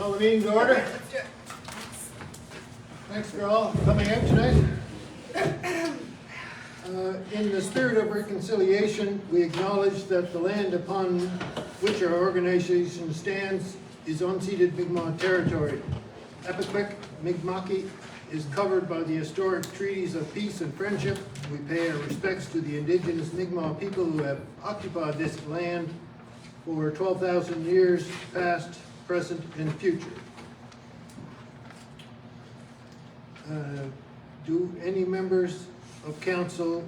Call the meeting to order. Let's do it. Thanks for all coming out tonight. In the spirit of reconciliation, we acknowledge that the land upon which our organization stands is unceded Mi'kmaq territory. Epiquick Mi'kmaqi is covered by the historic treaties of peace and friendship. We pay our respects to the indigenous Mi'kmaq people who have occupied this land for 12,000 years past, present, and future. Do any members of council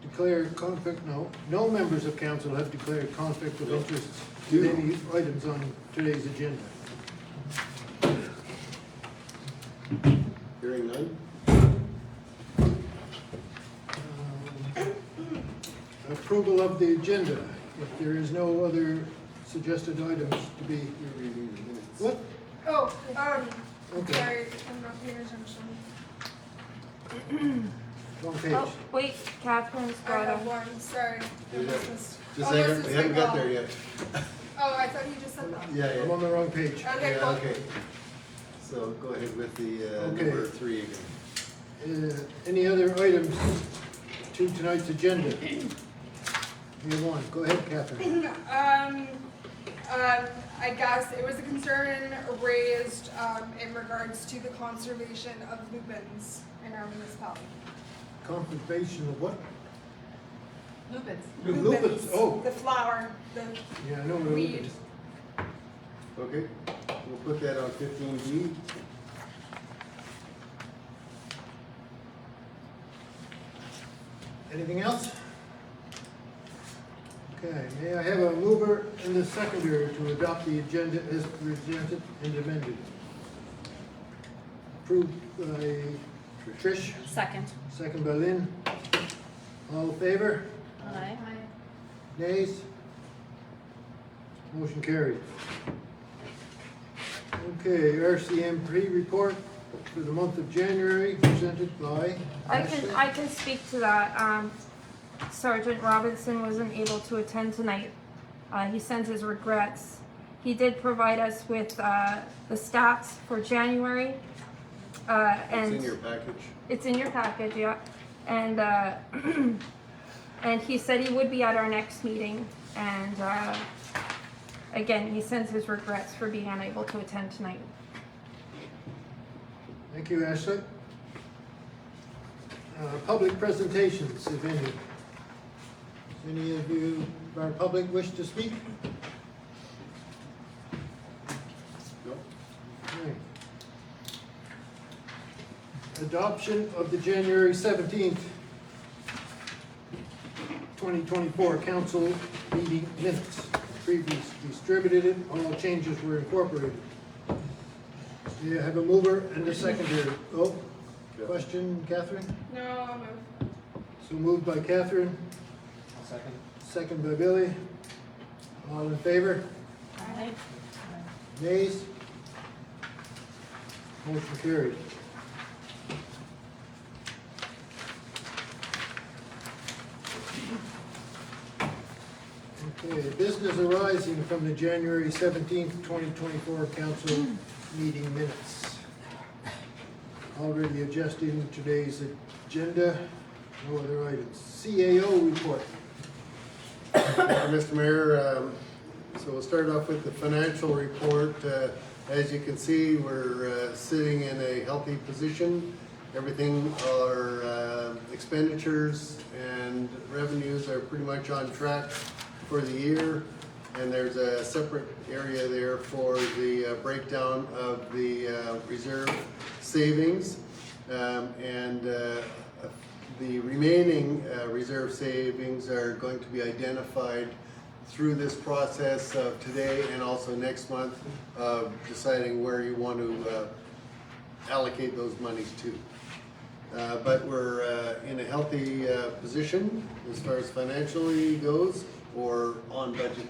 declare conflict? No members of council have declared conflict of interest with any items on today's agenda. Hearing none? Approval of the agenda. If there is no other suggested items to be. What? Oh, Okay. sorry, I'm not paying attention. Wrong page. Oh, wait, Catherine's I got have a, one, sorry. Yeah. This is- Just oh, a this second, is we haven't like, got there yet. Oh, I thought you just said that. Yeah, I'm on the wrong page. Okay, Yeah, cool. okay. So go ahead with the Okay. number 3 again. Any other items to tonight's agenda? We have one. Go ahead, Catherine. I guess it was a concern raised in regards to the conservation of lupins in our municipality. Confirmation of what? Lupins. Lupins, oh. The flower, the Yeah, I know what a Weed. lupin is. Okay, we'll put that on 15B. Anything else? Okay, may I have a mover and a seconder to adopt the agenda as presented and amended? Approved by Trish, second. second by Lynn. All in favor? Aye. Nays? Motion carried. Okay, RCMP report for the month of January presented by Ashley. I can speak to that. Sergeant Robinson wasn't able to attend tonight. He sends his regrets. He did provide us with the stats for January. And It's in your package. it's in your package, yeah. And and he said he would be at our next meeting. And again, he sends his regrets for being unable to attend tonight. Thank you, Ashley. Public presentations, if any. Does any of you, our public, wish to speak? No? Okay. Adoption of the January 17th, 2024 council meeting minutes. Previously distributed it, all changes were incorporated. Do you have a mover and a seconder? Oh, question, Catherine? no, I'll move. So moved by Catherine, Second. second by Billy. All in favor? Aye. Nays? Motion carried. Okay, business arising from the January 17th, 2024 council meeting minutes. Already adjusting today's agenda, no other items. CAO report. Thank you, Mr. Mayor. So we'll start off with the financial report. As you can see, we're sitting in a healthy position. Everything, our expenditures and revenues are pretty much on track for the year. And there's a separate area there for the breakdown of the reserve savings. The remaining reserve savings are going to be identified through this process of today and also next month of deciding where you want to allocate those monies to. But we're in a healthy position as far as financially goes or on budget.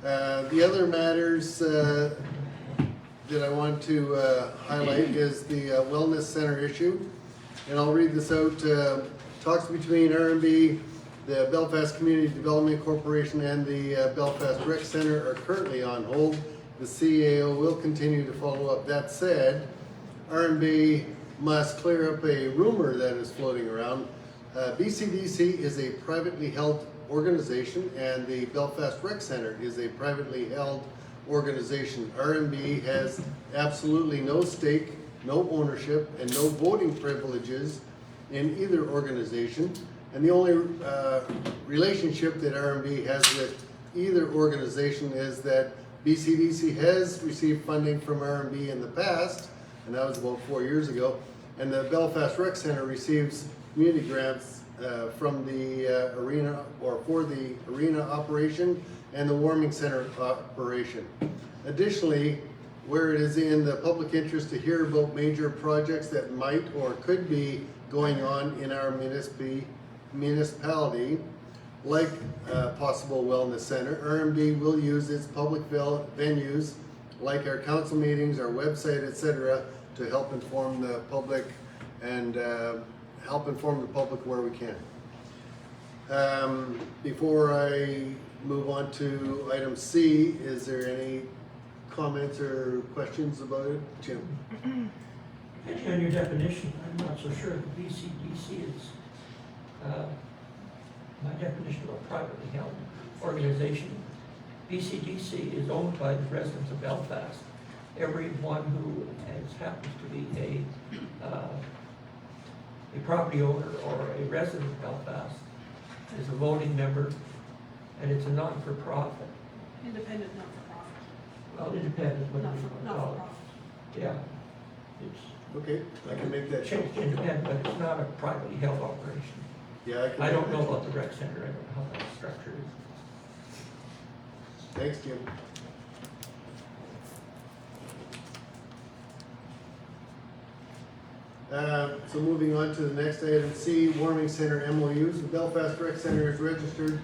The other matters that I want to highlight is the Wellness Center issue. And I'll read this out. Talks between RMB, the Belfast Community Development Corporation, and the Belfast Rec Center are currently on hold the CAO will continue to follow up. That said, RMB must clear up a rumor that is floating around. BCDC is a privately held organization, and the Belfast Rec Centre is a privately held organization. RMB has absolutely no stake, no ownership, and no voting privileges in either organization. And the only relationship that RMB has with either organization is that BCDC has received funding from RMB in the past, and that was about 4 years ago. And the Belfast Rec Centre receives community grants from the arena, or for the arena operation and the warming center operation. Additionally, where it is in the public interest to hear about major projects that might or could be going on in our municipality, like possible wellness center, RMB will use its public venues like our council meetings, our website, etc., to help inform the public and where we can. Before I move on to item C, is there any comments or questions about it? Jim? Depending on your definition, I'm not so sure the BCDC is, my definition of a privately held organization. BCDC is owned by the residents of Belfast. Everyone who happens to be a property owner or a resident of Belfast is a voting member, and it's a non-for-profit. Independent, not-for-profit. Well, independent, whatever you want to call Not-for-profit. it. Yeah. It's Okay, I can make that change. changed independent, but it's not a privately held operation. Yeah, I can. I make don't that know change. about the rec center, I don't know how that structure is. Thanks, Jim. So moving on to the next item, C, warming center MOUs. The Belfast Rec Center is registered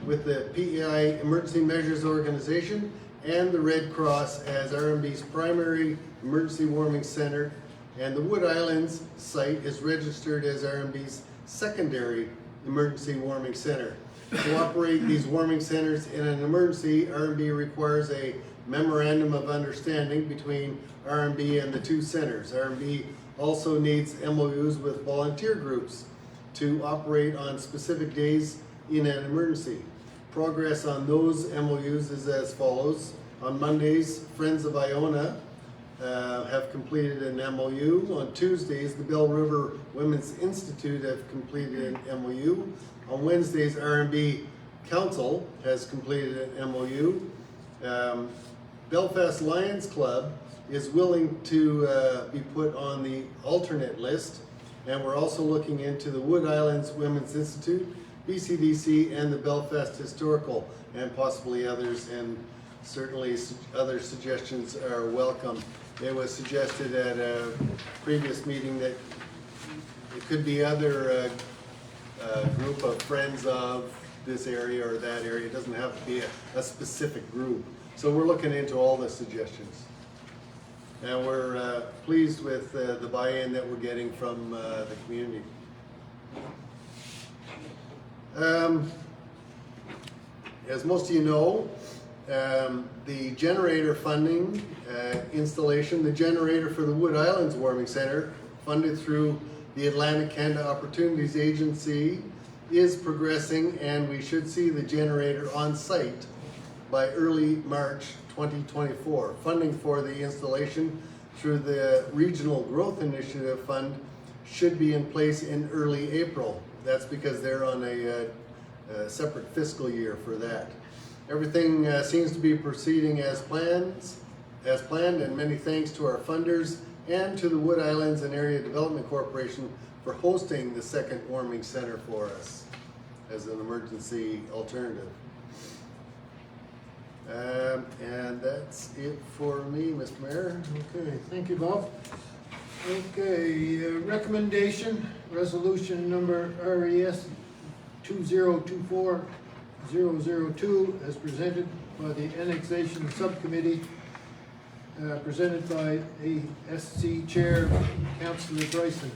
with the PEI Emergency Measures Organization and the Red Cross as RMB's primary emergency warming center, and the Wood Islands site is registered as RMB's secondary emergency warming center. To operate these warming centers in an emergency, RMB requires a memorandum of understanding between RMB and the two centers. RMB also needs MOUs with volunteer groups to operate on specific days in an emergency. Progress on those MOUs is as follows. On Mondays, Friends of Iona have completed an MOU. On Tuesdays, the Bell River Women's Institute have completed an MOU. On Wednesdays, RMB Council has completed an MOU. Belfast Lions Club is willing to be put on the alternate list, and we're also looking into the Wood Islands Women's Institute, BCDC, and the Belfast Historical, and possibly others, and certainly other suggestions are welcome. It was suggested at a previous meeting that it could be other group of friends of this area or that area. It doesn't have to be a specific group. So we're looking into all the suggestions. And we're pleased with the buy-in that we're getting from the community. As most of you know, the generator funding installation, the generator for the Wood Islands Warming Center, funded through the Atlantic Canada Opportunities Agency, is progressing, and we should see the generator on site by early March 2024. Funding for the installation through the Regional Growth Initiative Fund should be in place in early April. That's because they're on a separate fiscal year for that. Everything seems to be proceeding as planned, and many thanks to our funders and to the Wood Islands and Area Development Corporation for hosting the second warming center for us as an emergency alternative. And that's it for me, Mr. Mayor. Okay, thank you, Bob. Okay, recommendation, resolution number RES 2024-002, as presented by the Annexation Subcommittee, presented by ASC Chair, Councillor Bryson.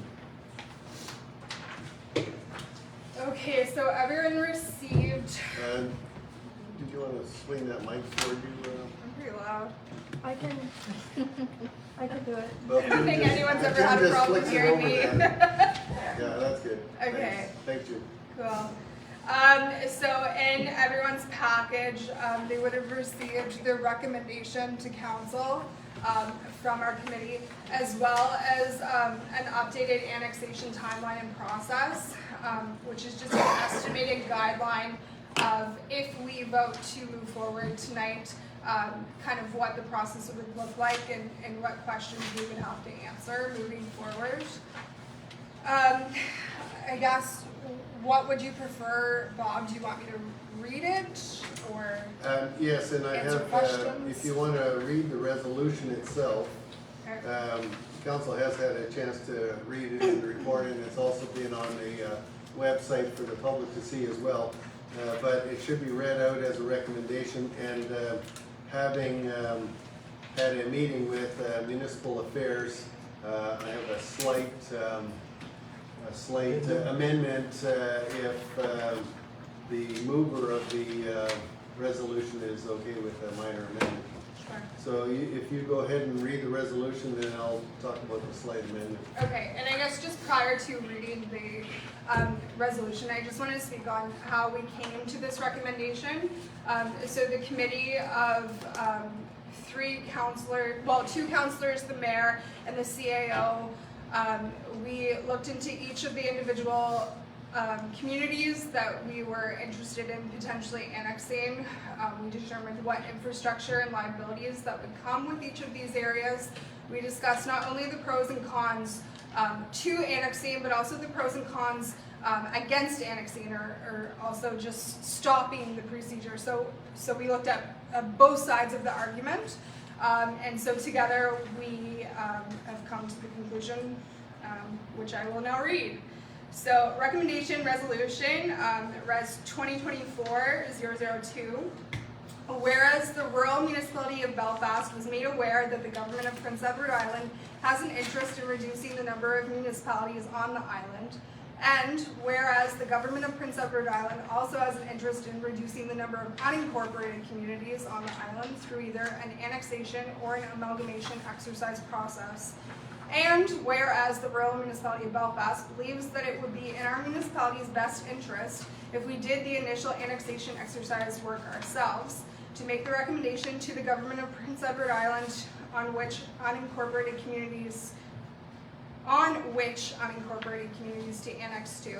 Okay, so everyone received, Did you want to swing that mic toward you? I'm pretty loud. I can do it. Well, I don't think Jim anyone's just- ever had a Jim just problem flicks it hearing over me. that. Yeah, that's good. Okay. Thank you. Cool. So in everyone's package, they would have received the recommendation to council from our committee, as well as an updated annexation timeline and process, which is just an estimated guideline of if we vote to move forward tonight, kind of what the process would look like and what questions we would have to answer moving forward. I guess, what would you prefer, Bob? Do you want me to read it, or? Yes, and I Answer have, questions. if you want to read the resolution itself, Okay. council has had a chance to read it in the report, and it's also been on the website for the public to see as well. But it should be read out as a recommendation, and having had a meeting with municipal affairs, I have a slight amendment if the mover of the resolution is okay with a minor amendment. Sure. So if you go ahead and read the resolution, then I'll talk about the slight amendment. Okay, and I guess just prior to reading the resolution, I just want to speak on how we came to this recommendation. So the committee of two counselors, the mayor, and the CAO, we looked into each of the individual communities that we were interested in potentially annexing. We determined what infrastructure and liabilities that would come with each of these areas. We discussed not only the pros and cons to annexing, but also the pros and cons against annexing, or also just stopping the procedure. So we looked at both sides of the argument, and so together we have come to the conclusion, which I will now read. So, recommendation resolution, Res 2024-002. Whereas the rural municipality of Belfast was made aware that the government of Prince Edward Island has an interest in reducing the number of municipalities on the island, and whereas the government of Prince Edward Island also has an interest in reducing the number of unincorporated communities on the island through either an annexation or an amalgamation exercise process. And whereas the rural municipality of Belfast believes that it would be in our municipality's best interest if we did the initial annexation exercise work ourselves, to make the recommendation to the government of Prince Edward Island on which unincorporated communities to annex to.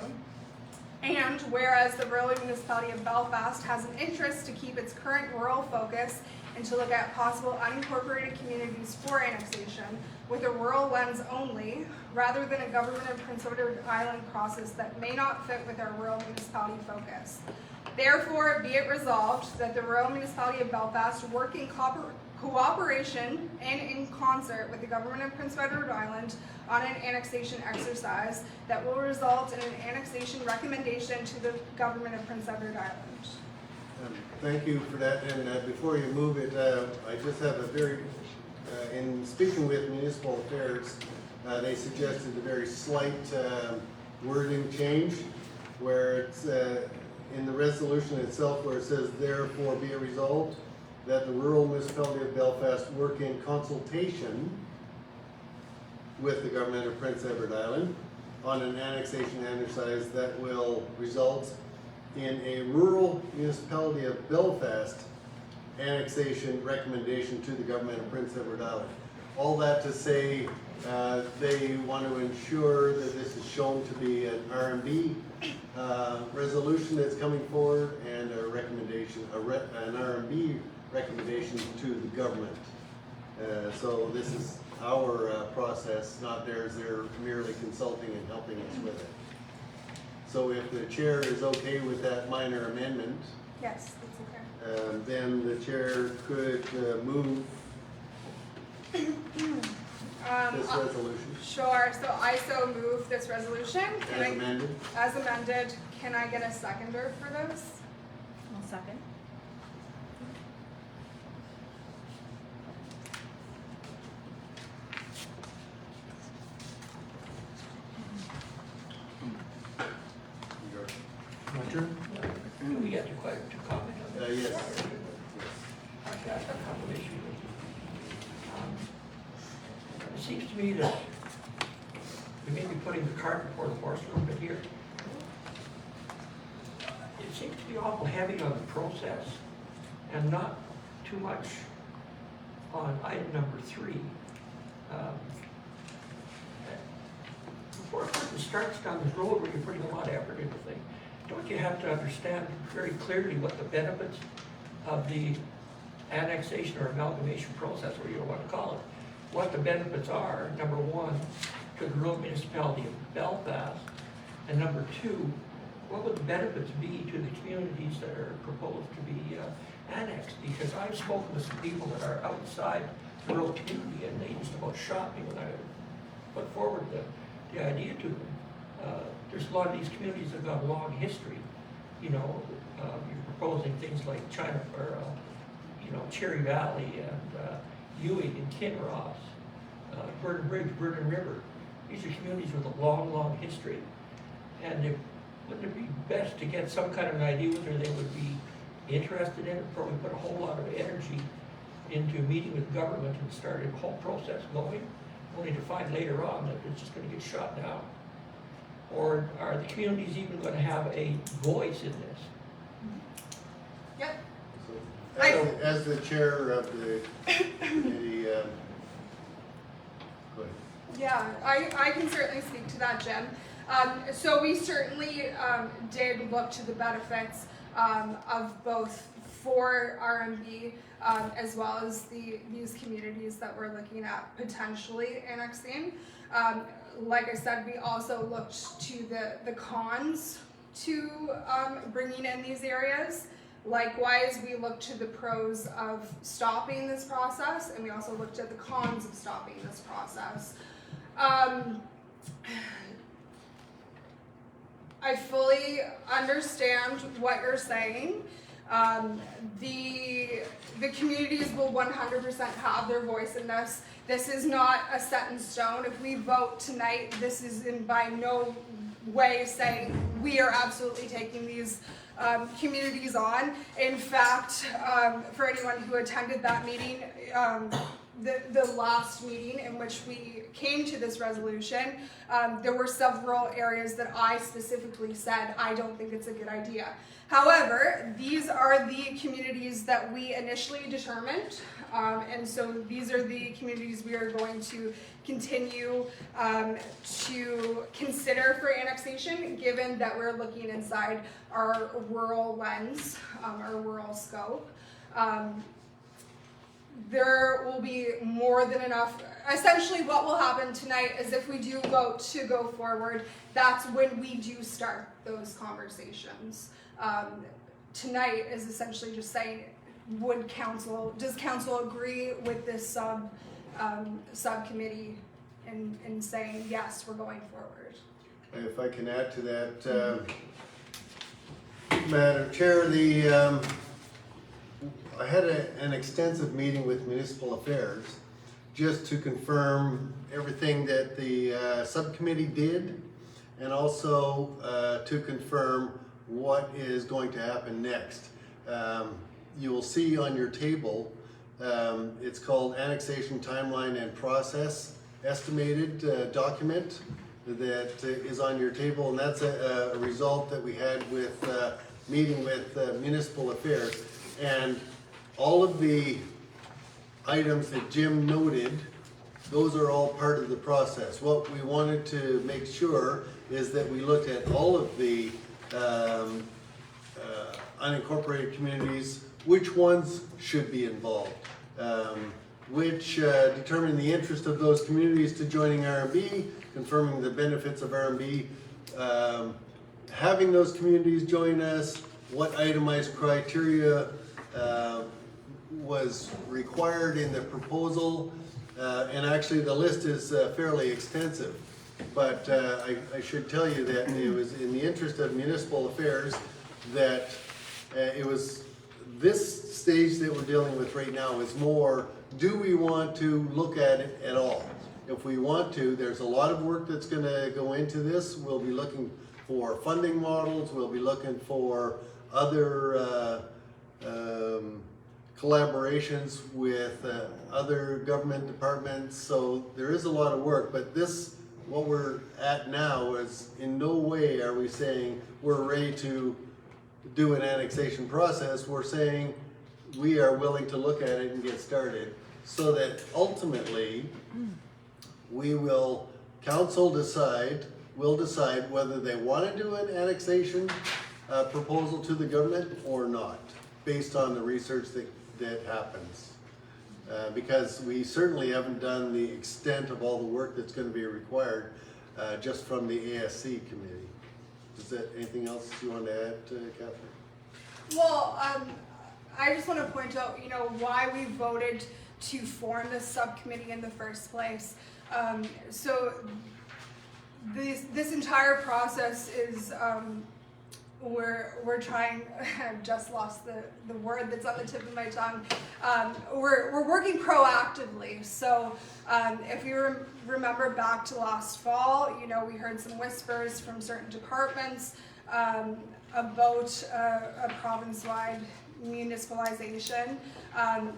And whereas the rural municipality of Belfast has an interest to keep its current rural focus and to look at possible unincorporated communities for annexation with a rural lens only, rather than a government of Prince Edward Island process that may not fit with our rural municipality focus. Therefore, be it resolved that the rural municipality of Belfast work in cooperation and in concert with the government of Prince Edward Island on an annexation exercise that will result in an annexation recommendation to the government of Prince Edward Island. Thank you for that, and before you move it, I just have a very, in speaking with municipal affairs, they suggested a very slight wording change, where it's in the resolution itself where it says, therefore be it resolved that the rural municipality of Belfast work in consultation with the government of Prince Edward Island on an annexation exercise that will result in a rural municipality of Belfast annexation recommendation to the government of Prince Edward Island. All that to say, they want to ensure that this is shown to be an RMB resolution that's coming forward, and a recommendation, an RMB recommendation to the government. So this is our process, not theirs. They're merely consulting and helping us with it. So if the chair is okay with that minor amendment, Yes, that's okay. then the chair could move this resolution Sure, so I so move this resolution. as amended. As amended, can I get a seconder for this? I'll second. My turn? Do we get to comment on that? Yes. I've got a couple issues. seems to me that we may be putting the cart before the horse a little bit here. It seems to be awful heavy on the process and not too much on item number 3. Before a person starts down this road where you're putting a lot of effort into things, don't you have to understand very clearly what the benefits of the annexation or amalgamation process, whatever you want to call it, what the benefits are, number 1, to the rural municipality of Belfast, and number 2, what would the benefits be to the communities that are proposed to be annexed? Because I've spoken with some people that are outside the rural community, and they just about shot me when I put forward the idea to them. There's a lot of these communities that have got a long history. You know, you're proposing things like China, or Cherry Valley and Ewing and Kinross, Burden Bridge, Burden River. These are communities with a long, long history. And wouldn't it be best to get some kind of an idea whether they would be interested in it before we put a whole lot of energy into meeting with government and starting the whole process going, only to find later on that it's just going to get shot down? Or are the communities even going to have a voice in this? Yep. As the chair of the committee, go ahead. Yeah, I can certainly speak to that, Jim. So we certainly did look to the benefits of both for RMB as well as these communities that we're looking at potentially annexing. Like I said, we also looked to the cons to bringing in these areas. Likewise, we looked to the pros of stopping this process, and we also looked at the cons of stopping this process. I fully understand what you're saying. The communities will 100% have their voice in this. This is not a set in stone. If we vote tonight, this is in by no way saying we are absolutely taking these communities on. In fact, for anyone who attended that meeting, the last meeting in which we came to this resolution, there were several areas that I specifically said I don't think it's a good idea. However, these are the communities that we initially determined, and so these are the communities we are going to continue to consider for annexation, given that we're looking inside our rural lens, our rural scope. There will be more than enough. Essentially, what will happen tonight is if we do vote to go forward, that's when we do start those conversations. Tonight is essentially just saying, does council agree with this subcommittee and saying, yes, we're going forward? If I can add to that, Madam Chair, I had an extensive meeting with Municipal Affairs just to confirm everything that the subcommittee did, and also to confirm what is going to happen next. You will see on your table, it's called Annexation Timeline and Process Estimated document that is on your table, and that's a result that we had with meeting with Municipal Affairs. And all of the items that Jim noted, those are all part of the process. What we wanted to make sure is that we looked at all of the unincorporated communities, which ones should be involved, determining the interest of those communities to joining RMB, confirming the benefits of RMB, having those communities join us, what itemized criteria was required in the proposal, and actually the list is fairly extensive. But I should tell you that it was in the interest of Municipal Affairs that it was this stage that we're dealing with right now is more, do we want to look at it at all? If we want to, there's a lot of work that's going to go into this. We'll be looking for funding models. We'll be looking for other collaborations with other government departments, so there is a lot of work, but this, what we're at now is in no way are we saying we're ready to do an annexation process. We're saying we are willing to look at it and get started so that ultimately we will, council will decide whether they want to do an annexation proposal to the government or not, based on the research that happens. Because we certainly haven't done the extent of all the work that's going to be required just from the ASC committee. Is there anything else you want to add, Catherine? Well, I just want to point out, you know, why we voted to form this subcommittee in the first place. So this entire process is, we're trying, I've just lost the word that's on the tip of my tongue. We're working proactively. So if you remember back to last fall, you know, we heard some whispers from certain departments about a province-wide municipalization.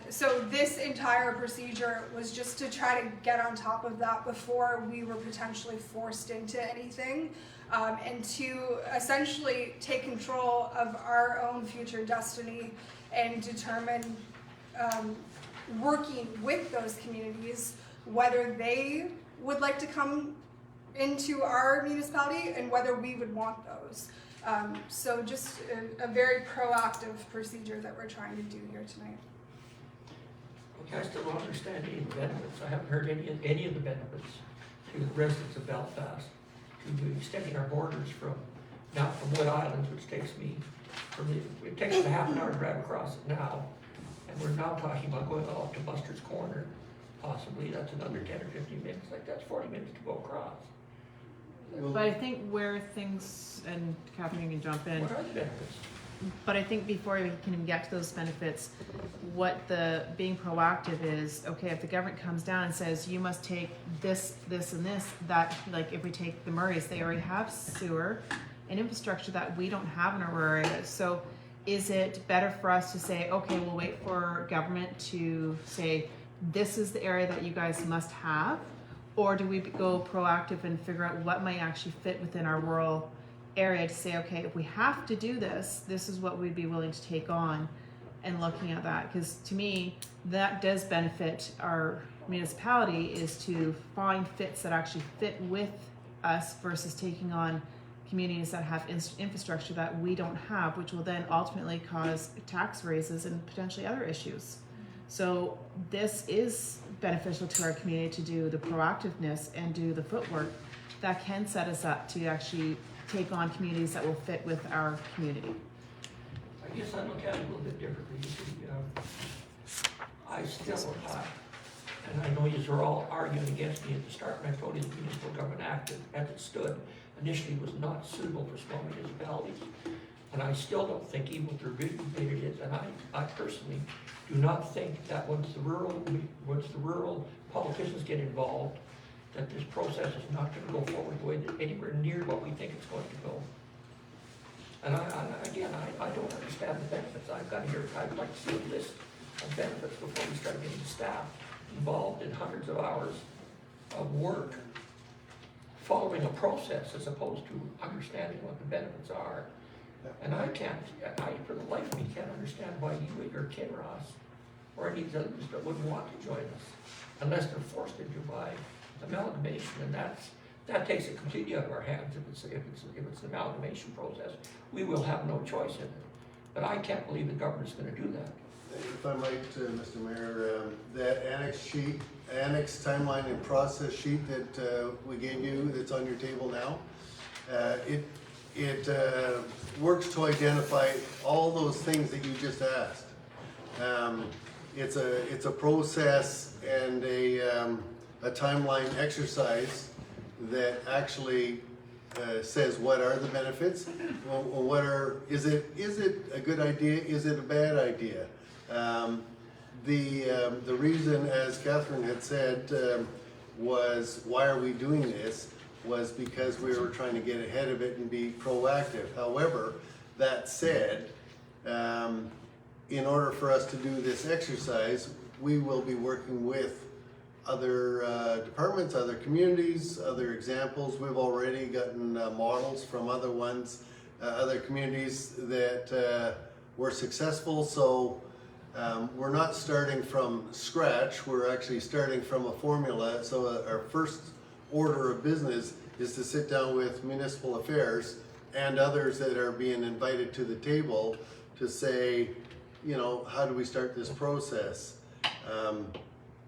So this entire procedure was just to try to get on top of that before we were potentially forced into anything, and to essentially take control of our own future destiny and determine, working with those communities, whether they would like to come into our municipality and whether we would want those. So just a very proactive procedure that we're trying to do here tonight. Okay, I still don't understand any of the benefits. I haven't heard any of the benefits to the residents of Belfast, to extending our borders from Wood Island, which takes me it takes me half an hour to drive across it now, and we're now talking about going all up to Buster's Corner, possibly. That's another 10 or 15 minutes. Like, that's 40 minutes to go across. But I think where things, and Catherine, you can jump in, What are the benefits? but I think before we can even get to those benefits, what the being proactive is, okay, if the government comes down and says, you must take this, this, and this, that, like if we take the Murrays, they already have sewer and infrastructure that we don't have in our rural areas. So is it better for us to say, okay, we'll wait for government to say, this is the area that you guys must have? Or do we go proactive and figure out what might actually fit within our rural area to say, okay, if we have to do this, this is what we'd be willing to take on, and looking at that. Because to me, that does benefit our municipality, is to find fits that actually fit with us versus taking on communities that have infrastructure that we don't have, which will then ultimately cause tax raises and potentially other issues. So this is beneficial to our community to do the proactiveness and do the footwork that can set us up to actually take on communities that will fit with our community. I guess I look at it a little bit differently. You see, I still, and I know you are all arguing against me at the start when I told you the Municipal Government Act, as it stood, initially was not suitable for small municipalities. And I still don't think, even with the revision that it is, and I personally do not think that once the rural politicians get involved, that this process is not going to go forward the way that anywhere near what we think it's going to go. And I don't understand the benefits. I'd like to see a list of benefits before we start getting staff involved in hundreds of hours of work following a process as opposed to understanding what the benefits are. And I for the life of me can't understand why you or Kinross or any of the others that wouldn't want to join us unless they're forced into by amalgamation, and that takes it completely out of our hands. If it's an amalgamation process, we will have no choice in it. But I can't believe the government's going to do that. If I might, Mr. Mayor, that annex timeline and process sheet that we gave you, that's on your table now, it works to identify all those things that you just asked. It's a process and a timeline exercise that actually says what are the benefits, is it a good idea, is it a bad idea? The reason, as Catherine had said, was why are we doing this, was because we were trying to get ahead of it and be proactive. However, that said, in order for us to do this exercise, we will be working with other departments, other communities, other examples. We've already gotten models from other ones, other communities that were successful. So we're not starting from scratch, we're actually starting from a formula. So our first order of business is to sit down with municipal affairs and others that are being invited to the table to say, you know, how do we start this process?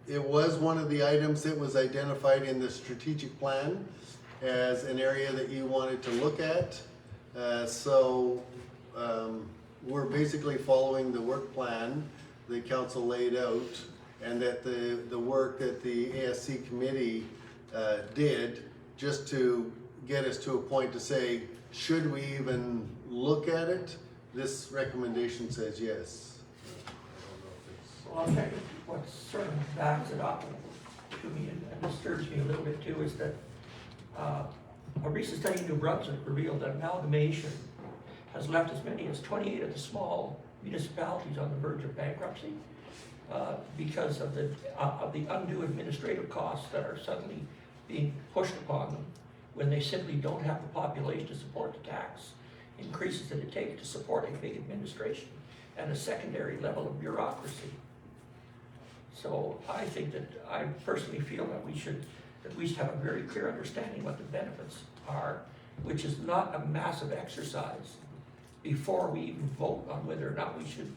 It was one of the items that was identified in the strategic plan as an area that you wanted to look at. So we're basically following the work plan the council laid out, and that the work that the ASC committee did just to get us to a point to say, should we even look at it? This recommendation says yes. Well, I'll tell you what sort of backs it up to me and disturbs me a little bit too is that a recent study in New Brunswick revealed that amalgamation has left as many as 28 of the small municipalities on the verge of bankruptcy because of the undue administrative costs that are suddenly being pushed upon them when they simply don't have the population to support the tax increases that it takes to support a big administration and a secondary level of bureaucracy. So I think that I personally feel that we should at least have a very clear understanding what the benefits are, which is not a massive exercise before we even vote on whether or not we should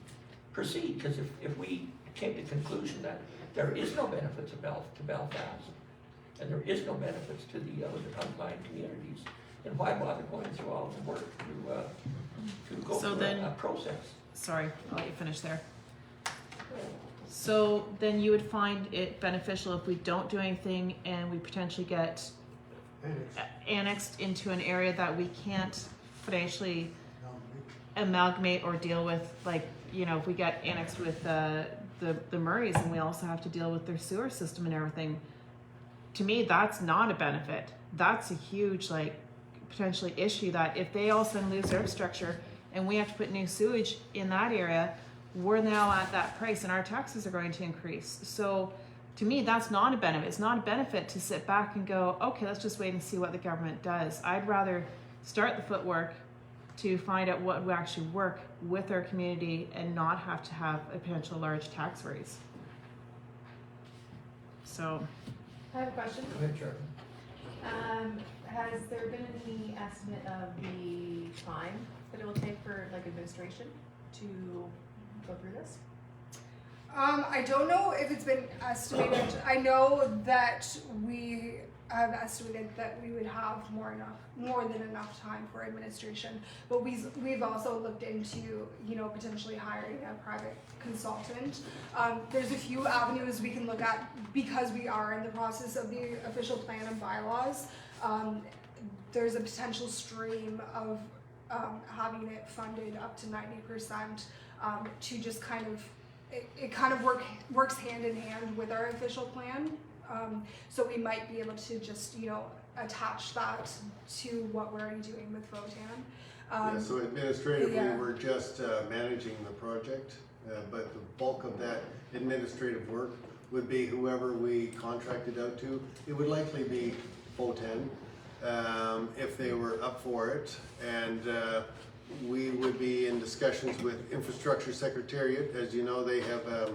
proceed. Because if we came to the conclusion that there is no benefit to Belfast, and there is no benefits to the other outlying communities, then why bother going through all the work to go So through then- a process? Sorry, I'll let you finish there. So then you would find it beneficial if we don't do anything and we potentially get annexed into an area that we can't financially amalgamate or deal with, like, you know, if we get annexed with the Murrays and we also have to deal with their sewer system and everything. To me, that's not a benefit. That's a huge, like, potentially issue that if they all of a sudden lose their infrastructure and we have to put new sewage in that area, we're now at that price and our taxes are going to increase. So to me, that's not a benefit. It's not a benefit to sit back and go, okay, let's just wait and see what the government does. I'd rather start the footwork to find out what would actually work with our community and not have to have a potential large tax raise. So, I have a question. Go ahead, Chairman. Has there been any estimate of the time that it will take for like administration to go through this? I don't know if it's been estimated. I know that we have estimated that we would have more than enough time for administration. But we've also looked into, you know, potentially hiring a private consultant. There's a few avenues we can look at because we are in the process of the official plan and bylaws. There's a potential stream of having it funded up to 90% to just kind of it kind of works hand in hand with our official plan. So we might be able to just, you know, attach that to what we're already doing with Votan. Yeah, so administratively, yeah. we're just managing the project, but the bulk of that administrative work would be whoever we contracted out to. It would likely be Votan, if they were up for it, and we would be in discussions with Infrastructure Secretariat. As you know, they have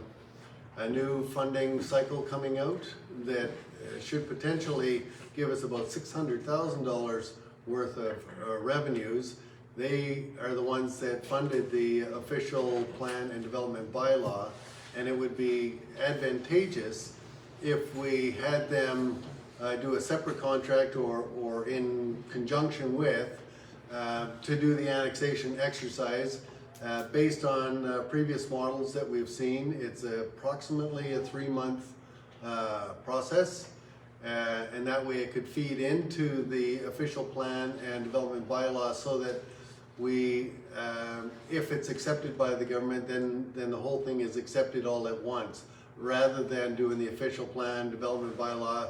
a new funding cycle coming out that should potentially give us about $600,000 worth of revenues. They are the ones that funded the official plan and development bylaw, and it would be advantageous if we had them do a separate contract or in conjunction with to do the annexation exercise. Based on previous models that we've seen, it's approximately a 3-month process, and that way it could feed into the official plan and development bylaw so that we, if it's accepted by the government, then the whole thing is accepted all at once, rather than doing the official plan, development bylaw,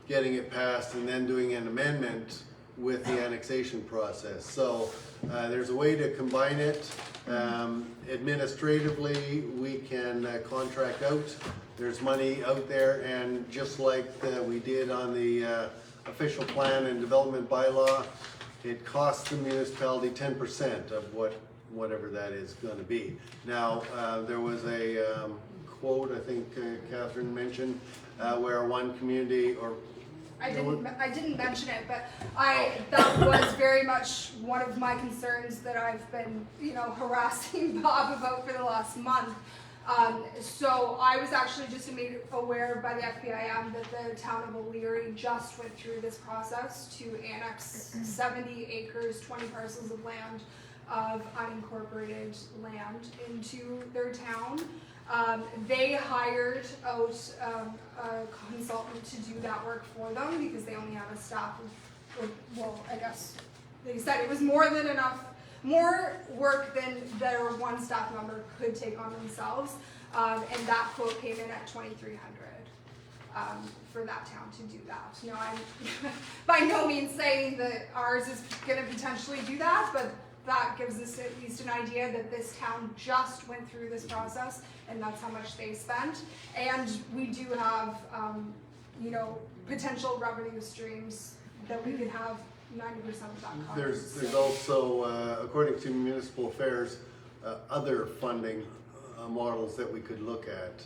getting it passed, and then doing an amendment with the annexation process. So there's a way to combine it. Administratively, we can contract out. There's money out there, and just like we did on the official plan and development bylaw, it costs the municipality 10% of whatever that is going to be. Now, there was a quote, I think Catherine mentioned, where one community or I didn't mention it, but that was very much one of my concerns that I've been, harassing Bob about for the last month. So I was actually just made aware by the FBIM that the town of O'Leary just went through this process to annex 70 acres, 20 parcels of land, of unincorporated land into their town. They hired out a consultant to do that work for them because they only have a staff of, well, I guess they said it was more than enough, more work than their one staff member could take on themselves. And that quote came in at $2,300 for that town to do that. Now, I'm by no means saying that ours is going to potentially do that, but that gives us at least an idea that this town just went through this process, and that's how much they spent. And we do have, potential revenue streams that we could have 90% of that covered. there's also, according to municipal affairs, other funding models that we could look at.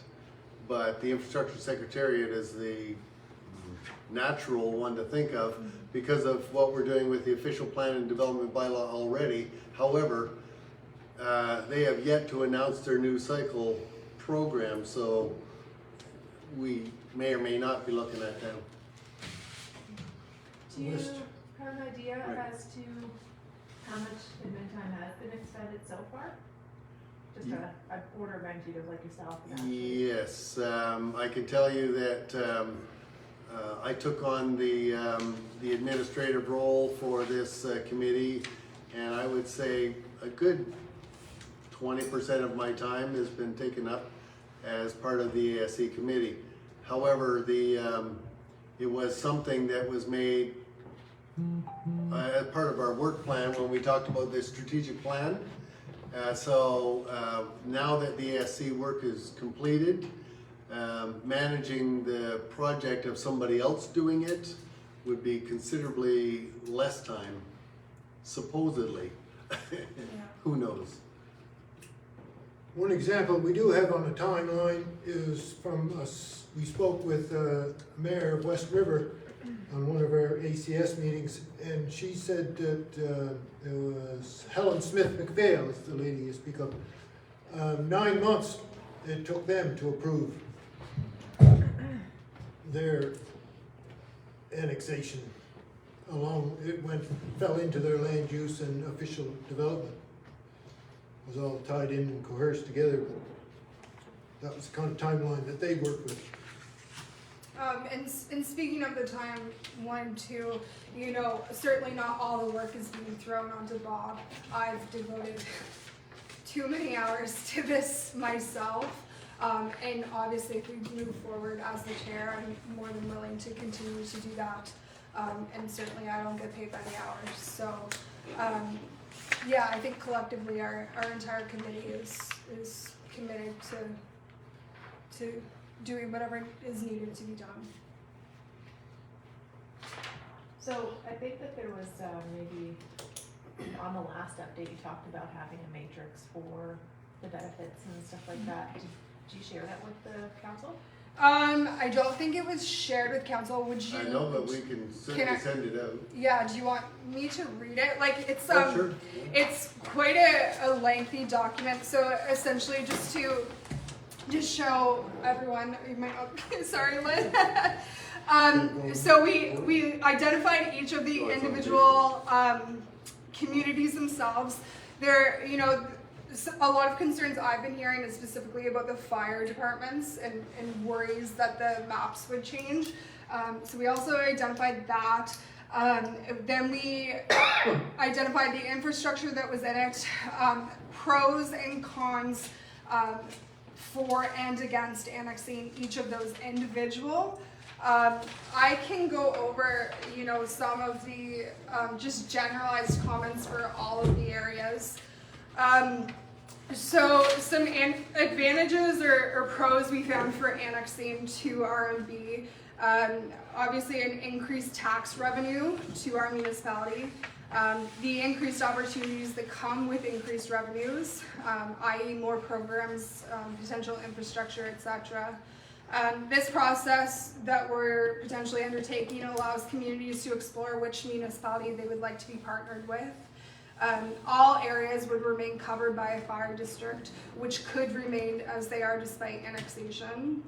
But the infrastructure secretariat is the natural one to think of because of what we're doing with the official plan and development bylaw already. However, they have yet to announce their new cycle program, so we may or may not be looking at them. Do you List. have an idea Right. as to how much admin time has been expended so far? Just an order of magnitude of like yourself. And actually- Yes, I can tell you that I took on the administrative role for this committee, and I would say a good 20% of my time has been taken up as part of the ASC committee. However, it was something that was made as part of our work plan when we talked about this strategic plan. So now that the ASC work is completed, managing the project of somebody else doing it would be considerably less time, supposedly. Who knows? One example we do have on the timeline is from us, we spoke with Mayor of West River on one of our ACS meetings, and she said that it was Helen Smith McPhail is the lady you speak of. 9 months it took them to approve their annexation. Fell into their land use and official development. It was all tied in and coerced together, but that was the kind of timeline that they worked with. And speaking of the timeline too, certainly not all the work is being thrown onto Bob. I've devoted too many hours to this myself. And obviously if we move forward as the chair, I'm more than willing to continue to do that. And certainly I don't get paid by the hours. So, yeah, I think collectively our entire committee is committed to doing whatever is needed to be done. So I think that there was maybe on the last update, you talked about having a matrix for the benefits and stuff like that. Did you share that with the council? I don't think it was shared with council. Would you? I know, but we can certainly send it out. Yeah, do you want me to read it? Like it's Oh, sure. it's quite a lengthy document. So essentially just to show everyone, you might not, sorry Lynn. So we identified each of the individual communities themselves. There, a lot of concerns I've been hearing is specifically about the fire departments and worries that the maps would change. So we also identified that. Then we identified the infrastructure that was in it, pros and cons for and against annexing each of those individual. I can go over, you know, some of the just generalized comments for all of the areas. So some advantages or pros we found for annexing to RMB. Obviously an increased tax revenue to our municipality. The increased opportunities that come with increased revenues, i.e. more programs, potential infrastructure, etc. This process that we're potentially undertaking allows communities to explore which municipality they would like to be partnered with. All areas would remain covered by a fire district, which could remain as they are despite annexation.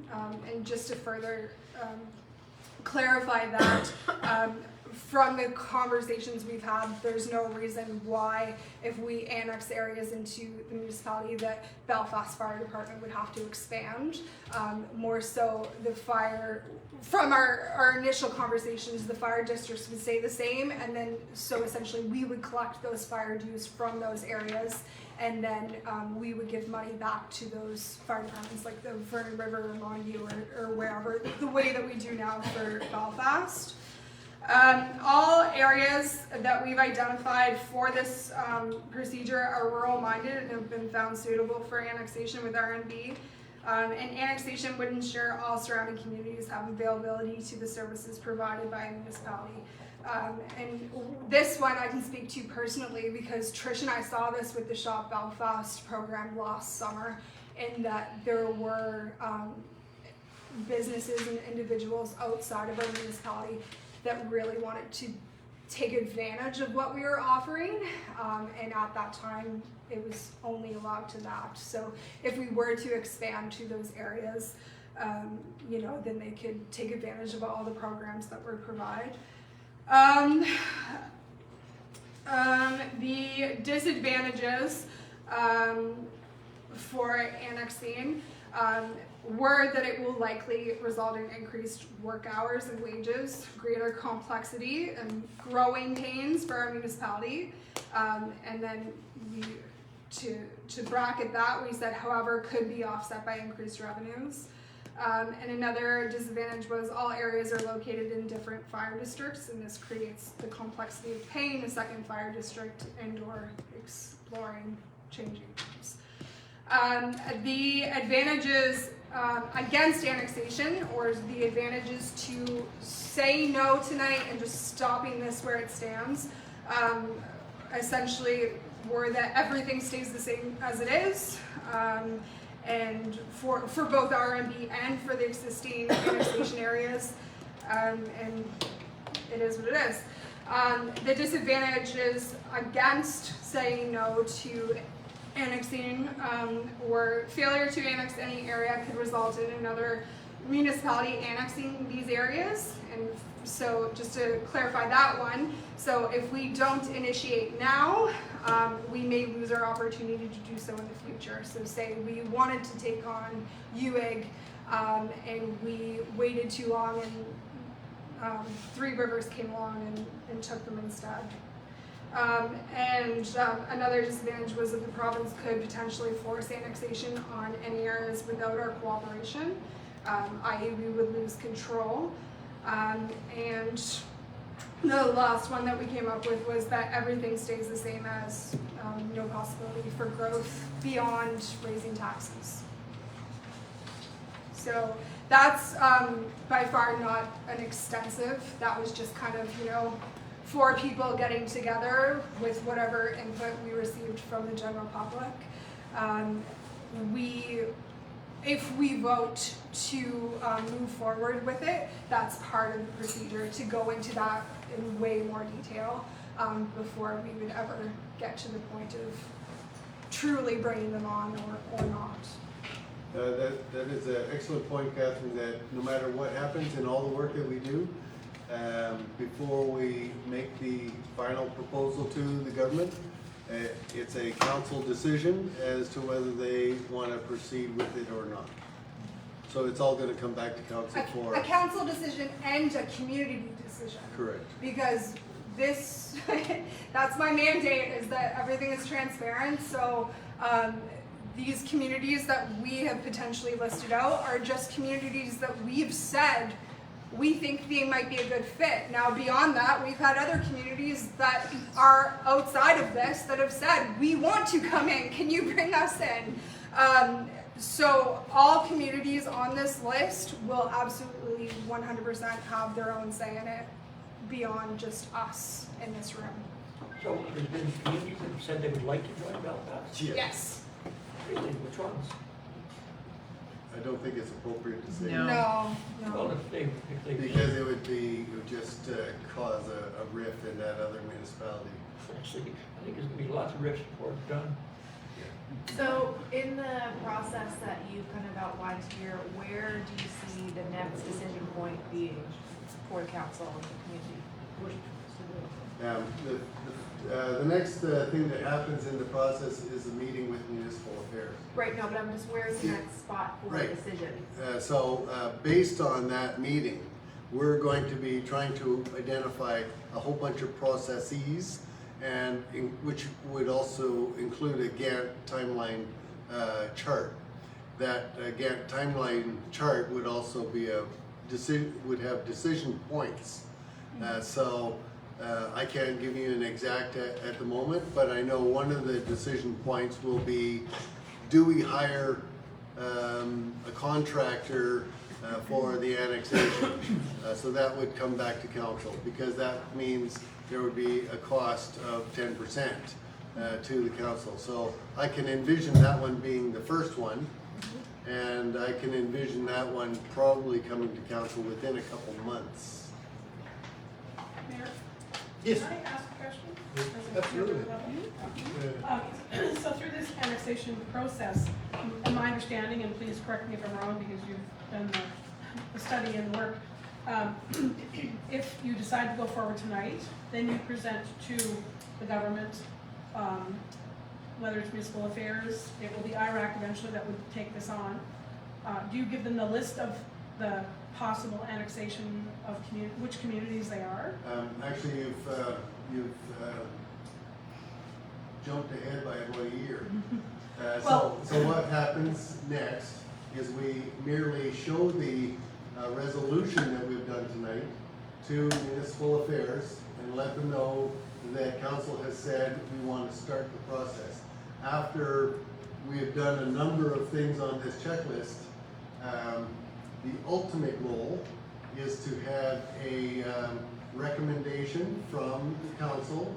And just to further clarify that, from the conversations we've had, there's no reason why, if we annex areas into the municipality, that Belfast Fire Department would have to expand. More so, the fire, from our initial conversations, the fire districts would stay the same, and then so essentially we would collect those fire dues from those areas, and then we would give money back to those fire departments, like the Vernon River or Montague or wherever, the way that we do now for Belfast. All areas that we've identified for this procedure are rural minded and have been found suitable for annexation with RMB. And annexation would ensure all surrounding communities have availability to the services provided by a municipality. And this one I can speak to personally because Trish and I saw this with the Shop Belfast program last summer, in that there were businesses and individuals outside of our municipality that really wanted to take advantage of what we were offering, and at that time it was only allowed to that. So if we were to expand to those areas, you know, then they could take advantage of all the programs that we provide. The disadvantages for annexing were that it will likely result in increased work hours and wages, greater complexity and growing pains for our municipality. And then to bracket that, we said, however, could be offset by increased revenues. And another disadvantage was all areas are located in different fire districts, and this creates the complexity of paying a second fire district and or exploring changing things. The advantages against annexation, or the advantages to say no tonight and just stopping this where it stands, essentially were that everything stays the same as it is, and for both RMB and for the existing annexation areas, and it is what it is. The disadvantages against saying no to annexing or failure to annex any area could result in another municipality annexing these areas. And so just to clarify that one, so if we don't initiate now, we may lose our opportunity to do so in the future. So say we wanted to take on UIG and we waited too long and Three Rivers came along and took them instead. Another disadvantage was that the province could potentially force annexation on any areas without our cooperation, i.e. we would lose control. And the last one that we came up with was that everything stays the same as no possibility for growth beyond raising taxes. So that's by far not an extensive, that was just kind of, you know, for people getting together with whatever input we received from the general public. If we vote to move forward with it, that's part of the procedure, to go into that in way more detail before we would ever get to the point of truly bringing them on or not. That is an excellent point, Catherine, that no matter what happens in all the work that we do, before we make the final proposal to the government, it's a council decision as to whether they want to proceed with it or not. So it's all going to come back to council for a council decision and a community decision. Correct. Because this, that's my mandate, is that everything is transparent. So these communities that we have potentially listed out are just communities that we've said we think they might be a good fit. Now, beyond that, we've had other communities that are outside of this that have said, we want to come in, can you bring us in? So all communities on this list will absolutely 100% have their own say in it beyond just us in this room. So there's been communities that have said they would like to join Belfast? Yes. Really, which ones? I don't think it's appropriate to say. No. No, Well, no. if they. Because it would just cause a rift in that other municipality. Actually, I think there's gonna be lots of rifts before it's done. So in the process that you kind of outlined here, where do you see the next decision point being for the council and the community? The next thing that happens in the process is a meeting with municipal affairs. Right, no, but I'm just, where's the next spot for a Right. decision? So based on that meeting, we're going to be trying to identify a whole bunch of processes, and which would also include a Gantt timeline chart. That Gantt timeline chart would also be would have decision points. I can't give you an exact at the moment, but I know one of the decision points will be, do we hire a contractor for the annexation? So that would come back to council, because that means there would be a cost of 10% to the council. So I can envision that one being the first one, and I can envision that one probably coming to council within a couple months. Mayor, Yes, can I ask a question? absolutely. So through this annexation process, in my understanding, and please correct me if I'm wrong because you've done the study and work, if you decide to go forward tonight, then you present to the government, whether it's municipal affairs, it will be IRAC eventually that would take this on. Do you give them the list of the possible annexation of which communities they are? Actually, you've jumped ahead by about a year. So what happens next is we merely show the resolution that we've done tonight to municipal affairs and let them know that council has said we want to start the process. After we have done a number of things on this checklist, the ultimate goal is to have a recommendation from the council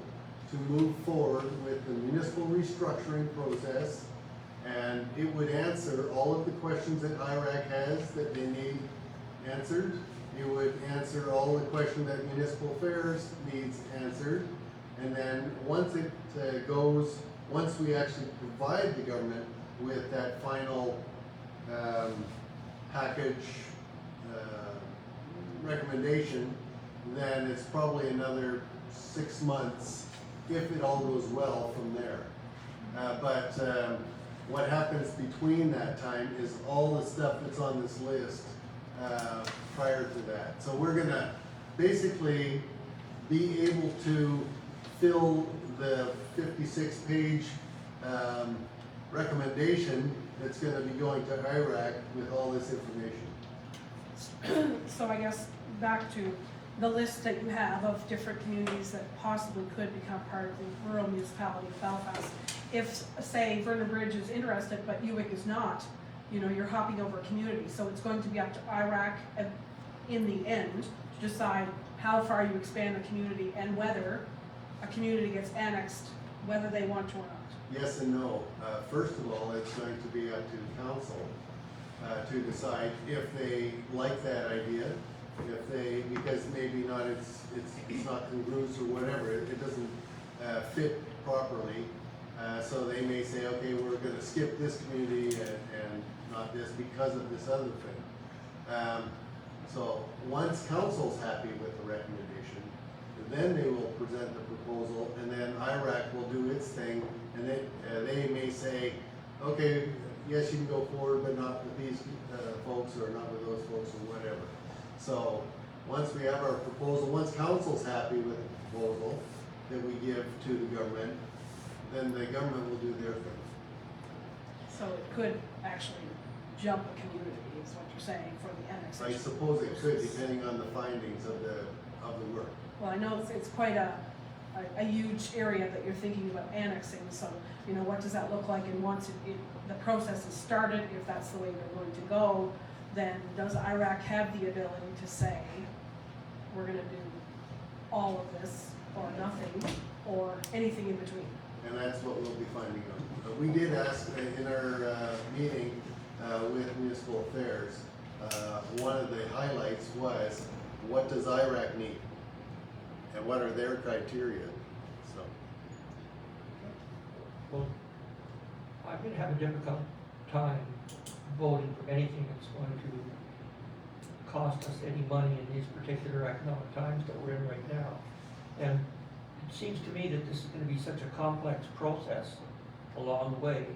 to move forward with the municipal restructuring process, and it would answer all of the questions that IRAC has that they need answered. It would answer all the questions that municipal affairs needs answered, and then once it once we actually provide the government with that final package recommendation, then it's probably another 6 months if it all goes well from there. But what happens between that time is all the stuff that's on this list prior to that. So we're gonna basically be able to fill the 56-page recommendation that's gonna be going to IRAC with all this information. So I guess back to the list that you have of different communities that possibly could become part of the rural municipality of Belfast. If, say, Vernon Bridge is interested, but Uwick is not, you know, you're hopping over a community. So it's going to be up to IRAC in the end to decide how far you expand the community and whether a community gets annexed, whether they want to or not. Yes and no. First of all, it's going to be up to the council to decide if they like that idea, if they, because maybe not, it's not congruous or whatever, it doesn't fit properly. So they may say, okay, we're gonna skip this community and not this because of this other thing. So once council's happy with the recommendation, then they will present the proposal, and then IRAC will do its thing, and they may say, okay, yes, you can go forward, but not with these folks, or not with those folks, or whatever. So once we have our proposal, once council's happy with the proposal that we give to the government, then the government will do their thing. So it could actually jump a community, is what you're saying, for the I annexation. suppose it could, depending on the findings of the work. Well, I know it's quite a huge area that you're thinking about annexing, so, you know, what does that look like? And once the process is started, if that's the way they're going to go, then does Iraq have the ability to say, we're gonna do all of this, or nothing, or anything in between? And that's what we'll be finding out. We did ask in our meeting with Municipal Affairs, one of the highlights was, what does Iraq need? And what are their criteria? So, Well, I'm gonna have a difficult time voting for anything that's going to cost us any money in these particular economic times that we're in right now. And it seems to me that this is gonna be such a complex process along the way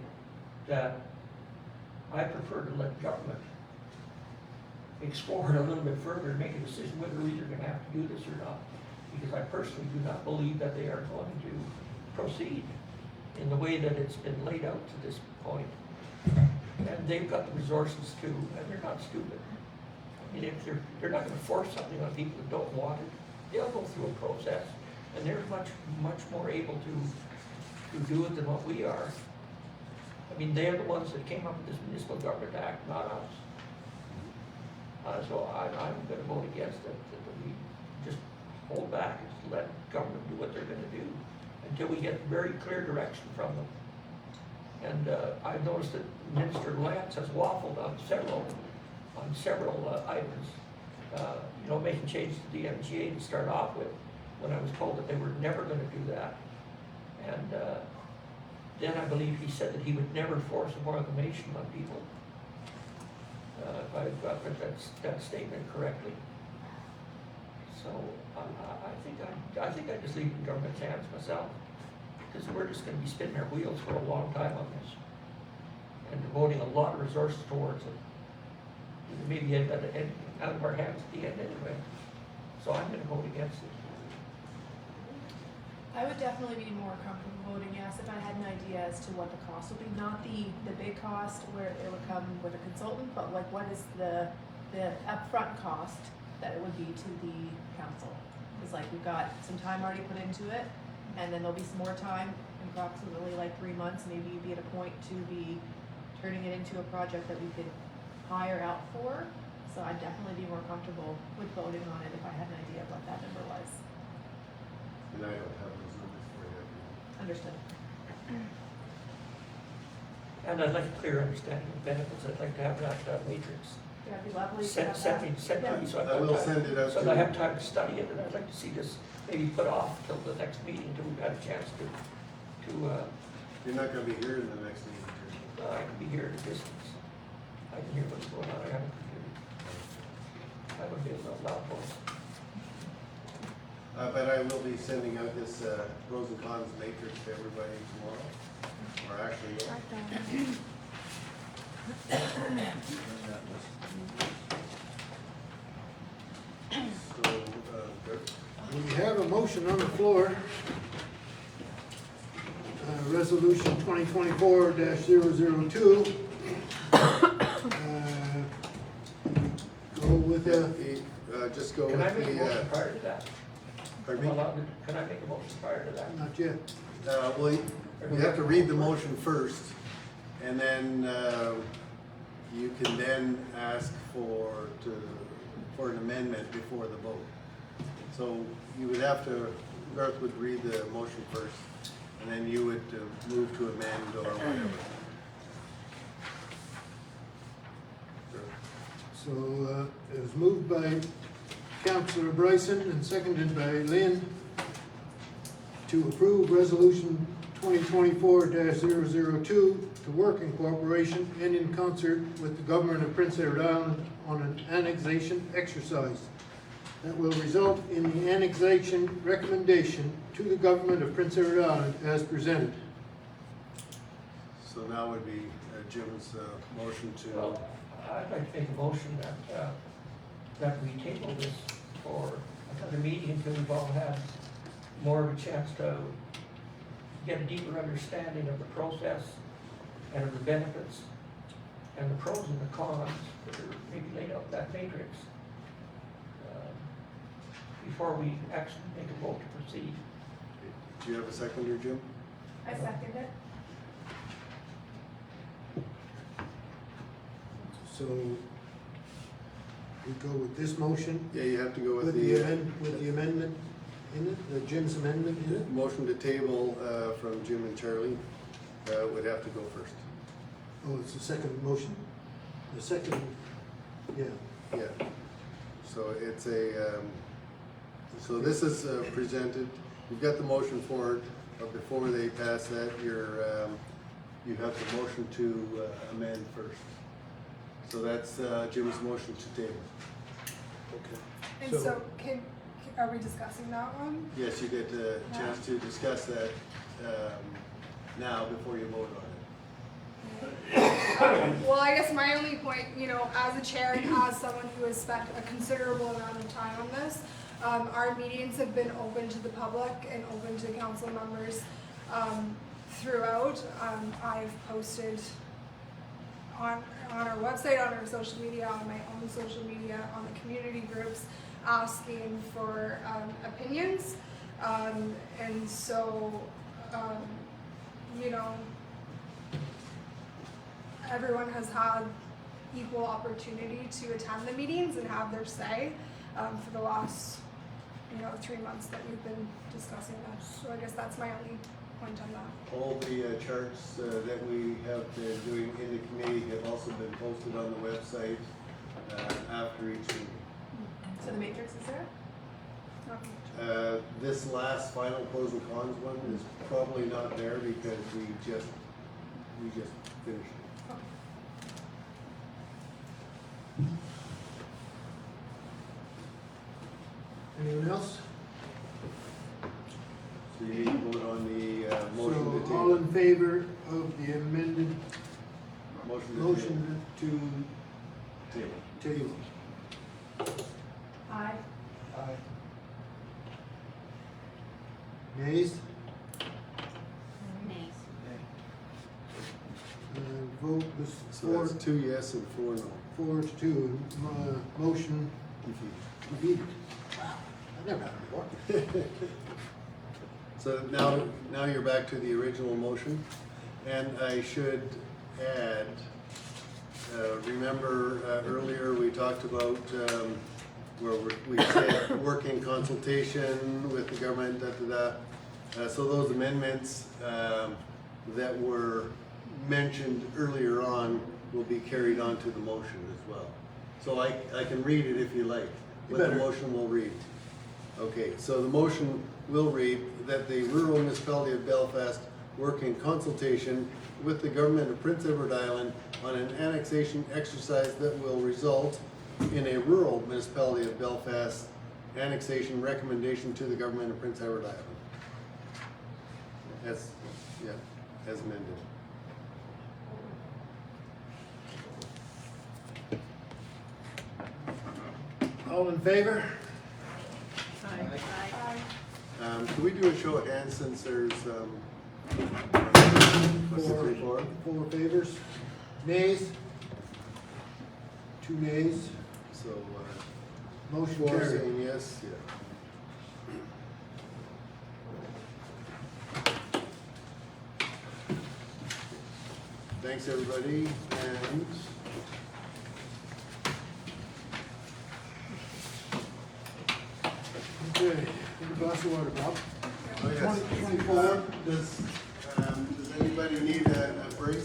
that I prefer to let government explore it a little bit further and make a decision whether we're either gonna have to do this or not. Because I personally do not believe that they are going to proceed in the way that it's been laid out to this point. And they've got the resources too, and they're not stupid. I mean, if they're not gonna force something on people that don't want it, they'll go through a process, and they're much more able to do it than what we are. I mean, they're the ones that came up with this Municipal Government Act, not us. So I'm gonna vote against it, that we just hold back and just let government do what they're gonna do until we get very clear direction from them. And I've noticed that Minister Lance has waffled on several items, you know, making changes to the MGA to start off with, when I was told that they were never gonna do that. And then I believe he said that he would never force amalgamation on people. If I got that statement correctly. So I think I just leave it in government's hands myself, because we're just gonna be spinning our wheels for a long time on this, and devoting a lot of resources towards it. Maybe out of our hands at the end anyway. So I'm gonna vote against it. I would definitely be more comfortable voting yes if I had an idea as to what the cost would be, not the big cost where it would come with a consultant, but like what is the upfront cost that it would be to the council. It's like we've got some time already put into it, and then there'll be some more time, approximately like 3 months, maybe you'd be at a point to be turning it into a project that we could hire out for. So I'd definitely be more comfortable with voting on it if I had an idea of what that number was. and I don't have those numbers for you. Understood. And I'd like a clear understanding of benefits. I'd like to have that matrix Yeah, it'd be lovely to sent have to that. me, so I will send it out so to that I you. have time to study it, and I'd like to see this maybe put off till the next meeting, till we've had a chance to You're not gonna be here in the next meeting. I can be here at a distance. I can hear what's going on. I have a computer. I would be a loud voice. But I will be sending out this pros and cons matrix to everybody tomorrow, or actually, so, Kurt? We have a motion on the floor. Resolution 2024-002. Go with Just go Can I with make a motion the, prior to that? pardon me? Can I make a motion prior to that? not yet. Well, you have to read the motion first, and then you can then ask for an amendment before the vote. So you would have to, Garth would read the motion first, and then you would move to amend or whatever. So it was moved by Councillor Bryson and seconded by Lynn to approve Resolution 2024-002 to work in cooperation and in concert with the Government of Prince Edward Island on an annexation exercise that will result in the annexation recommendation to the Government of Prince Edward Island as presented. So now would be Jim's motion to, Well, I'd like to make a motion that we table this for another meeting until we've all had more of a chance to get a deeper understanding of the process and of the benefits and the pros and the cons that are maybe laid out in that matrix before we actually make a vote to proceed. Do you have a seconder, Jim? I second it. So we go with this motion Yeah, you have to go with with the the amendment in it, Jim's amendment in it? motion to table from Jim and Charlie would have to go first. Oh, it's the second motion? The second, yeah. Yeah. So it's a, so this is presented, you've got the motion for it, but before they pass that, you have the motion to amend first. So that's Jim's motion to table. Okay. And so are we discussing that one? Yes, you get a chance to discuss that now before you vote on it. Well, I guess my only point, as a chair and as someone who has spent a considerable amount of time on this, our meetings have been open to the public and open to council members throughout. I've posted on our website, on our social media, on my own social media, on the community groups, asking for opinions. And so, everyone has had equal opportunity to attend the meetings and have their say for the last, 3 months that we've been discussing this. So I guess that's my only point on that. All the charts that we have been doing in the committee have also been posted on the website after each meeting. So the matrix is there? This last final pros and cons one is probably not there because we just finished it. Anyone else? So you need to vote on the motion to So all table. in favor of the amended Motion to table. table? Aye. Nays? Vote was So that's 2 yes and 4 no. 4-2. Motion defeated. Wow, I've never had it before. So now you're back to the original motion, and I should add, remember earlier we talked about where we said work in consultation with the government, so those amendments that were mentioned earlier on will be carried on to the motion as well. So I can read it if you like, what the motion will read. Okay, so the motion will read that the rural municipality of Belfast work in consultation with the government of Prince Edward Island on an annexation exercise that will result in a rural municipality of Belfast annexation recommendation to the government of Prince Edward Island. As amended. All in favor? Can we do a show of hands since there's, what's it, 3, 4? 4 favors. Nays? 2 nays. So, Motion 4 carried. saying yes, yeah. Thanks, everybody, and Okay, take a glass of water, Bob. oh yes. 24. Does anybody need a break?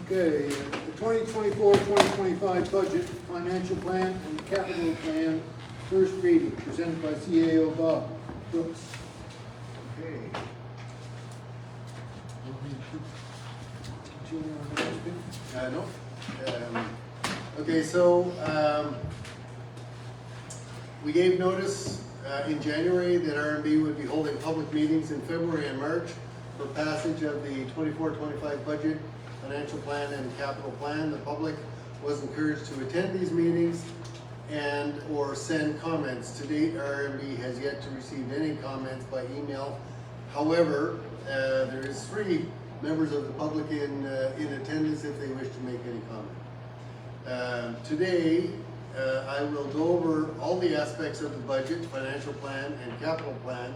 Okay, the 2024-2025 budget, financial plan, and capital plan, first reading, presented by CAO Bob Brooks. Okay. Continue on the next bit. No. Okay, so we gave notice in January that RMB would be holding public meetings in February and March for passage of the 24-25 budget, financial plan, and capital plan. The public was encouraged to attend these meetings. and or send comments. To date, RMB has yet to receive any comments by email. However, there is 3 members of the public in attendance if they wish to make any comment. Today, I will go over all the aspects of the budget, financial plan, and capital plan,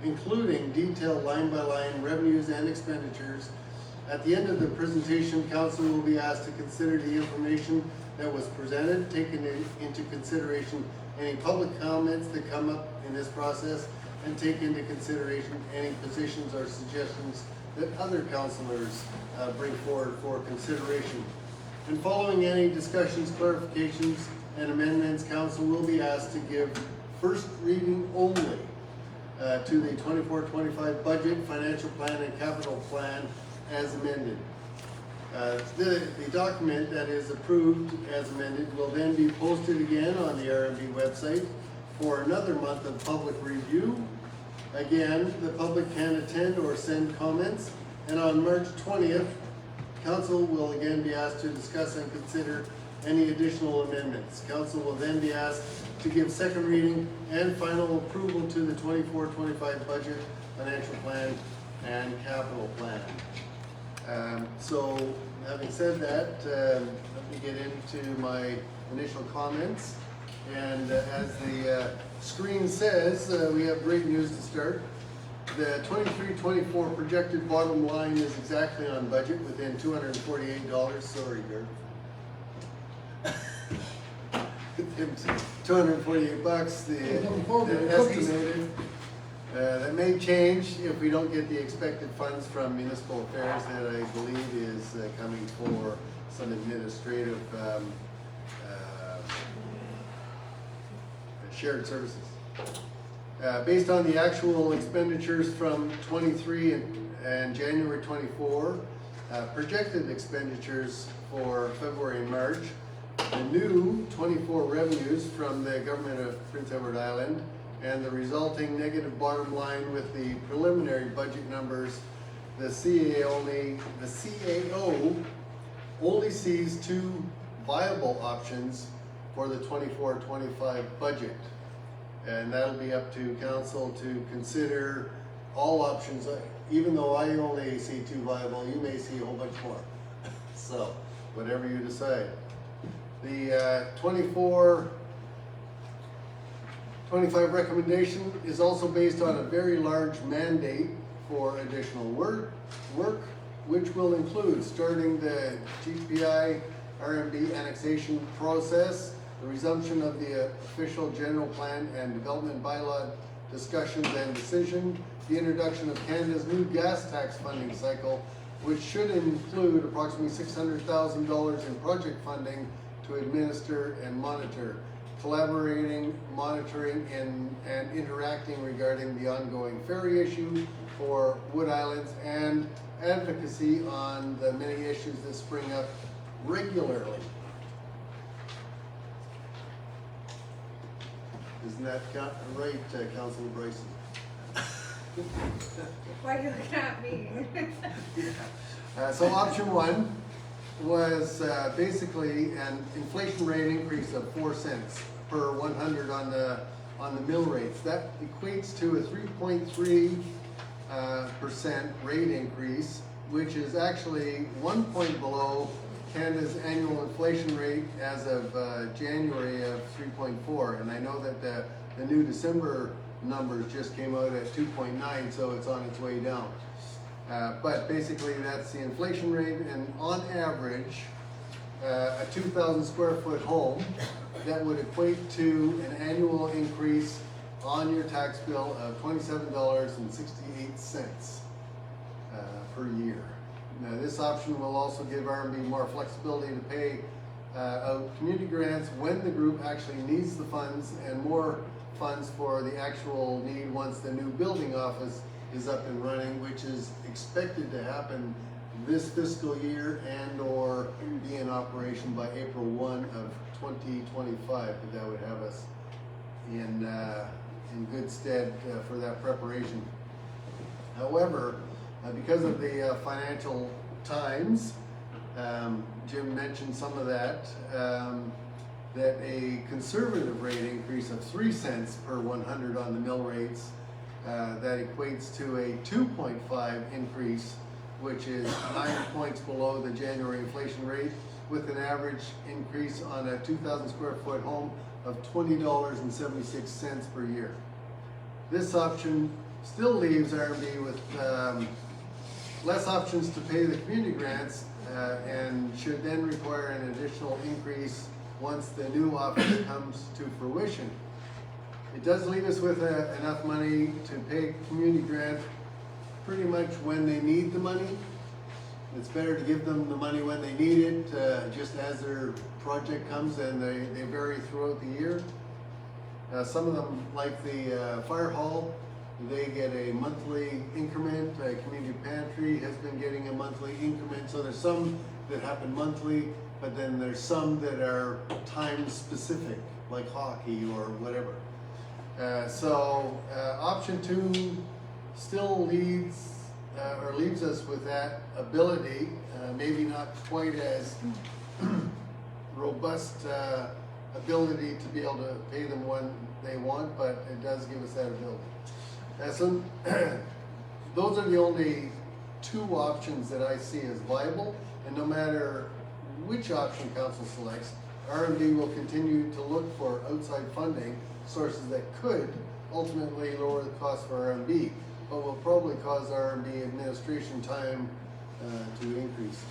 including detailed line-by-line revenues and expenditures. At the end of the presentation, council will be asked to consider the information that was presented, taking into consideration any public comments that come up in this process, and take into consideration any positions or suggestions that other councilors bring forward for consideration. And following any discussions, clarifications, and amendments, council will be asked to give first reading only to the 24-25 budget, financial plan, and capital plan as amended. The document that is approved as amended will then be posted again on the RMB website for another month of public review. Again, the public can attend or send comments, and on March 20th, council will again be asked to discuss and consider any additional amendments. Council will then be asked to give second reading and final approval to the 24-25 budget, financial plan, and capital plan. So having said that, let me get into my initial comments. And as the screen says, we have great news to start. The 23-24 projected bottom line is exactly on budget, within $248. Sorry, Gert. 248 bucks, the estimated. That may change if we don't get the expected funds from municipal affairs that I believe is coming for some administrative shared services. Based on the actual expenditures from 23 and January 24, projected expenditures for February and March, the new 24 revenues from the government of Prince Edward Island, and the resulting negative bottom line with the preliminary budget numbers, the CAO only sees 2 viable options for the 24-25 budget. And that'll be up to council to consider all options. Even though I only see 2 viable, you may see a whole bunch more. So, whatever you decide. The 24-25 recommendation is also based on a very large mandate for additional work, which will include starting the GPI RMB annexation process, the resumption of the official general plan and development bylaw discussions and decision, the introduction of Canada's new gas tax funding cycle, which should include approximately $600,000 in project funding to administer and monitor, collaborating, monitoring, and interacting regarding the ongoing ferry issue for Wood Islands, and advocacy on the many issues that spring up regularly. Isn't that right, Councilor Bryson? Why are you looking at me? So option 1 was basically an inflation rate increase of 4 cents per 100 on the mill rates. That equates to a 3.3% rate increase, which is actually 1 point below Canada's annual inflation rate as of January of 3.4. And I know that the new December numbers just came out at 2.9, so it's on its way down. But basically that's the inflation rate, and on average, a 2,000 square foot home, that would equate to an annual increase on your tax bill of $27.68 per year. Now, this option will also give RMB more flexibility to pay out community grants when the group actually needs the funds, and more funds for the actual need once the new building office is up and running, which is expected to happen this fiscal year and or be in operation by April 1 of 2025. But that would have us in good stead for that preparation. However, because of the financial times, Jim mentioned some of that, that a conservative rate increase of 3 cents per 100 on the mill rates, that equates to a 2.5 increase, which is 9 points below the January inflation rate, with an average increase on a 2,000 square foot home of $20.76 per year. This option still leaves RMB with less options to pay the community grants, and should then require an additional increase once the new office comes to fruition. It does leave us with enough money to pay community grant pretty much when they need the money. It's better to give them the money when they need it, just as their project comes, and they vary throughout the year. Some of them, like the fire hall, they get a monthly increment. Community pantry has been getting a monthly increment. So there's some that happen monthly, but then there's some that are time specific, like hockey or whatever. Option 2 still leaves us with that ability, maybe not quite as robust ability to be able to pay them when they want, but it does give us that ability. So those are the only 2 options that I see as viable, and no matter which option council selects, RMB will continue to look for outside funding sources that could ultimately lower the cost for RMB, but will probably cause RMB administration time to increase.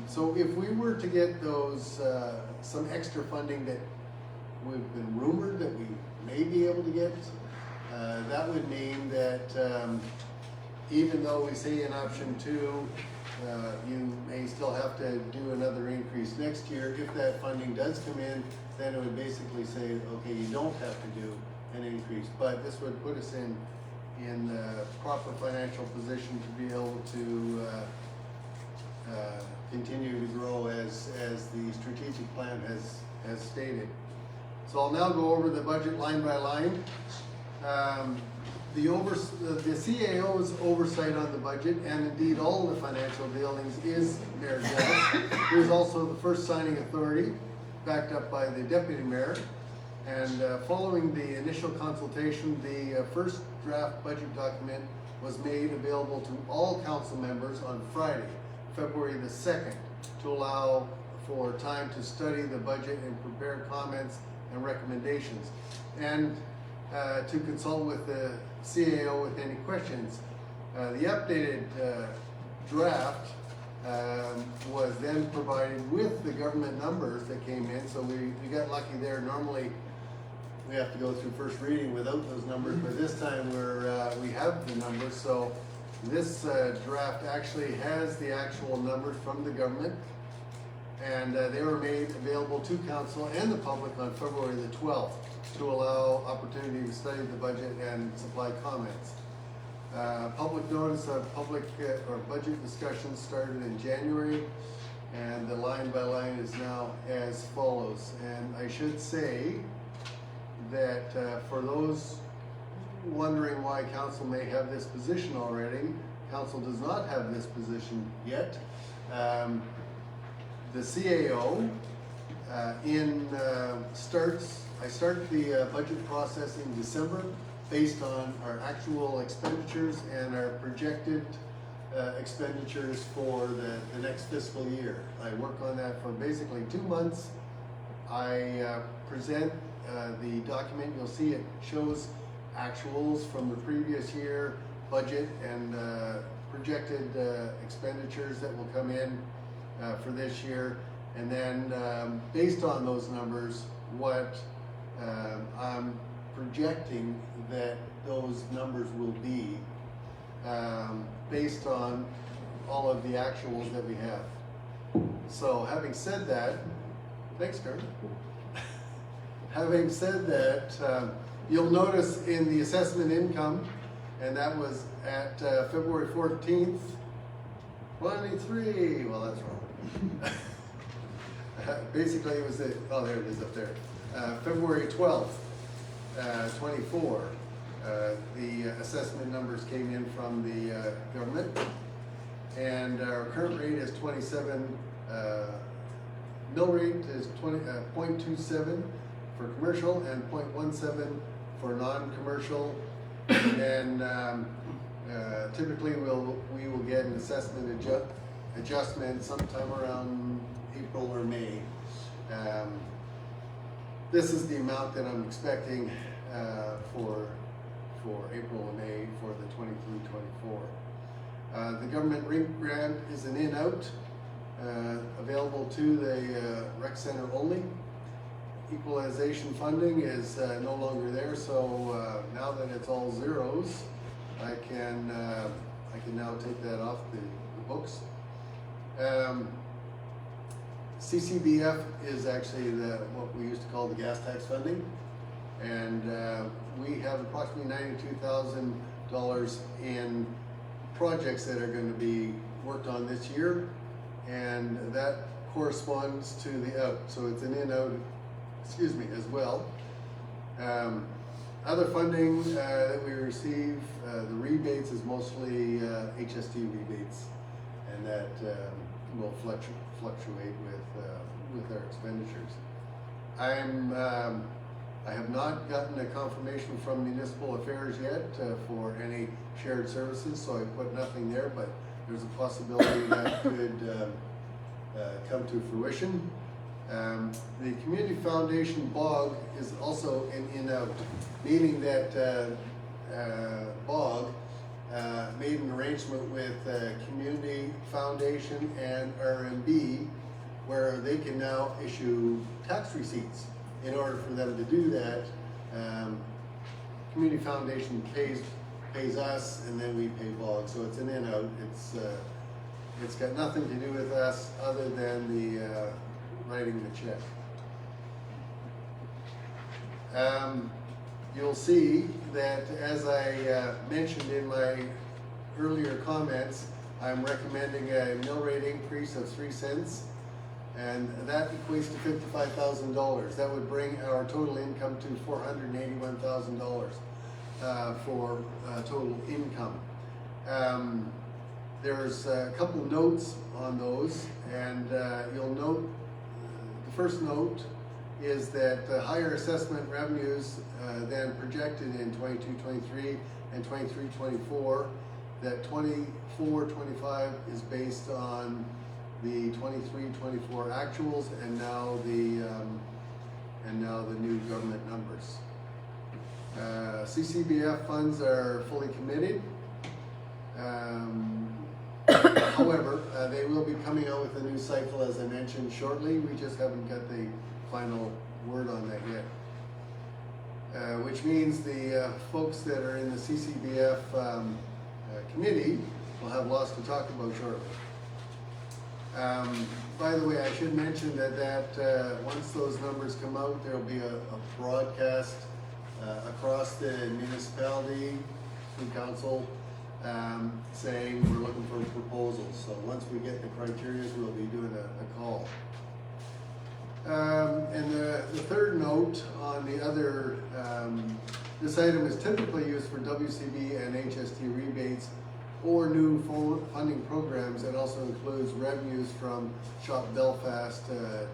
So if we were to get those, some extra funding that we've been rumored that we may be able to get, that would mean that even though we say in option 2, you may still have to do another increase next year. If that funding does come in, then it would basically say, okay, you don't have to do an increase, but this would put us in proper financial position to be able to continue to grow as the strategic plan has stated. So I'll now go over the budget line by line. The CAO's oversight on the budget, and indeed all the financial dealings, is Mayor Gillis, who is also the first signing authority, backed up by the Deputy Mayor. And following the initial consultation, the first draft budget document was made available to all council members on Friday, February the 2nd, to allow for time to study the budget and prepare comments and recommendations, and to consult with the CAO with any questions. The updated draft was then provided with the government numbers that came in, so we got lucky there. Normally we have to go through first reading without those numbers, but this time we have the numbers. So this draft actually has the actual numbers from the government, and they were made available to council and the public on February the 12th to allow opportunity to study the budget and supply comments. Public notice of public or budget discussions started in January, and the line by line is now as follows. And I should say that for those wondering why council may have this position already, council does not have this position yet. The CAO I start the budget process in December based on our actual expenditures and our projected expenditures for the next fiscal year. I work on that for basically 2 months. I present the document. You'll see it shows actuals from the previous year, budget, and projected expenditures that will come in for this year. And then based on those numbers, what I'm projecting that those numbers will be based on all of the actuals that we have. So having said that, thanks, Kurt. Having said that, you'll notice in the assessment income, and that was at February 14th, 23, well that's wrong. Basically it was oh there it is up there. February 12th, 24, the assessment numbers came in from the government, and our current rate is 27 mill rate is 0.27 for commercial and 0.17 for non-commercial. And then typically we will get an assessment adjustment sometime around April or May. This is the amount that I'm expecting for April and May for the 23-24. The government rink grant is an in-out, available to the rec center only. Equalization funding is no longer there, so now that it's all zeros, I can now take that off the books. CCBF is actually what we used to call the gas tax funding, and we have approximately $92,000 in projects that are going to be worked on this year, and that corresponds to the out, so it's an in-out, as well. Other funding that we receive, the rebates is mostly HST rebates, and that will fluctuate with our expenditures. I have not gotten a confirmation from Municipal Affairs yet for any shared services, so I put nothing there, but there's a possibility that could come to fruition. The Community Foundation BOG is also an in-out, meaning that BOG made an arrangement with Community Foundation and RMB where they can now issue tax receipts. In order for them to do that, Community Foundation pays us, and then we pay BOG. So it's an in-out. It's got nothing to do with us other than the writing the check. You'll see that, as I mentioned in my earlier comments, I'm recommending a mill rate increase of 3 cents, and that equates to $55,000. That would bring our total income to $481,000 for total income. There's a couple notes on those, and you'll note, the first note is that the higher assessment revenues than projected in 22-23 and 23-24, that 24-25 is based on the 23-24 actuals and now the new government numbers. CCBF funds are fully committed. However, they will be coming out with a new cycle, as I mentioned, shortly. We just haven't got the final word on that yet. Which means the folks that are in the CCBF committee will have lots to talk about shortly. By the way, I should mention that once those numbers come out, there will be a broadcast across the municipality through council saying we're looking for proposals. So once we get the criteria, we'll be doing a call. And the third note on the other, this item is typically used for WCB and HST rebates or new funding programs, and also includes revenues from Shop Belfast,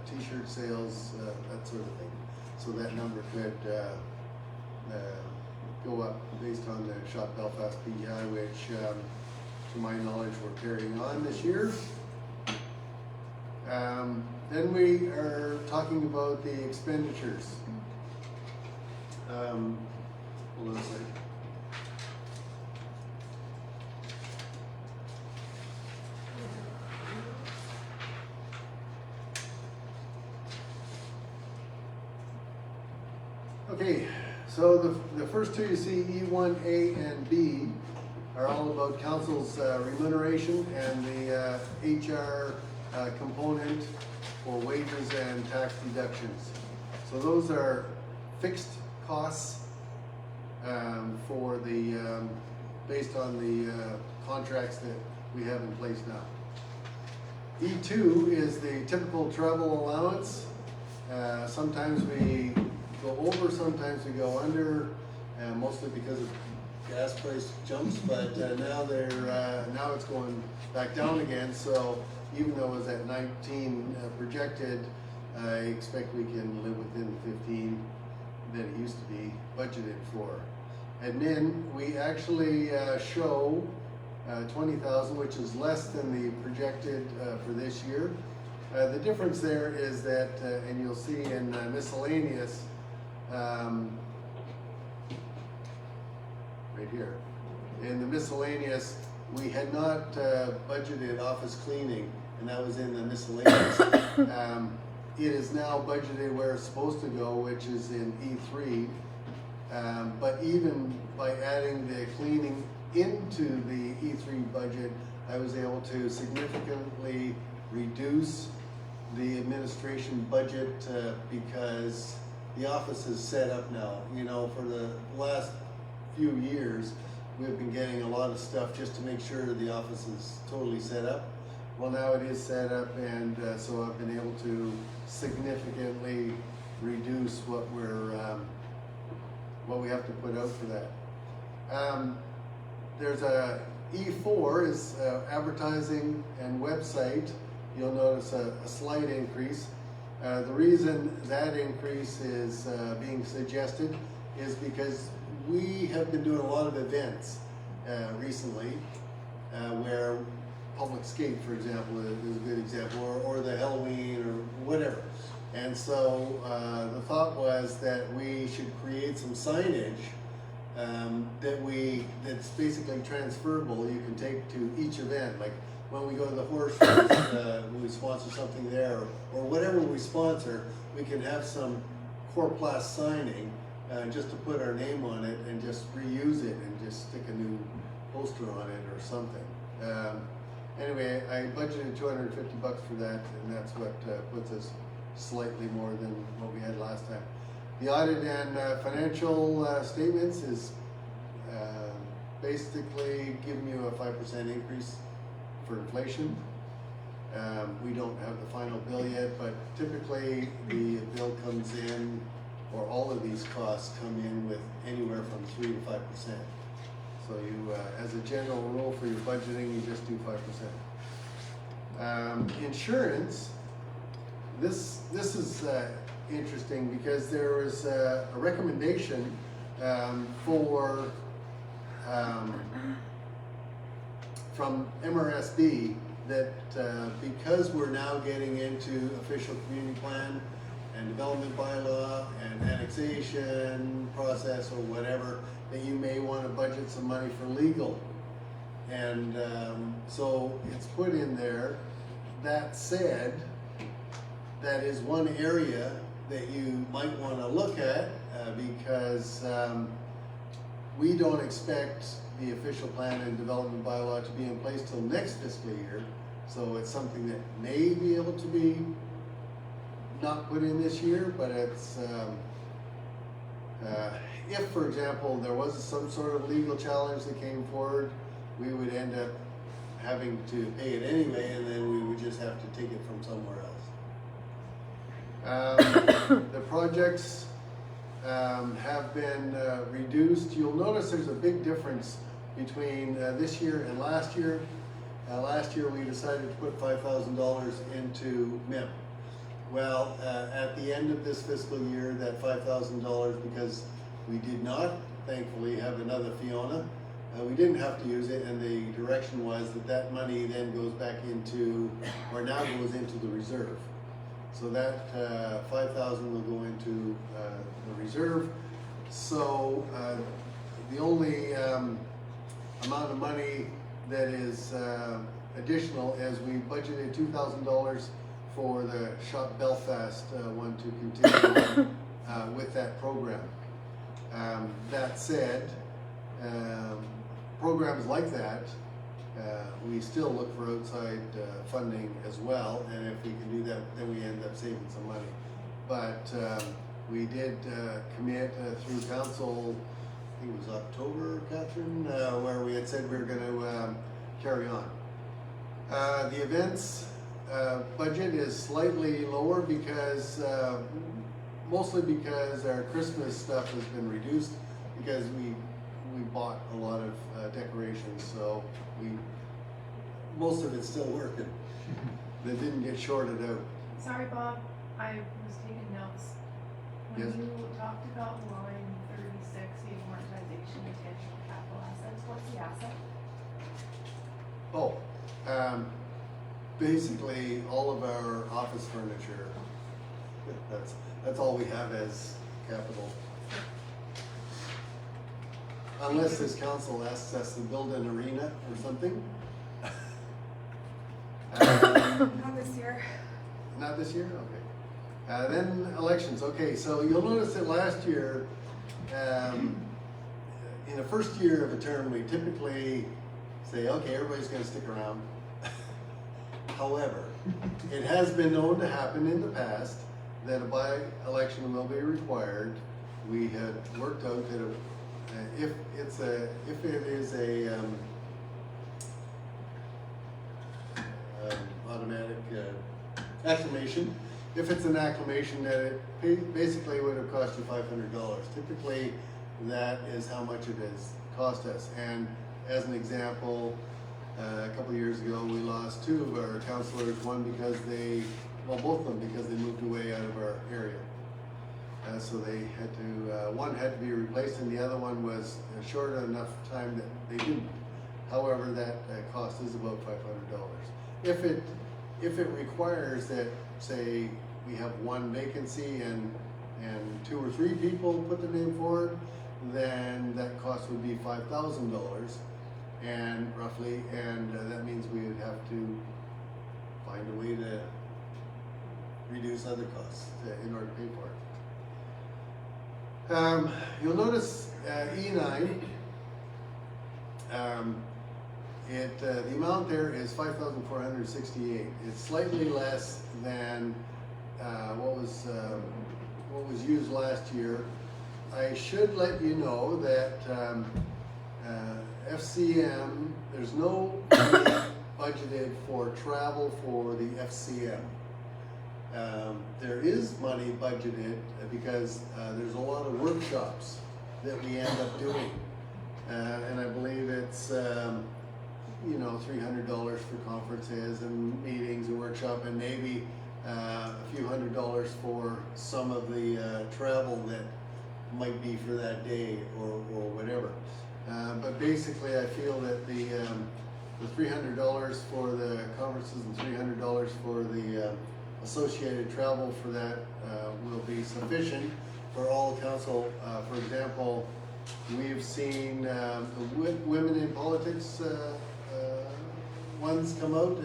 t-shirt sales, that sort of thing. So that number could go up based on the Shop Belfast PEI, which to my knowledge we're carrying on this year. Then we are talking about the expenditures. Hold on a second. Okay, so the first two you see, E1A and B, are all about council's remuneration and the HR component for wages and tax deductions. So those are fixed costs for the based on the contracts that we have in place now. E2 is the typical travel allowance. Sometimes we go over, sometimes we go under, mostly because of gas price jumps, but now it's going back down again. So even though it was at 19 projected, I expect we can live within 15 that it used to be budgeted for. Admin, we actually show 20,000, which is less than the projected for this year. The difference there is that, and you'll see in miscellaneous, right here, in the miscellaneous, we had not budgeted office cleaning, and that was in the miscellaneous. It is now budgeted where it's supposed to go, which is in E3. But even by adding the cleaning into the E3 budget, I was able to significantly reduce the administration budget because the office is set up now. You know, for the last few years, we've been getting a lot of stuff just to make sure the office is totally set up. Well, now it is set up, and so I've been able to significantly reduce what we have to put out for that. There's a E4 is advertising and website. You'll notice a slight increase. The reason that increase is being suggested is because we have been doing a lot of events recently where public skate, for example, is a good example, or the Halloween or whatever. And so the thought was that we should create some signage that's basically transferable. You can take to each event, like when we go to the horse race, we sponsor something there, or whatever we sponsor, we can have some Core signing just to put our name on it and just reuse it and just stick a new poster on it or something. Anyway, I budgeted $250 for that, and that's what puts us slightly more than what we had last time. The audit and financial statements is basically giving you a 5% increase for inflation. We don't have the final bill yet, but typically the bill comes in, or all of these costs come in with anywhere from 3 to 5%. So you, as a general rule for your budgeting, you just do 5%. Insurance, this is interesting because there was a recommendation from MRSB that because we're now getting into official community plan and development bylaw and annexation process or whatever, that you may want to budget some money for legal. And so it's put in there. That said, that is one area that you might want to look at because we don't expect the official plan and development bylaw to be in place till next fiscal year. So it's something that may be able to be not put in this year, but it's if, for example, there was some sort of legal challenge that came forward, we would end up having to pay it anyway, and then we would just have to take it from somewhere else. The projects have been reduced. You'll notice there's a big difference between this year and last year. Last year we decided to put $5,000 into MIP. Well, at the end of this fiscal year, that $5,000, because we did not, thankfully, have another Fiona, we didn't have to use it, and the direction was that that money then goes back into, or now goes into the reserve. So that $5,000 will go into the reserve. So the only amount of money that is additional is we budgeted $2,000 for the Shop Belfast one to continue with that program. That said, programs like that, we still look for outside funding as well, and if we can do that, then we end up saving some money. But we did commit through council, I think it was October, Catherine, where we had said we were going to carry on. The events budget is slightly lower because, mostly because our Christmas stuff has been reduced because we bought a lot of decorations, so most of it's still working. They didn't get shorted out. Sorry, Bob. I was taking notes. When Yes. you talked about line 36, the amortization of tangible capital assets, what's the asset? Oh, basically all of our office furniture. That's all we have as capital. Unless this council asks us to build an arena or something. Not this year. Not this year? Okay. Then elections. Okay, so you'll notice that last year, in the first year of a term, we typically say, okay, everybody's going to stick around. However, it has been known to happen in the past that a by-election will be required. We had worked out that if it is a automatic acclamation, if it's an acclamation, that it basically would have cost you $500. Typically, that is how much it has cost us. And as an example, a couple of years ago, we lost two of our councilors, one because both of them because they moved away out of our area. So they had to, one had to be replaced and the other one was short enough time that they didn't. However, that cost is about $500. If it requires that, say, we have one vacancy and 2 or 3 people put their name forward, then that cost would be $5,000 and roughly, and that means we would have to find a way to reduce other costs in order to pay for it. You'll notice E9, the amount there is $5,468. It's slightly less than what was used last year. I should let you know that FCM, there's no money budgeted for travel for the FCM. There is money budgeted because there's a lot of workshops that we end up doing. And I believe it's, $300 for conferences and meetings and workshop, and maybe a few $100s for some of the travel that might be for that day or whatever. But basically I feel that the $300 for the conferences and $300 for the associated travel for that will be sufficient for all council. For example, we've seen the Women in Politics ones come out,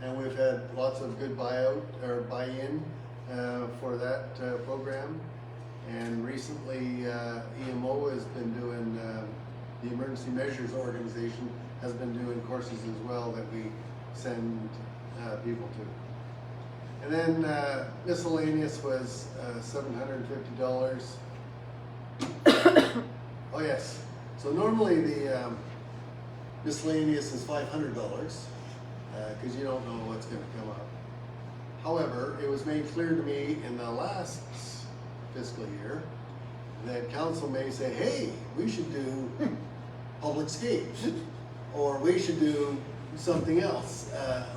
and we've had lots of good buy-in for that program. And recently EMO has been doing, the Emergency Measures Organization has been doing courses as well that we send people to. And then miscellaneous was $750. Oh yes, so normally the miscellaneous is $500 because you don't know what's going to come up. However, it was made clear to me in the last fiscal year that council may say, hey, we should do public skates, or we should do something else,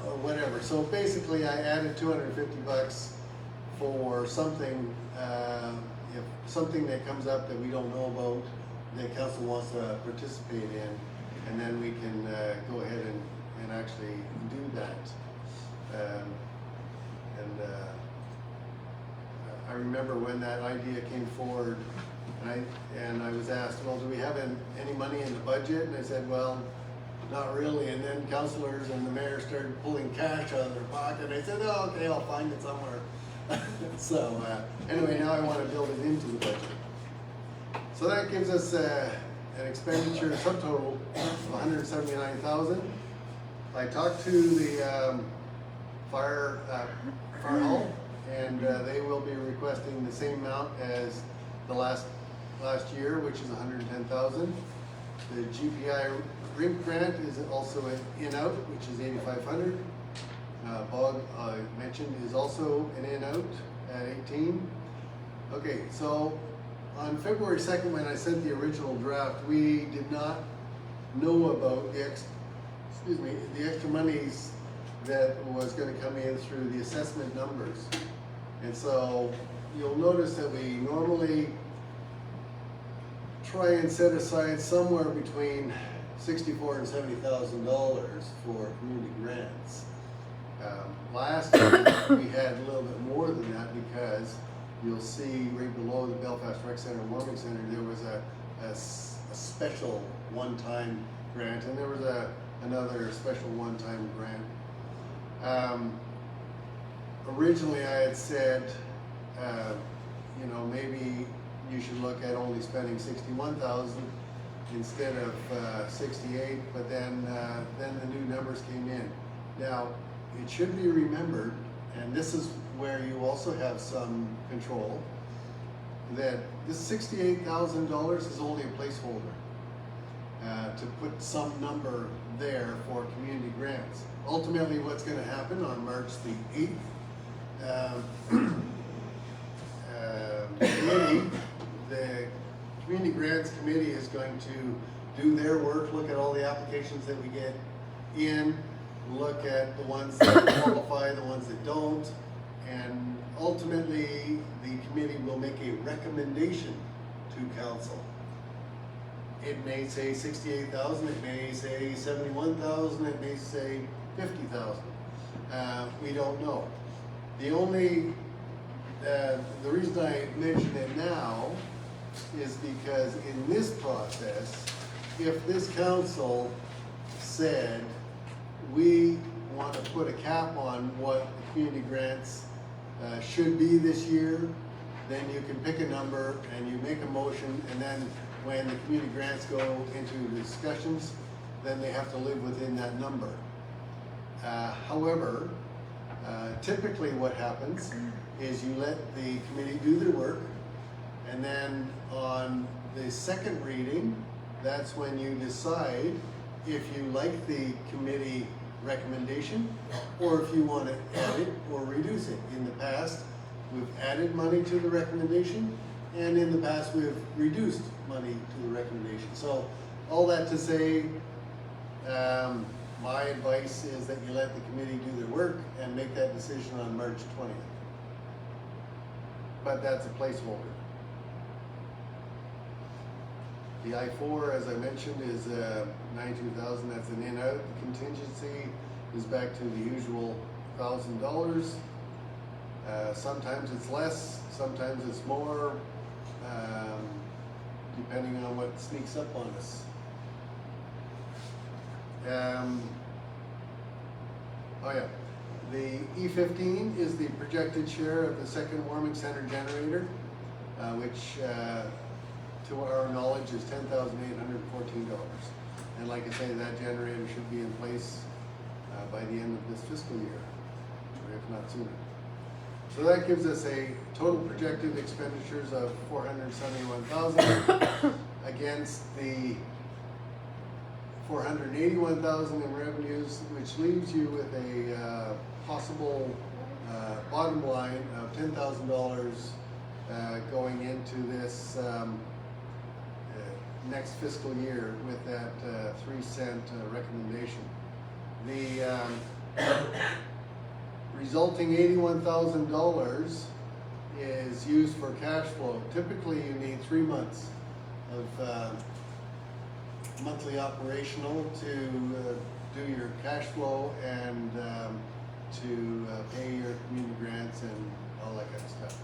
or whatever. So basically I added $250 for something, if something that comes up that we don't know about, that council wants to participate in, and then we can go ahead and actually do that. I remember when that idea came forward, and I was asked, well, do we have any money in the budget? And I said, well, not really. And then councilors and the mayor started pulling cash out of their pocket. And I said, oh, okay, I'll find it somewhere. So anyway, now I want to build it into the budget. So that gives us an expenditure subtotal of $179,000. I talked to the fire hall, and they will be requesting the same amount as the last year, which is $110,000. The GPI rink grant is also an in-out, which is $8,500. Bog, I mentioned, is also an in-out at 18. Okay, so on February 2nd, when I sent the original draft, we did not know about the extra monies that was going to come in through the assessment numbers. And so you'll notice that we normally try and set aside somewhere between $64,000 and $70,000 for community grants. Last year we had a little bit more than that because you'll see right below the Belfast Rec Center and Warming Center there was a special one-time grant, and there was another special one-time grant. Originally I had said, you know, maybe you should look at only spending 61,000 instead of 68, but then the new numbers came in. Now, it should be remembered, and this is where you also have some control, that this $68,000 is only a placeholder to put some number there for community grants. Ultimately, what's going to happen on March the 8th, the Community Grants Committee is going to do their work, look at all the applications that we get in, look at the ones that qualify, the ones that don't, and ultimately the committee will make a recommendation to council. It may say 68,000, it may say 71,000, it may say 50,000. We don't know. The reason I mention it now is because in this process, if this council said we want to put a cap on what the community grants should be this year, then you can pick a number and you make a motion, and then when the community grants go into the discussions, then they have to live within that number. However, typically what happens is you let the committee do their work, and then on the second reading, that's when you decide if you like the committee recommendation or if you want to add it or reduce it. In the past, we've added money to the recommendation, and in the past we've reduced money to the recommendation. So all that to say, my advice is that you let the committee do their work and make that decision on March 20th. But that's a placeholder. The I-4, as I mentioned, is 92,000. That's an in-out. The contingency is back to the usual $1,000. Sometimes it's less, sometimes it's more, depending on what sneaks up on us. Oh yeah, the E15 is the projected share of the second warming center generator, which to our knowledge is $10,814. And like I say, that generator should be in place by the end of this fiscal year, or if not sooner. So that gives us a total projected expenditures of $471,000 against the $481,000 in revenues, which leaves you with a possible bottom line of $10,000 going into this next fiscal year with that 3-cent recommendation. The resulting $81,000 is used for cash flow. Typically you need 3 months of monthly operational to do your cash flow and to pay your community grants and all that kind of stuff.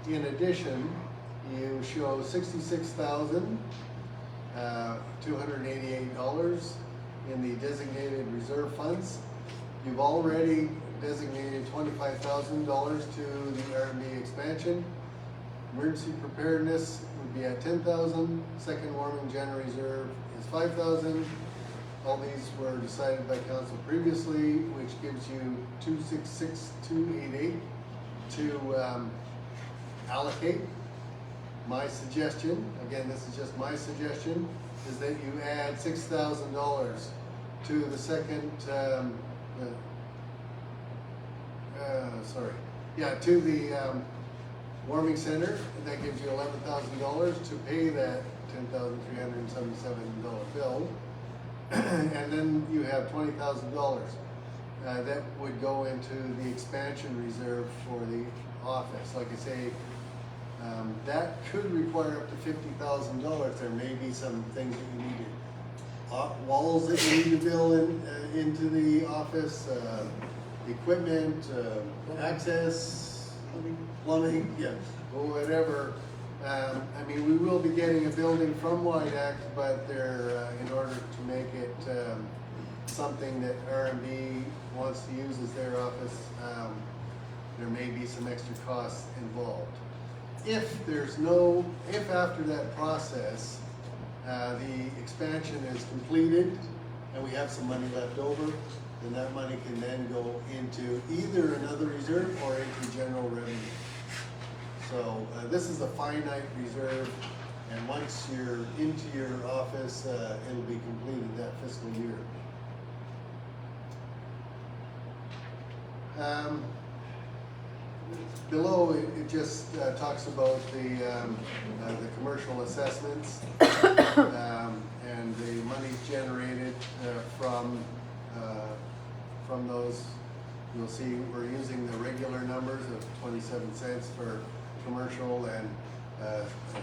In addition, you show $66,288 in the designated reserve funds. You've already designated $25,000 to the RMB expansion. Emergency preparedness would be at $10,000. Second warming general reserve is $5,000. All these were decided by council previously, which gives you $266,288 to allocate. My suggestion, again, this is just my suggestion, is that you add $6,000 to the second, to the warming center. That gives you $11,000 to pay that $10,377 bill. And then you have $20,000. that would go into the expansion reserve for the office. Like I say, that could require up to $50,000. There may be some things that you need to, walls that you need to build into the office, equipment, access, plumbing, yeah, or whatever. I mean, we will be getting a building from White Act, but they're, in order to make it something that RMB wants to use as their office, there may be some extra costs involved. If after that process, the expansion is completed and we have some money left over, then that money can then go into either another reserve or into general revenue. So this is a finite reserve, and once you're into your office, it'll be completed that fiscal year. Below it just talks about the commercial assessments and the money generated from those. You'll see we're using the regular numbers of 27 cents for commercial and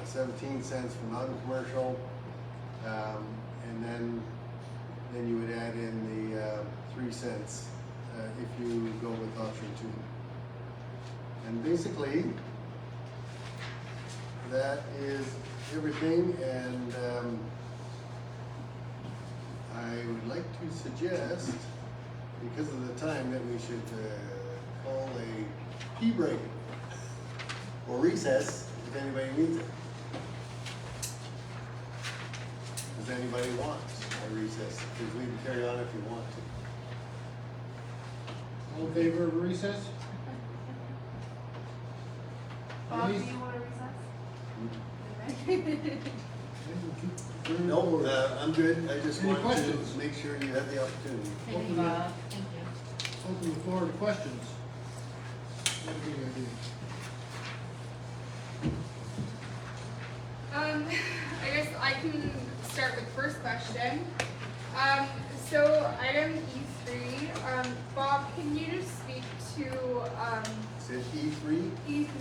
17 cents for non-commercial, and then you would add in the 3 cents if you go with option 2. And basically, that is everything, and I would like to suggest, because of the time, that we should call a tea break or recess if anybody needs it. Does anybody want a recess? Because we can carry on if you want to. All in favor of a recess? Bob, do Please. you want to recess? No, I'm good. I just Any wanted questions? to make sure you had the opportunity. Thank you, Bob. Thank you. Open the floor to questions. What do you do? I guess I can start with the first question. So item E3, Bob, can you just speak to Is it E3? E3?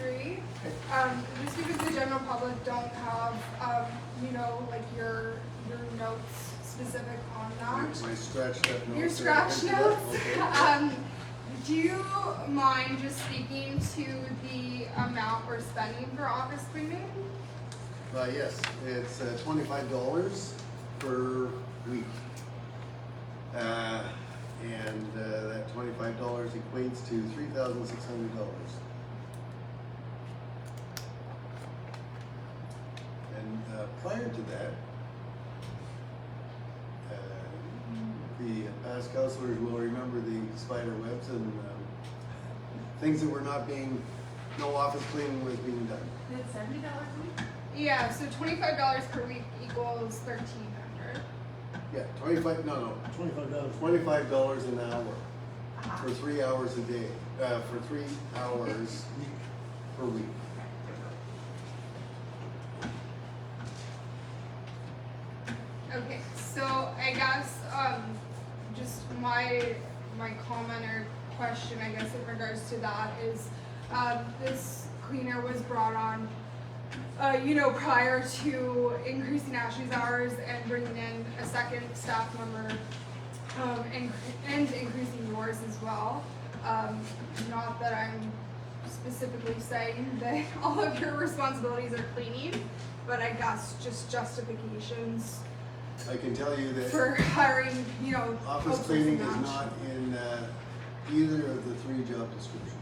Just because the general public don't have, like your notes specific on that. My scratched up notes. Your are scratch into that? notes. Okay. Do you mind just speaking to the amount we're spending for office cleaning? Yes, it's $25 per week. And that $25 equates to $3,600. And prior to that, the past councilors will remember the spider webs and things that were no office cleaning was being done. Is it $70 a week? Yeah, so $25 per week equals $1,300. Yeah, $25 an hour for 3 hours a day, for 3 hours per week. Okay, so I guess just my comment or question, I guess, in regards to that is this cleaner was brought on, prior to increasing Ashley's hours and bringing in a second staff member, and increasing yours as well. Not that I'm specifically saying that all of your responsibilities are cleaning, but I guess just justifications I can tell you that for hiring, office folks cleaning with is match. not in either of the 3 job descriptions.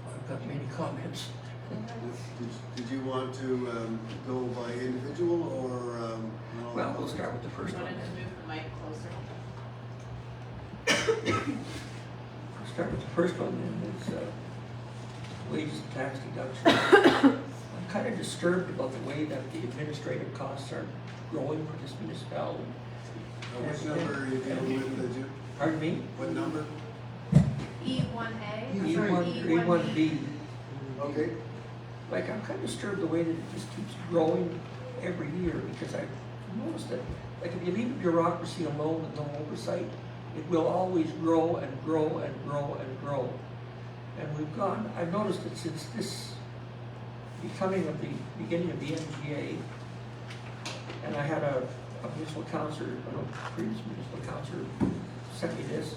I've got many comments. Did you want to go by individual or? Well, we'll start with the first You one. wanted to move the mic closer? We'll start with the first one, then, is wages and tax deductions. I'm kind of just disturbed about the way that the administrative costs are growing for this municipality. Which number are you dealing with, Jim? Pardon me? What number? E1A, E1B. Okay. Like, I'm kind of disturbed the way that it just keeps growing every year, because I've noticed that, like, if you leave bureaucracy alone with no oversight, it will always grow and grow and grow and grow. And I've noticed that since this becoming of the beginning of the MGA, and I had a municipal councillor, a previous municipal councillor sent me this,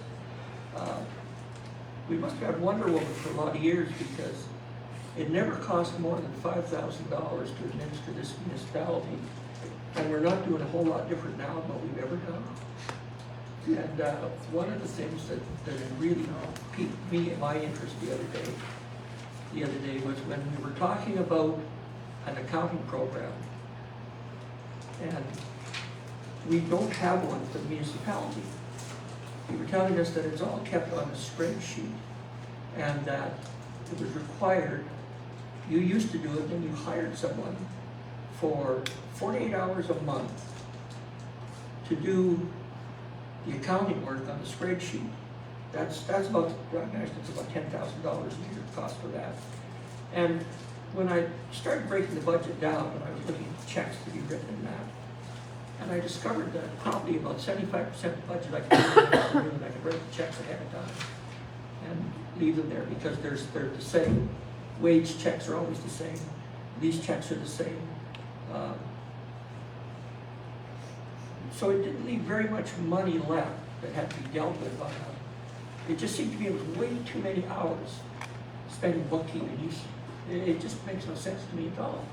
we must have had Wonder Woman for a lot of years, because it never cost more than $5,000 to administer this municipality, and we're not doing a whole lot different now than what we've ever done. And one of the things that really piqued me and my interest the other day was when we were talking about an accounting program, and we don't have one for the municipality. You were telling us that it's all kept on a spreadsheet, and that it was required. You used to do it, then you hired someone for 48 hours a month to do the accounting work on the spreadsheet. That's about, I imagine it's about $10,000 a year cost for that. And when I started breaking the budget down, and I was looking at checks to be written in that, and I discovered that probably about 75% of the budget I could do in the afternoon, and I could write the checks ahead of time and leave them there, because they're the same. Wage checks are always the same. These checks are the same. So it didn't leave very much money left that had to be dealt with on it. It just seemed to me it was way too many hours spending bookkeeping. It just makes no sense to me at all.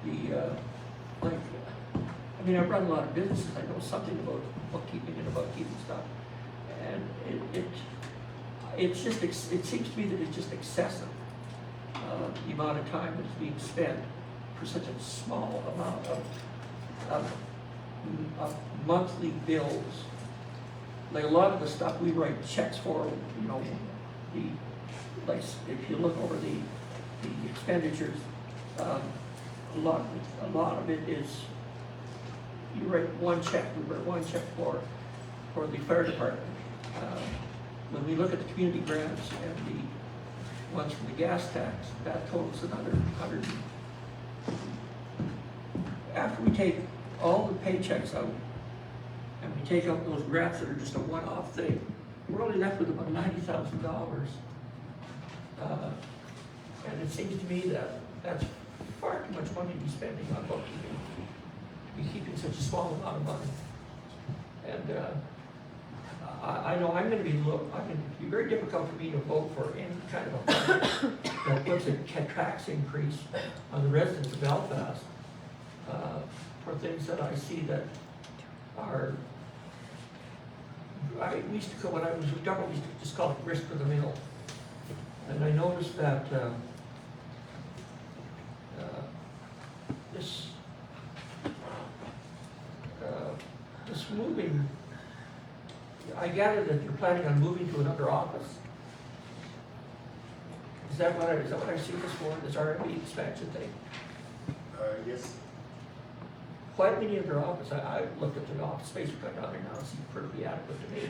I mean, I've run a lot of businesses. I know something about bookkeeping and about keeping stuff, and it seems to me that it's just excessive, the amount of time that's being spent for such a small amount of monthly bills. Like, a lot of the stuff we write checks for, you know, like if you look over the expenditures, a lot of it is, you write one check. We write one check for the fire department. When we look at the community grants and the ones from the gas tax, that totals another 100. After we take all the paychecks out, and we take out those grants that are just a one-off thing, we're only left with about $90,000. And it seems to me that that's far too much money to be spending on bookkeeping. Be keeping such a small amount of money. And I know I'm going to be very difficult for me to vote for any kind of a budget that puts a tax increase on the residents of Belfast for things that I see that are, we used to call, when I was with government, we used to just call it grist for the mill. And I noticed that this moving, I gather that you're planning on moving to another office. Is that what I see this for, this RMB expansion thing? Yes. Why do we need another office? I looked at the office space we've got down there now, it seems perfectly adequate to me.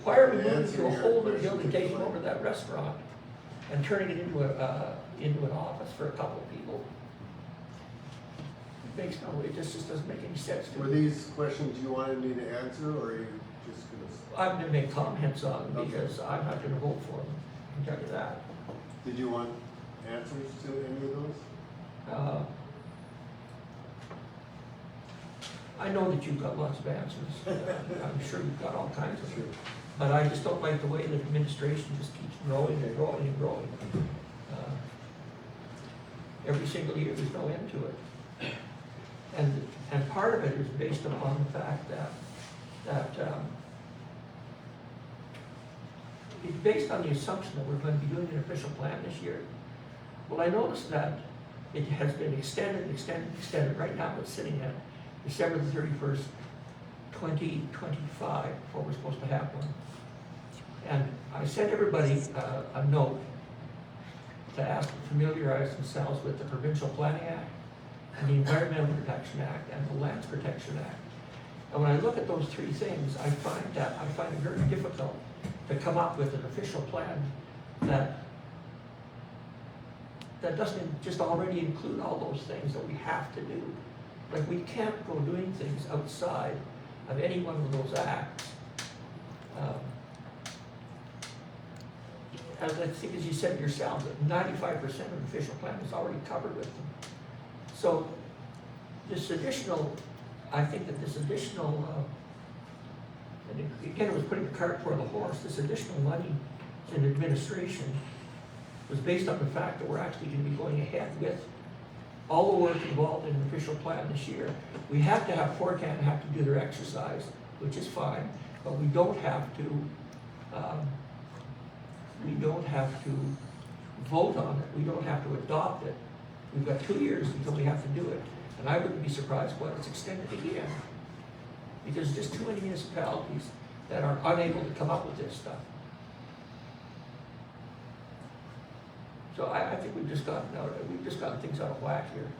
Why are we moving to a whole new building, taking over that restaurant and turning it into an office for a couple of people? It just doesn't make any sense to me. Were these questions you wanted me to answer, or are you just gonna? I'm gonna make comments on them because I'm not gonna vote for them, I can tell you that. Did you want answers to any of those? I know that you've got lots of answers. I'm sure you've got all kinds of them. But I just don't like the way that administration just keeps growing and growing and growing. Every single year, there's no end to it. And part of it is based upon the fact that it's based on the assumption that we're going to be doing an official plan this year. Well, I noticed that it has been extended. Right now, it's sitting at December the 31st, 2025, before we're supposed to have one. And I sent everybody a note to ask to familiarize themselves with the Provincial Planning Act and the Environmental Protection Act and the Lands Protection Act. And when I look at those three things, I find it very difficult to come up with an official plan that doesn't just already include all those things that we have to do. Like, we can't go doing things outside of any one of those acts. As I think, as you said yourself, that 95% of the official plan is already covered with them. So this additional, I think that this additional, and again, it was putting the cart before the horse, this additional money in administration was based on the fact that we're actually going to be going ahead with all the work involved in the official plan this year. We have to have Forcan have to do their exercise, which is fine, but we don't have to vote on it. We don't have to adopt it. We've got 2 years until we have to do it. And I wouldn't be surprised when it's extended again. Because there's just too many municipalities that are unable to come up with this stuff. So I think we've just gotten things out of whack here.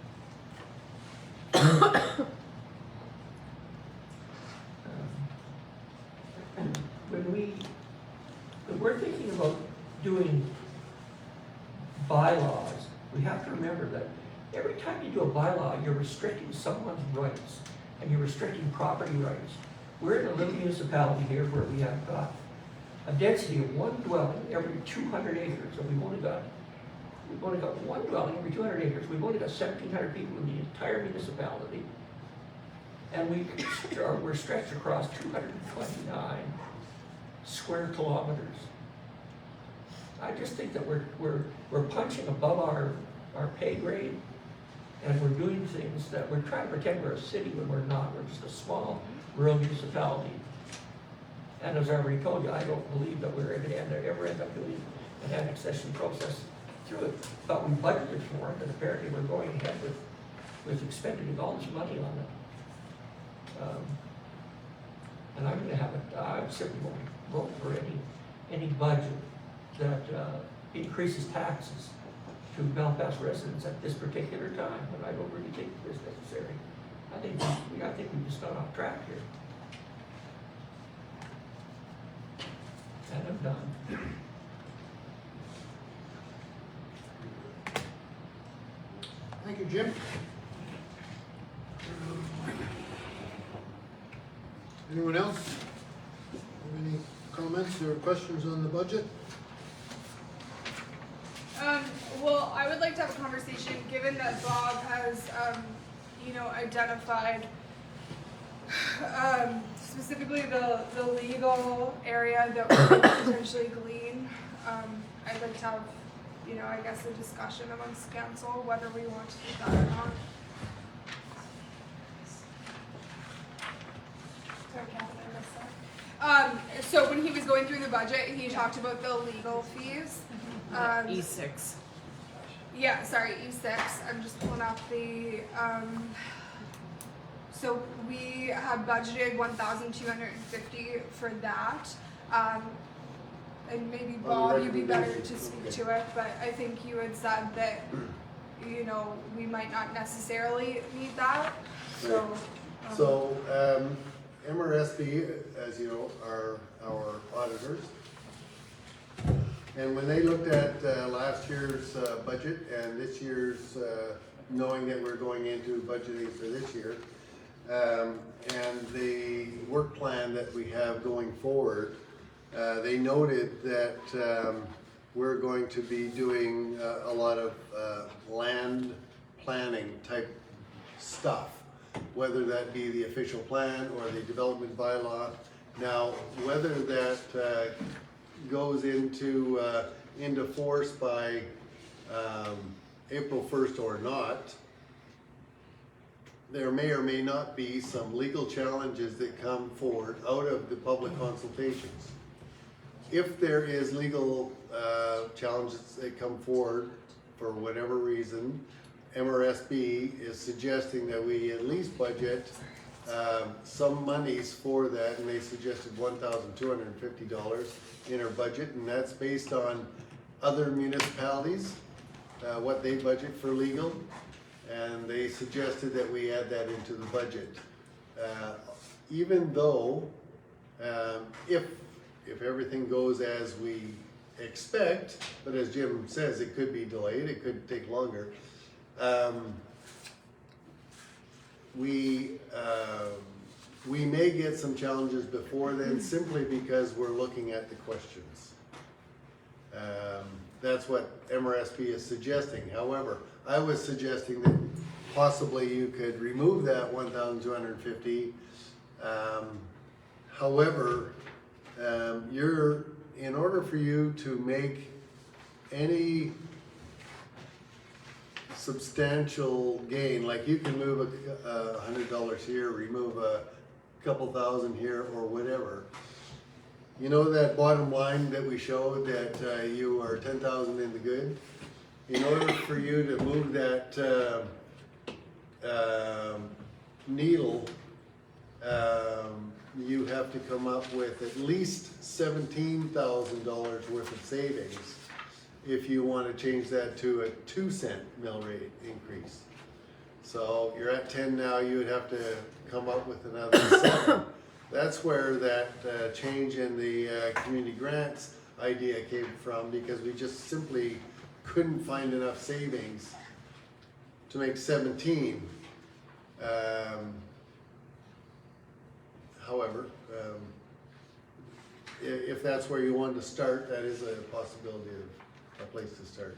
When we're thinking about doing bylaws, we have to remember that every time you do a bylaw, you're restricting someone's rights and you're restricting property rights. We're in a little municipality here where we have got a density of one dwelling every 200 acres, and we've only got one dwelling every 200 acres. We've only got 1,700 people in the entire municipality, and we're stretched across 229 square kilometers. I just think that we're punching above our pay grade, and we're doing things that we're trying to pretend we're a city when we're not. We're just a small rural municipality. And as I already told you, I don't believe that we're ever end up doing an annexation process through it. But we budgeted for it, and apparently we're going ahead with expending all this money on it. And I'm going to have I simply won't vote for any budget that increases taxes to Belfast residents at this particular time, but I don't really think it is necessary. I think we've just gone off track here. And I'm done. Thank you, Jim. Anyone else? Have any comments or questions on the budget? Well, I would like to have a conversation, given that Bob has, identified specifically the legal area that we could potentially glean. I'd like to have, I guess a discussion amongst council, whether we want to do that or not. Sorry, Catherine, I missed that. So when he was going through the budget, he talked about the legal fees. E6. Yeah, sorry, E6. I'm just pulling up the, so we have budgeted 1,250 for that. And maybe Bob, you'd be better to speak to it, but I think you had said that, we might not necessarily need that, so. So, MRSB, as you know, are our auditors. And when they looked at last year's budget and this year's, knowing that we're going into budgeting for this year, and the work plan that we have going forward, they noted that we're going to be doing a lot of land planning type stuff, whether that be the official plan or the development bylaw. Now, whether that goes into force by April 1st or not, there may or may not be some legal challenges that come forward out of the public consultations. If there is legal challenges that come forward for whatever reason, MRSB is suggesting that we at least budget some monies for that, and they suggested $1,250 in our budget, and that's based on other municipalities what they budget for legal, and they suggested that we add that into the budget. Even though, if everything goes as we expect, but as Jim says, it could be delayed, it could take longer. We may get some challenges before then, simply because we're looking at the questions. That's what MRSP is suggesting. However, I was suggesting that possibly you could remove that 1,250. However, in order for you to make any substantial gain, like you can move $100 here, remove a couple thousand here, or whatever. You know that bottom line that we showed that you are 10,000 in the good? In order for you to move that needle, you have to come up with at least $17,000 worth of savings if you want to change that to a 2-cent mill rate increase. So you're at 10 now, you would have to come up with another 7. That's where that change in the community grants idea came from, because we just simply couldn't find enough savings to make 17. However, if that's where you wanted to start, that is a possibility of a place to start.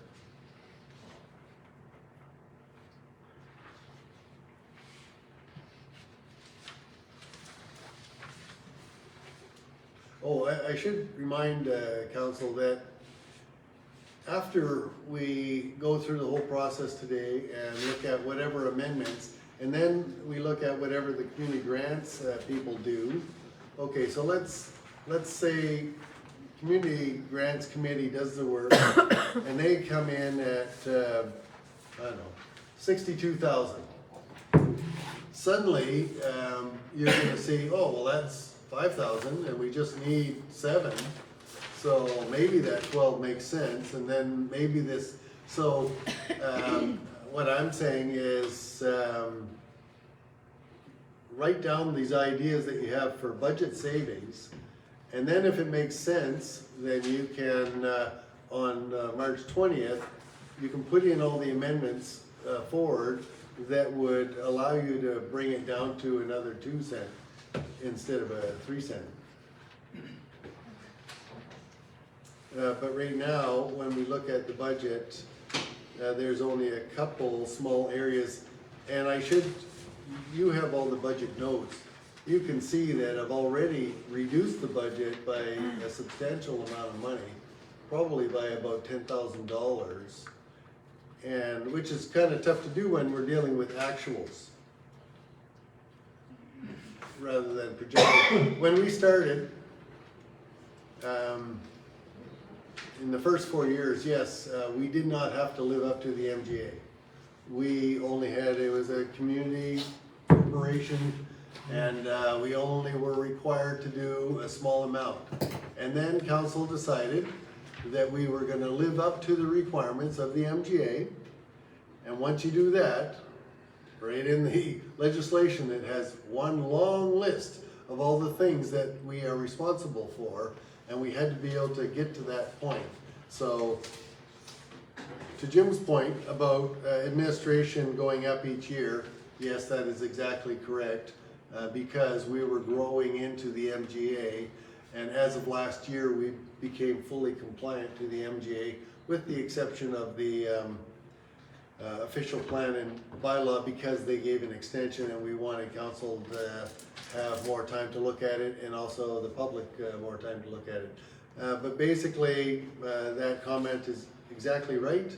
Oh, I should remind council that after we go through the whole process today and look at whatever amendments, and then we look at whatever the community grants people do. Okay, so let's say community grants committee does the work and they come in at I don't know, 62,000. Suddenly you're going to see, oh well, that's 5,000 and we just need 7. So maybe that 12 makes sense, and then maybe this. So what I'm saying is write down these ideas that you have for budget savings, and then if it makes sense, then you can on March 20th, you can put in all the amendments forward that would allow you to bring it down to another 2 cent instead of a 3 cent. But right now, when we look at the budget, there's only a couple small areas, and you have all the budget notes. You can see that I've already reduced the budget by a substantial amount of money, probably by about $10,000, and which is kind of tough to do when we're dealing with actuals rather than projected. When we started, in the first 4 years, yes, we did not have to live up to the MGA. We only had, it was a community corporation, and we only were required to do a small amount. And then council decided that we were going to live up to the requirements of the MGA. And once you do that, right in the legislation, it has one long list of all the things that we are responsible for. And we had to be able to get to that point. So, to Jim's point about administration going up each year, yes, that is exactly correct, because we were growing into the MGA, and as of last year, we became fully compliant to the MGA, with the exception of the official plan and bylaw, because they gave an extension and we wanted council to have more time to look at it, and also the public more time to look at it. But basically, that comment is exactly right.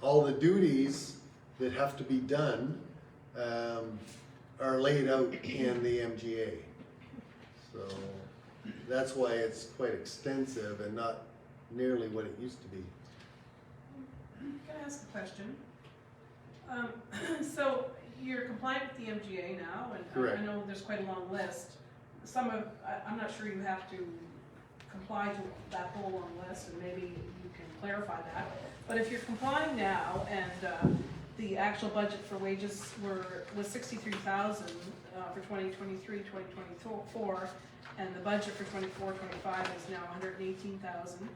All the duties that have to be done are laid out in the MGA. So that's why it's quite extensive and not nearly what it used to be. Can I ask a question? So you're compliant with the MGA now, and Correct. I know there's quite a long list. Some of, I'm not sure you have to comply to that whole long list, and maybe you can clarify that. But if you're complying now, and the actual budget for wages was 63,000 for 2023, 2024, and the budget for 24-25 is now 118,000.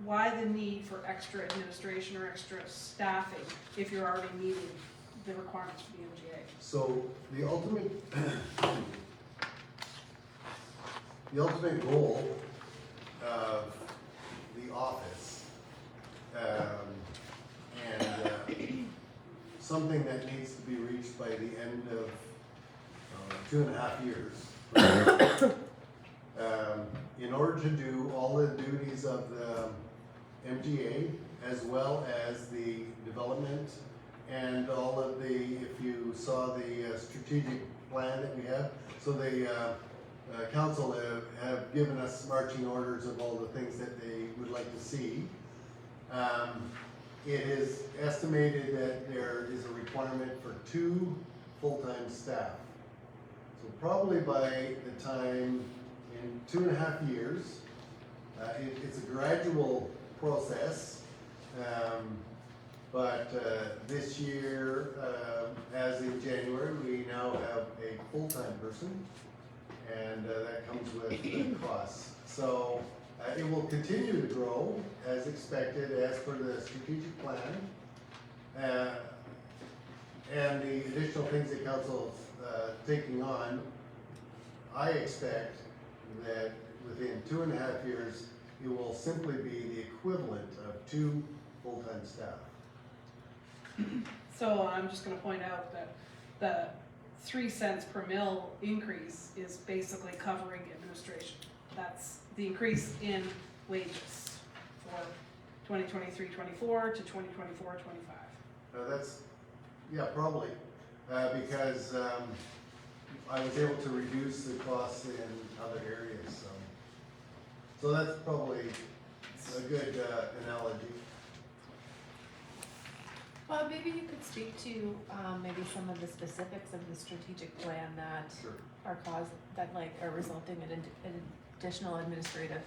Why the need for extra administration or extra staffing if you're already meeting the requirements for the MGA? So the ultimate goal of the office, and something that needs to be reached by the end of 2.5 years. In order to do all the duties of the MGA, as well as the development and all of the, if you saw the strategic plan that we have, so the council have given us marching orders of all the things that they would like to see. It is estimated that there is a requirement for 2 full-time staff. So probably by the time, in 2.5 years, it's a gradual process, but this year, as in January, we now have a full-time person, and that comes with costs. So it will continue to grow as expected, as per the strategic plan, and the additional things that council's taking on. I expect that within 2.5 years, it will simply be the equivalent of 2 full-time staff. So I'm just gonna point out that the 3 cents per mil increase is basically covering administration. That's the increase in wages for 2023-24 to 2024-25. That's, yeah, probably, because I was able to reduce the costs in other areas, so that's probably a good analogy. Well, maybe you could speak to maybe some of the specifics of the strategic plan that Sure. are resulting in additional administrative.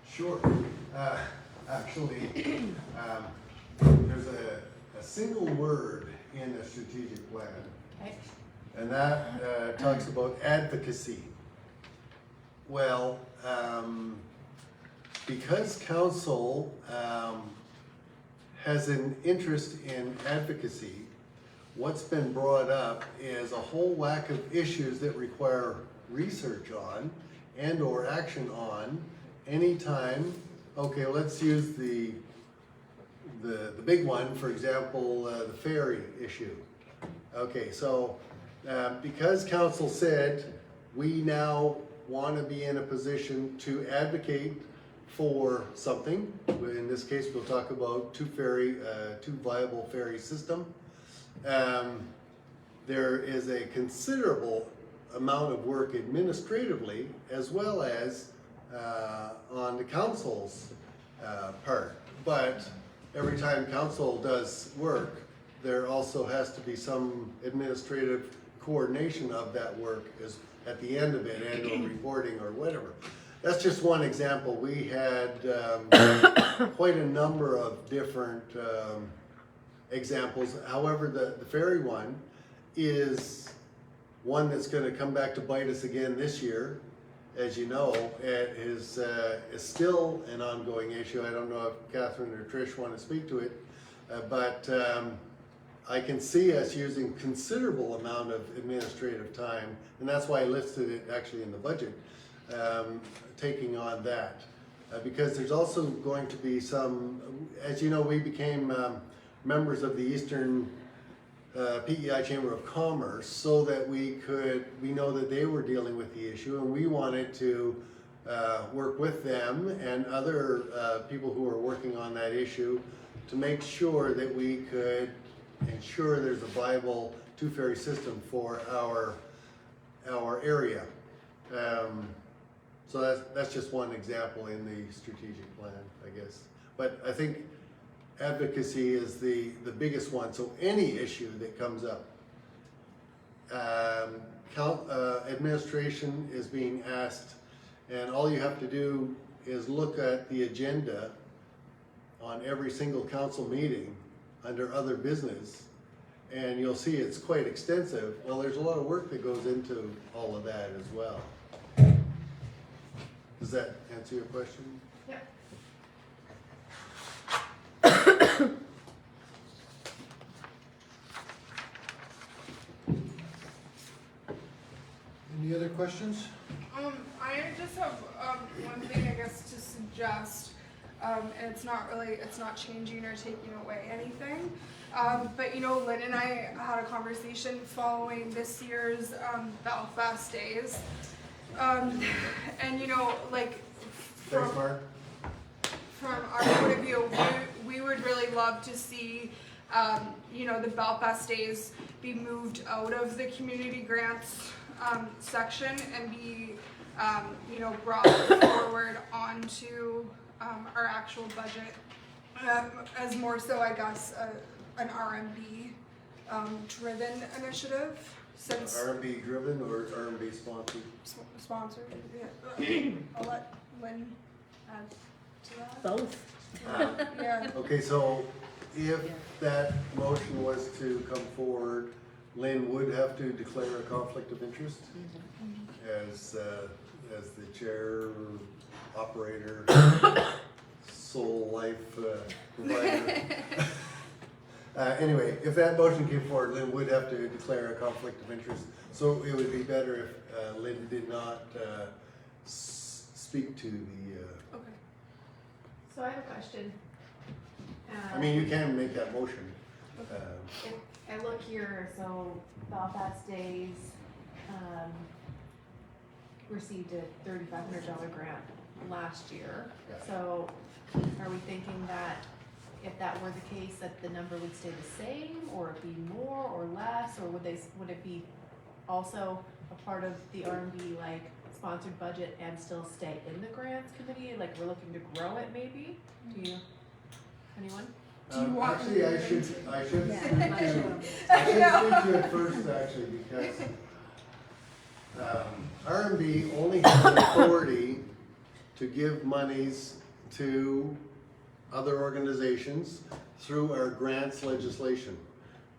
Sure. Actually, there's a single word in the strategic plan, Okay. and that talks about advocacy. Well, because council has an interest in advocacy, what's been brought up is a whole whack of issues that require research on and or action on anytime. Okay, let's use the big one, for example, the ferry issue. Okay, so because council said we now want to be in a position to advocate for something, in this case we'll talk about two viable ferry system. There is a considerable amount of work administratively as well as on the council's part. But every time council does work, there also has to be some administrative coordination of that work is at the end of it, and or reporting or whatever. That's just one example. We had quite a number of different examples. However, the ferry one is one that's going to come back to bite us again this year. As you know, it is still an ongoing issue. I don't know if Catherine or Trish want to speak to it, but I can see us using considerable amount of administrative time, and that's why I listed it actually in the budget, taking on that. Because there's also going to be some, as you know, we became members of the Eastern PEI Chamber of Commerce so that we know that they were dealing with the issue, and we wanted to work with them and other people who are working on that issue to make sure that we could ensure there's a viable two-ferry system for our area. So that's just one example in the strategic plan, I guess. But I think advocacy is the biggest one. So any issue that comes up, administration is being asked And all you have to do is look at the agenda on every single council meeting under other business, and you'll see it's quite extensive. Well, there's a lot of work that goes into all of that as well. Does that answer your question? Yep. Any other questions? I just have one thing I guess to suggest, and it's not changing or taking away anything. But you know, Lynn and I had a conversation following this year's Belfast Days, and you know, like Thanks, Mark. from our point of view, we would really love to see, you know, the Belfast Days be moved out of the community grants section and be, you know, brought forward onto our actual budget as more so, I guess, an RMB driven initiative. Since RMB driven or RMB sponsored? sponsored, yeah. I'll let Lynn add to that. Both. Yeah. Okay, so if that motion was to come forward, Lynn would have to declare a conflict of interest as the chair, operator, sole life provider. Anyway, if that motion came forward, Lynn would have to declare a conflict of interest. So it would be better if Lynn did not speak to the. Okay. So I have a question. I mean, you can make that motion. If I look here, so Belfast Days, received a $3,500 grant last year. Yeah. So are we thinking that if that were the case, that the number would stay the same, or it be more or less, or would it be also a part of the RMB like sponsored budget and still stay in the grants committee? Like we're looking to grow it maybe? Do you, anyone? Do you want Actually, I me should to- speak to Yeah. it first, actually, because RMB only has authority to give monies to other organizations through our grants legislation.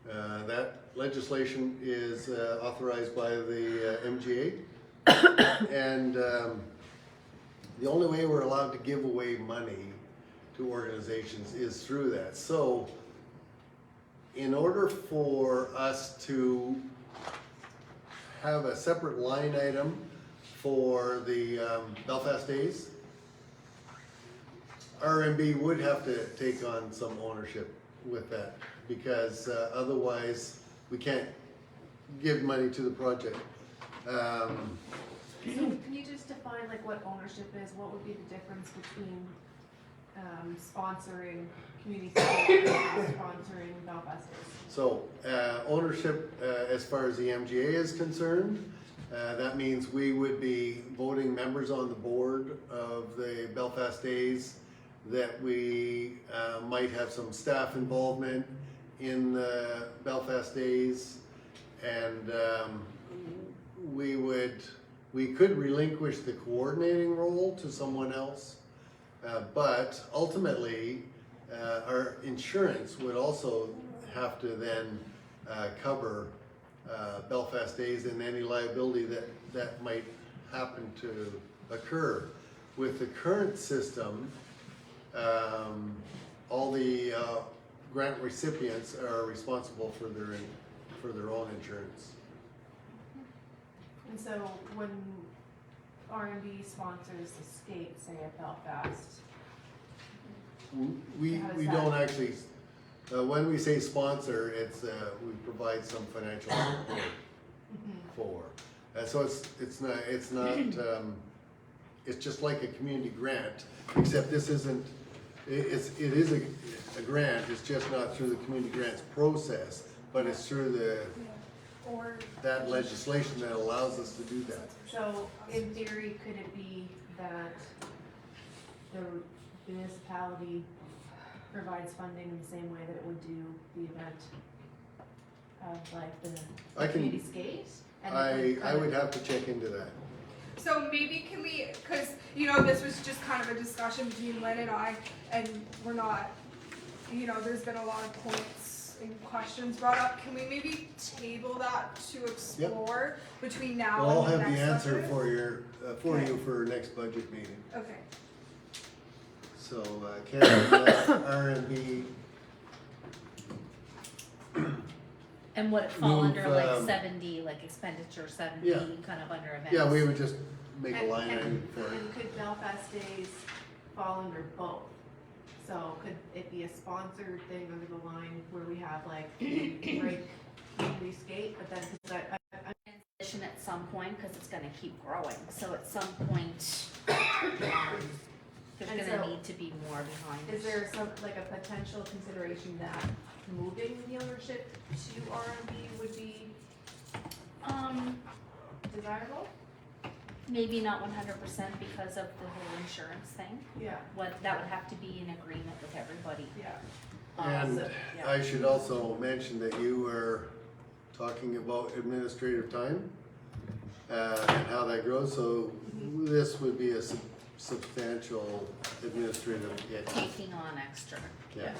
That legislation is authorized by the MGA, and the only way we're allowed to give away money to organizations is through that. So in order for us to have a separate line item for the Belfast Days, RMB would have to take on some ownership with that, because otherwise we can't give money to the project. So can you just define like what ownership is? What would be the difference between sponsoring community service and sponsoring Belfast Days? So ownership, as far as the MGA is concerned, that means we would be voting members on the board of the Belfast Days, that we might have some staff involvement in the Belfast Days, and we could relinquish the coordinating role to someone else, but ultimately our insurance would also have to then cover Belfast Days and any liability that might happen to occur. With the current system, all the grant recipients are responsible for their own insurance. And so when RMB sponsors the skate, say at Belfast, We How does don't that- actually, when we say sponsor, it's, we provide some financial support for. So it's not, it's just like a community grant, except this isn't, it is a grant, it's just not through the community grants process, but it's through Or that legislation that allows us to do that. so in theory, could it be that the municipality provides funding in the same way that it would do the event of like the I can- community skate? And it I kind of- would have to check into that. So maybe can we, because, you know, this was just kind of a discussion between Lynn and I, and we're not, you know, there's been a lot of points and questions brought up. Can we maybe table that to explore between now Well, I'll and the have next the answer budget? for for Okay. you for next budget meeting. Okay. So, Ken, RMB, And would it fall Move, under like um, 70, like expenditure 70, Yeah. kind of under events? yeah, we would just make a And- line item for it. And could Belfast Days fall under both? So could it be a sponsored thing under the line where we have like break community skate, but then, cause Transition at some point, because it's gonna keep growing, so at some point, there's And gonna so- need to be more behind. is there some, like a potential consideration that moving the ownership to RMB would be desirable? Maybe not 100% because of the whole insurance thing. Yeah, That would have to be in agreement with everybody. yeah. And So, yeah. I should also mention that you were talking about administrative time and how that grows, so this would be a substantial administrative hit. Taking on extra, Yeah.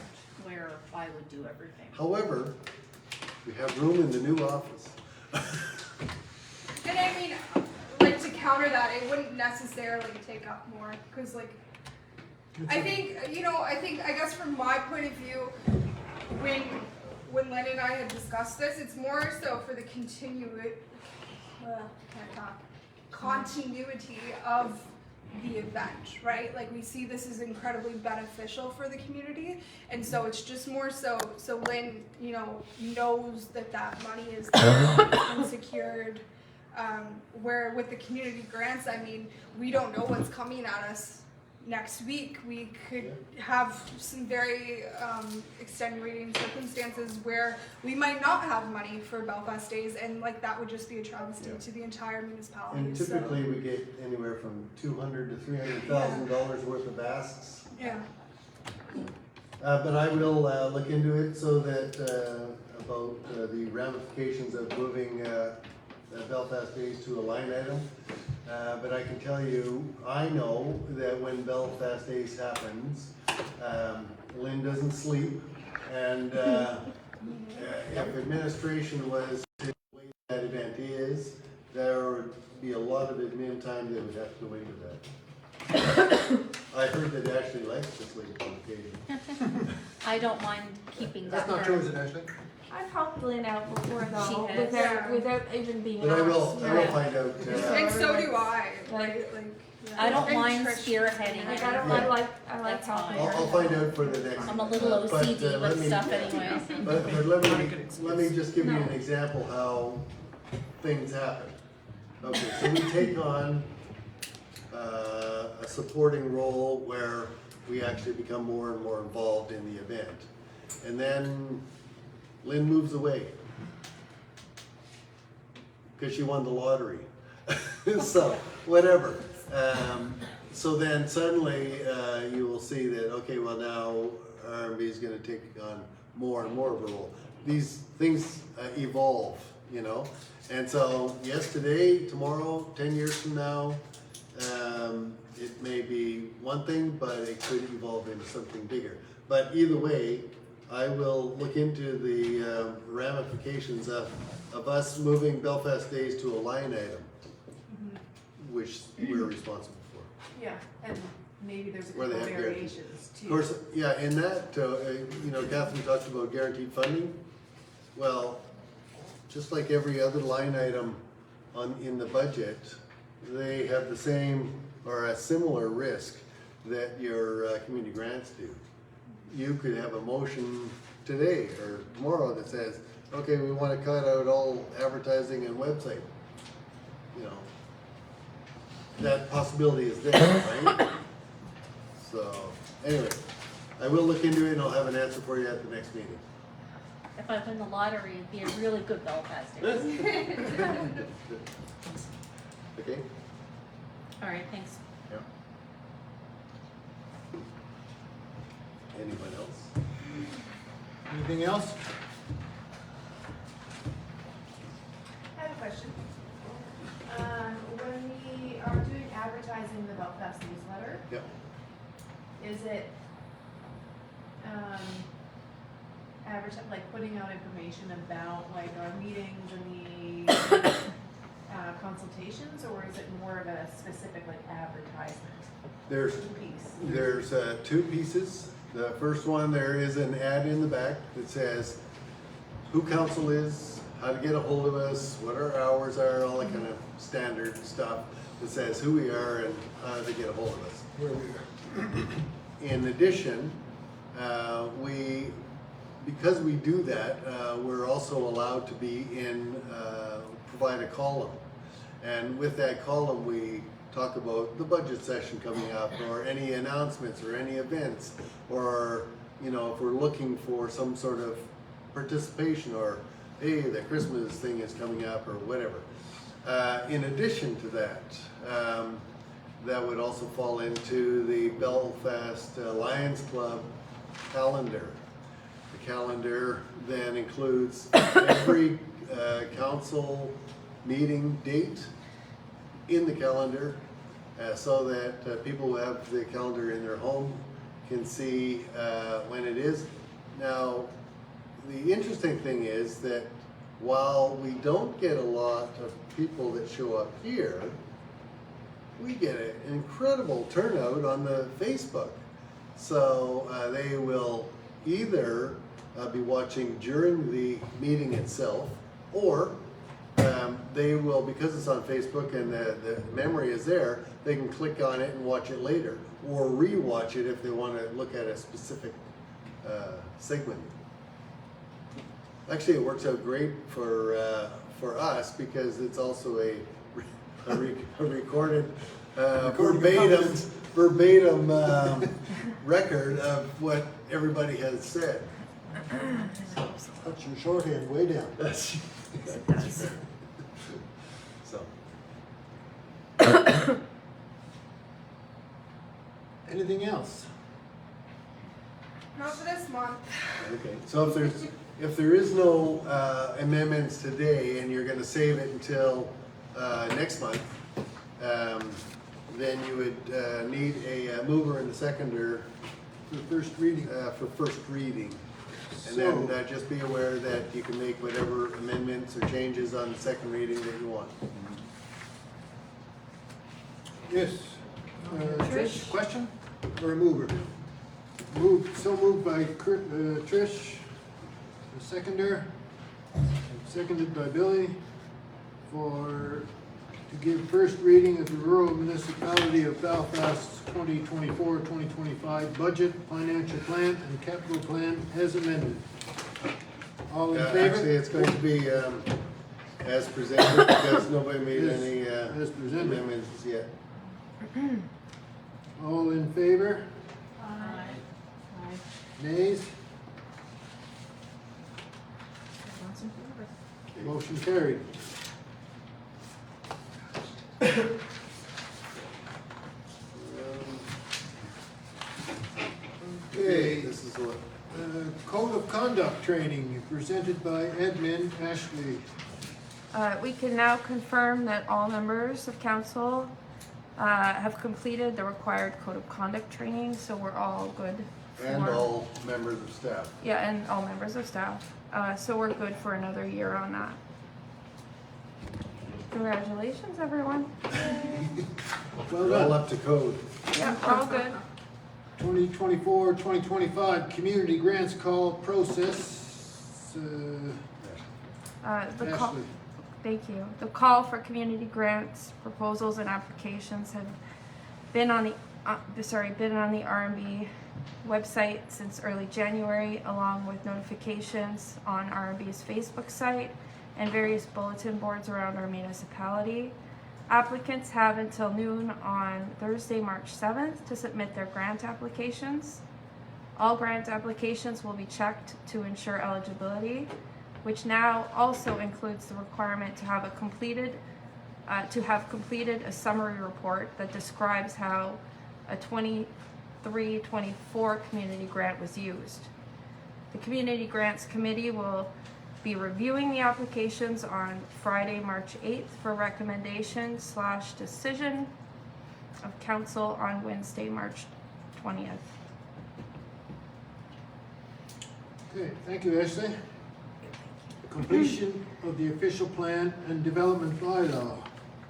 where I would do everything. However, we have room in the new office. And I mean, like to counter that, it wouldn't necessarily take up more, because like, I think, you know, I guess from my point of view, when Lynn and I had discussed this, it's more so for the continuity of the event, right? Like we see this is incredibly beneficial for the community, and so it's just more so Lynn, you know, knows that money is there and secured. Where with the community grants, I mean, we don't know what's coming at us next week. We could have some very extenuating circumstances where we might not have money for Belfast Days, and like that would just be a travesty to the entire municipality. And typically we get anywhere from $200,000 to $300,000 worth of asks. Yeah. But I will look into it so that about the ramifications of moving Belfast Days to a line item. But I can tell you, I know that when Belfast Days happens, Lynn doesn't sleep, and if administration was to the way that event is, there would be a lot of admin time that would have to go into that. I heard that Ashley likes to sleep on occasion. I don't mind keeping that. That's not true, is it, Ashley? I've helped Lynn out before She though, has. without even being But asked. I will find out. And so do I. Like, I don't and mind Trish- spearheading Like, it. I like That's helping fine. her. I'll find out for the next. I'm a little but, OCD let with me- stuff anyway. But let me just give you an example how things happen. Okay, so we take on a supporting role where we actually become more and more involved in the event. And then Lynn moves away because she won the lottery. So, whatever. So then suddenly you will see that, okay, well now RMB is going to take on more and more of a role. These things evolve, you know. And so, yes, today, tomorrow, 10 years from now, it may be one thing, but it could evolve into something bigger. But either way, I will look into the ramifications of us moving Belfast Days to a line item, which we're responsible for. Yeah, and maybe there's a Where couple they have guaranteed. variations too. Of course, yeah, in that, you know, Catherine talked about guaranteed funding. Well, just like every other line item in the budget, they have the same or a similar risk that your community grants do. You could have a motion today or tomorrow that says, okay, we want to cut out all advertising and website. You know, that possibility is there, right? So, anyway, I will look into it and I'll have an answer for you at the next meeting. If I win the lottery, it'd be a really good Belfast Days. Okay? All right, thanks. Yeah. Anyone else? Anything else? I have a question. When we are Yep. Is it, like putting out information about like our meetings and the consultations, or is it more of a specific like advertisement There's piece? There's two pieces. The first one, there is an ad in the back that says who council is, how to get a hold of us, what our hours are, all that kind of standard stuff that says who we are and how to get a hold of us. Where we are. In addition, because we do that, we're also allowed to be provide a column. And with that column, we talk about the budget session coming up, or any announcements, or any events, or, you know, if we're looking for some sort of participation, or, hey, the Christmas thing is coming up, or whatever. In addition to that, that would also fall into the Belfast Lions Club calendar. The calendar then includes every council meeting date in the calendar, so that people who have the calendar in their home can see when it is. Now, the interesting thing is that while we don't get a lot of people that show up here, we get an incredible turnout on the Facebook. So they will either be watching during the meeting itself, or they will, because it's on Facebook and the memory is there, they can click on it and watch it later, or re-watch it if they want to look at a specific segment. Actually, it works out great for us, because it's also a recorded verbatim record of what everybody has said. Cut your shorthand way down. So, Anything else? Not for this month. okay. So if there is no amendments today, and you're going to save it until next month, then you would need a mover and a seconder For first reading. for first reading. And So- then just be aware that you can make whatever amendments or changes on the second reading that you want. Yes. Trish, question or a mover? So moved by Trish, the seconder, seconded by Billy, to give first reading of the rural municipality of Belfast's 2024-2025 budget, financial plan, and capital plan as amended. All in favor? Actually, it's going to be as presented, because nobody made any As presented. amendments yet. All in favor? Nays? Motion carried. Okay, This is what. Code of Conduct Training presented by Admin Ashley. We can now confirm that all members of council have completed the required code of conduct training, so we're all good. And all members of staff. Yeah, and all members of staff. So we're good for another year on that. Congratulations, everyone. Well We're all done. up to code. Yeah, we're all good. 2024-2025 Community Grants Call Process. The call, Ashley. thank you. The call for community grants, proposals, and applications have been on the RMB website since early January, along with notifications on RMB's Facebook site and various bulletin boards around our municipality. Applicants have until noon on Thursday, March 7th to submit their grant applications. All grant applications will be checked to ensure eligibility, which now also includes the requirement to have completed a summary report that describes how a 23-24 community grant was used. The Community Grants Committee will be reviewing the applications on Friday, March 8th for recommendation/decision. of council on Wednesday, March 20th. Okay, thank you, Ashley. Completion of the official plan and development bylaw,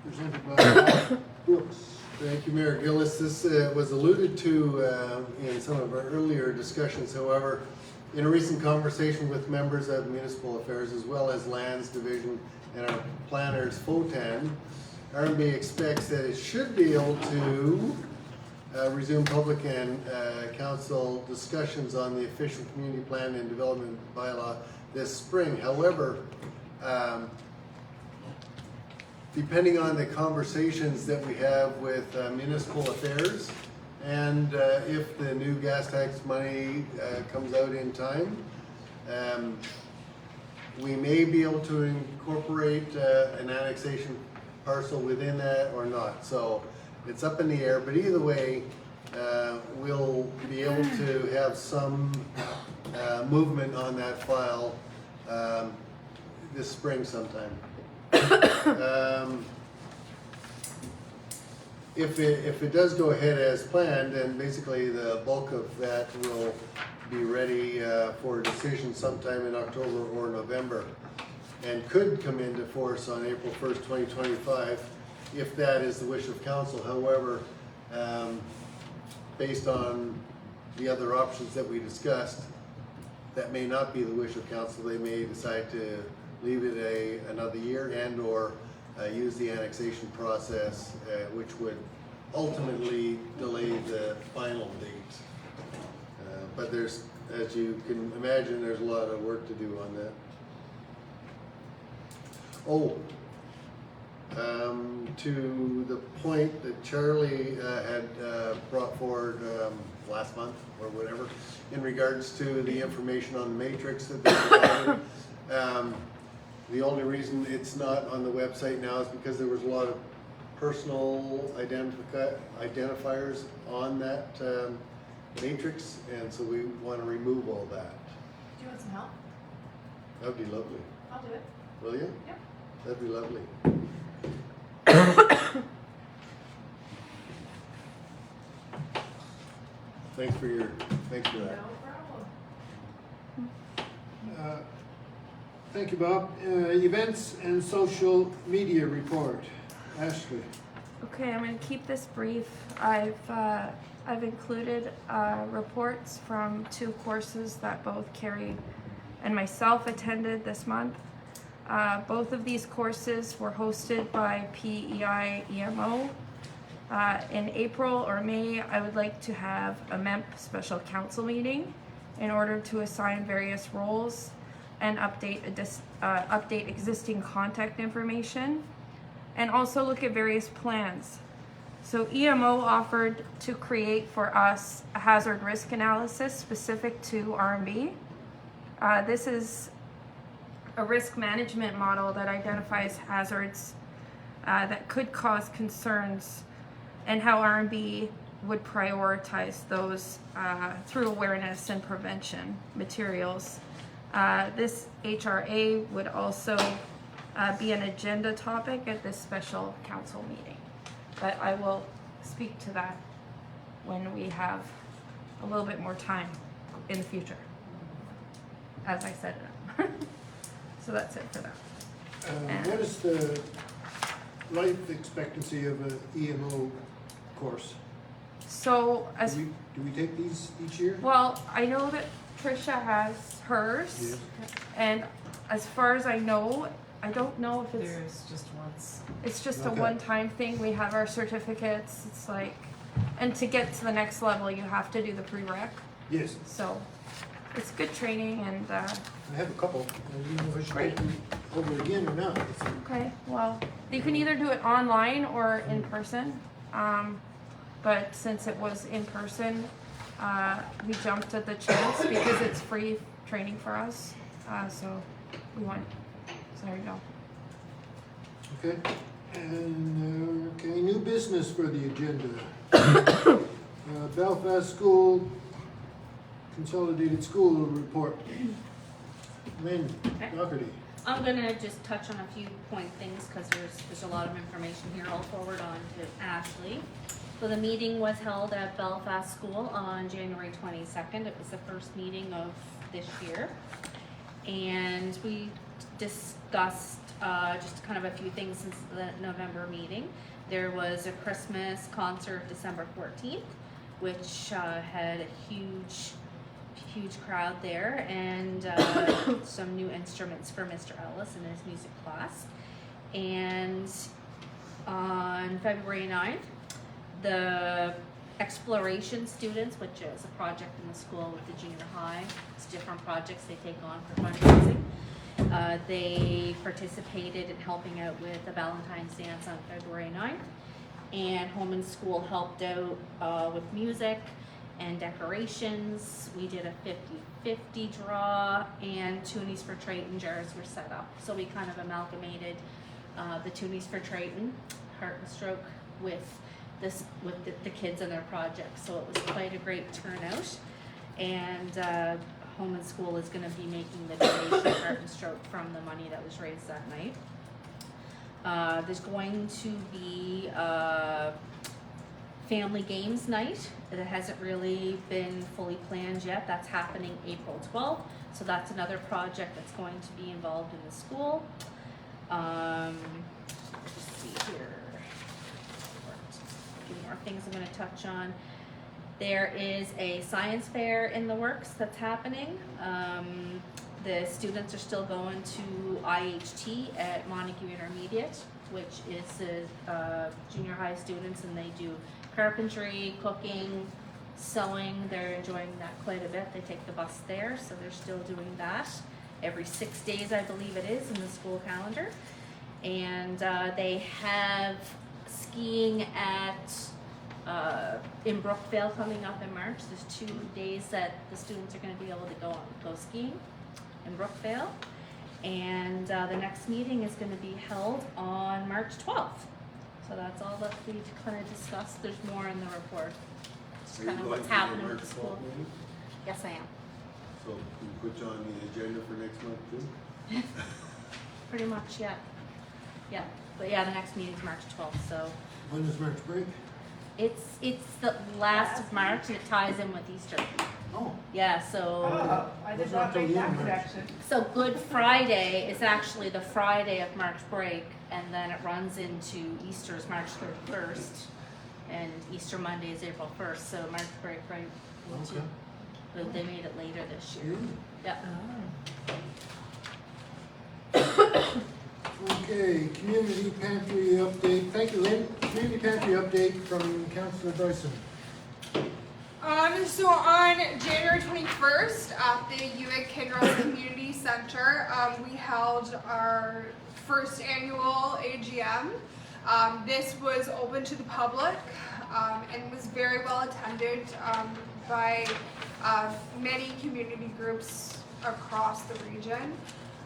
presented by Bob Brooks. Thank you, Mayor Gillis. This was alluded to in some of our earlier discussions. However, in a recent conversation with members of Municipal Affairs as well as Lands Division and our planners, FOTAN, RMB expects that it should be able to resume public and council discussions on the official community plan and development bylaw this spring. However, depending on the conversations that we have with municipal affairs and if the new gas tax money comes out in time, we may be able to incorporate an annexation parcel within that or not. So it's up in the air, but either way, we'll be able to have some movement on that file this spring sometime. If it does go ahead as planned, then basically the bulk of that will be ready for a decision sometime in October or November, and could come into force on April 1st, 2025, if that is the wish of council. However, based on the other options that we discussed, that may not be the wish of council. They may decide to leave it another year and or use the annexation process, which would ultimately delay the final date. But there's, as you can imagine, there's a lot of work to do on that. Oh, to the point that Charlie had brought forward last month or whatever, in regards to the information on the matrix that they provided. The only reason it's not on the website now is because there was a lot of personal identifiers on that matrix, and so we want to remove all that. Do you want some help? That'd be lovely. I'll do it. Will you? Yep. That'd be lovely. Thanks for that. No problem. Thank you, Bob. Events and social media report. Ashley. Okay, I'm going to keep this brief. I've included reports from 2 courses that both Carrie and myself attended this month. Both of these courses were hosted by PEI EMO. In April or May, I would like to have a MEMP special council meeting in order to assign various roles and update existing contact information, and also look at various plans. So EMO offered to create for us a hazard risk analysis specific to RMB. This is a risk management model that identifies hazards that could cause concerns and how RMB would prioritize those through awareness and prevention materials. This HRA would also be an agenda topic at this special council meeting, but I will speak to that when we have a little bit more time in the future, as I set it up. So that's it for that. What is the life expectancy of an EMO course? So as Do we take these each year? well, I know that Trisha has hers, Yes. and as far as I know, I don't know if There's just once. it's just a Okay. one-time thing. We have our certificates. It's like, and to get to the next level, you have to do the prereq. Yes, So it's good training, and I have a couple. I don't know if I should take them over again or not. okay, well, you can either do it online or in person. But since it was in person, we jumped at the chance because it's free training for us. So we went. So there you go. Okay, and, okay, new business for the agenda. Belfast School Consolidated School Report. Lynn Doherty. I'm gonna just touch on a few point things, cause there's a lot of information here. I'll forward on to Ashley. So the meeting was held at Belfast School on January 22nd. It was the first meeting of this year. And we discussed just kind of a few things since the November meeting. There was a Christmas concert December 14th, which had a huge crowd there, and some new instruments for Mr. Ellis in his music class. And on February 9th, the exploration students, which is a project in the school with the junior high, it's different projects they take on for fundraising. They participated in helping out with the Valentine's dance on February 9th, and Home and School helped out with music and decorations. We did a 50-50 draw, and Toonies for Triton jars were set up. So we kind of amalgamated the Toonies for Triton, Heart and Stroke, with the kids and their projects. So it was quite a great turnout, and Home and School is going to be making the donation Heart and Stroke from the money that was raised that night. There's going to be a family games night. It hasn't really been fully planned yet. That's happening April 12th. So that's another project that's going to be involved in the school. Let's see here. A few more things I'm going to touch on. There is a science fair in the works that's happening. The students are still going to IHT at Montague Intermediate, which is the junior high students, and they do carpentry, cooking, sewing. They're enjoying that quite a bit. They take the bus there, so they're still doing that every 6 days, I believe it is, in the school calendar. And they have skiing in Brookvale coming up in March. There's 2 days that the students are going to be able to go skiing in Brookvale. And the next meeting is going to be held on March 12th. So that's all that we kind of discussed. There's more in the report. Just kind of what's happening with the school. Yes, I am. So we put you on the agenda for next month too? Pretty much, yeah. Yeah, but yeah, the next meeting's March 12th, so. When does March break? It's the last of March, and it ties in with Easter. Oh, Yeah, so, I did not make that connection. so Good Friday is actually the Friday of March break, and then it runs into Easter's March 31st, and Easter Monday is April 1st, so March break right into, okay. but they made it later this year. Yeah. Okay, community pantry update. Thank you, Lynn. Community pantry update from Councillor Dyson. So on January 21st at the UWIC Community Center, we held our first annual AGM. This was open to the public and was very well attended by many community groups across the region.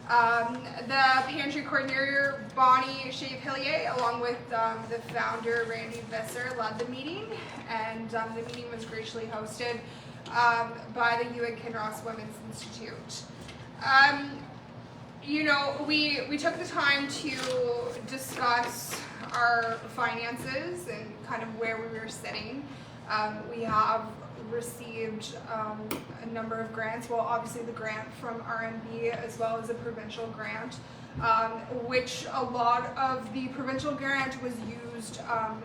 The pantry coordinator, Bonnie Shave-Hillier, along with the founder, Randy Visser, led the meeting, and the meeting was graciously hosted by the UWIC Kinross Women's Institute. You know, we took the time to discuss our finances and kind of where we were sitting. We have received a number of grants. Well, obviously the grant from RMB as well as a provincial grant, which a lot of the provincial grant was used on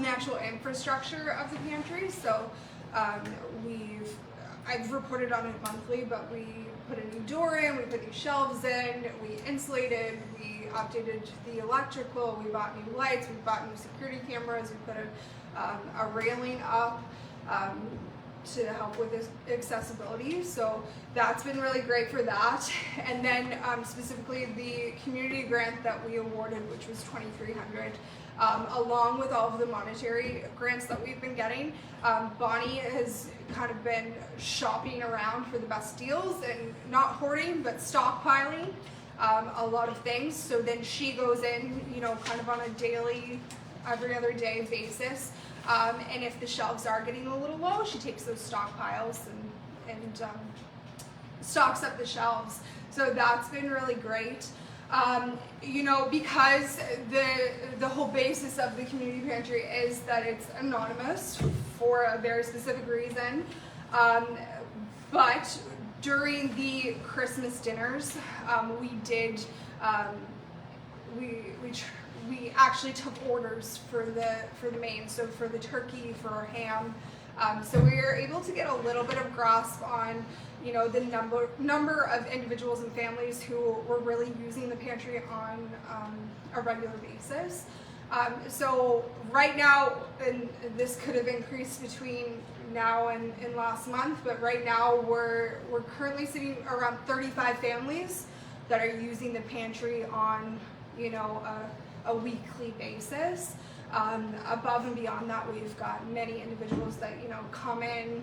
the actual infrastructure of the pantry. So I've reported on it monthly, but we put a new door in, we put new shelves in, we insulated, we updated the electrical, we bought new lights, we bought new security cameras, we put a railing up to help with this accessibility. So that's been really great for that. And then specifically the community grant that we awarded, which was $2,300, along with all of the monetary grants that we've been getting. Bonnie has kind of been shopping around for the best deals and not hoarding, but stockpiling a lot of things. So then she goes in, you know, kind of on a daily, every other day basis. And if the shelves are getting a little low, she takes those stockpiles and stocks up the shelves. So that's been really great. You know, because the whole basis of the community pantry is that it's anonymous for a very specific reason. But during the Christmas dinners, we did we actually took orders for the main, so for the turkey, for our ham. So we were able to get a little bit of grasp on, you know, the number of individuals and families who were really using the pantry on a regular basis. So right now, and this could have increased between now and last month, but right now we're currently sitting around 35 families that are using the pantry on, you know, a weekly basis. Above and beyond that, we've got many individuals that, you know, come in,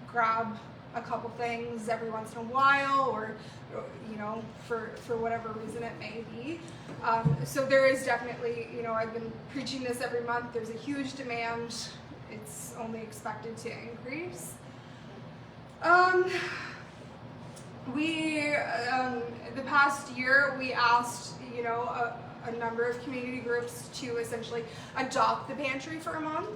grab a couple things every once in a while, or you know, for whatever reason it may be. So there is definitely, you know, I've been preaching this every month, there's a huge demand. It's only expected to increase. The past year, we asked, you know, a number of community groups to essentially adopt the pantry for a month.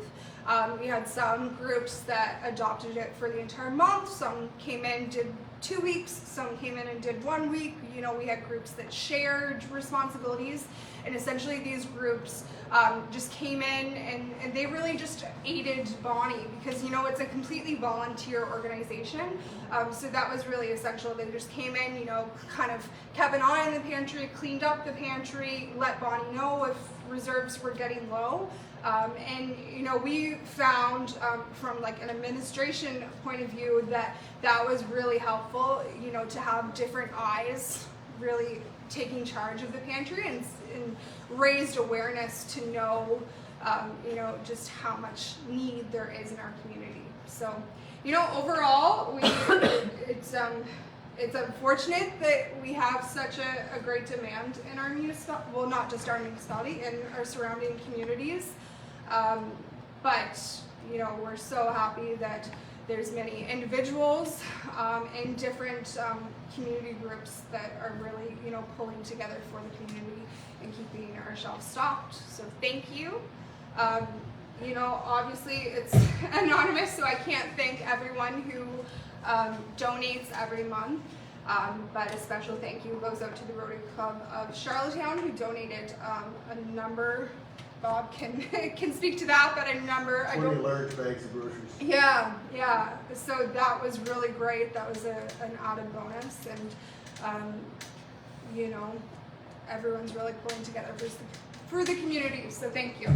We had some groups that adopted it for the entire month. Some came in, did 2 weeks. Some came in and did 1 week. You know, we had groups that shared responsibilities. And essentially these groups just came in and they really just aided Bonnie because, you know, it's a completely volunteer organization. So that was really essential. They just came in, you know, kind of kept an eye on the pantry, cleaned up the pantry, let Bonnie know if reserves were getting low. And, you know, we found from like an administration point of view that was really helpful, you know, to have different eyes really taking charge of the pantry and raised awareness to know, you know, just how much need there is in our community. So, you know, overall, it's unfortunate that we have such a great demand in our municipality, well, not just our municipality, in our surrounding communities. But, you know, we're so happy that there's many individuals and different community groups that are really, you know, pulling together for the community and keeping our shelves stocked. So thank you. You know, obviously it's anonymous, so I can't thank everyone who donates every month. But a special thank you goes out to the Rotary Club of Charlottetown, who donated a number. Bob can speak to that, but a number. 20 large bags of groceries. Yeah. So that was really great. That was an added bonus, and you know, everyone's really pulling together for the community. So thank you.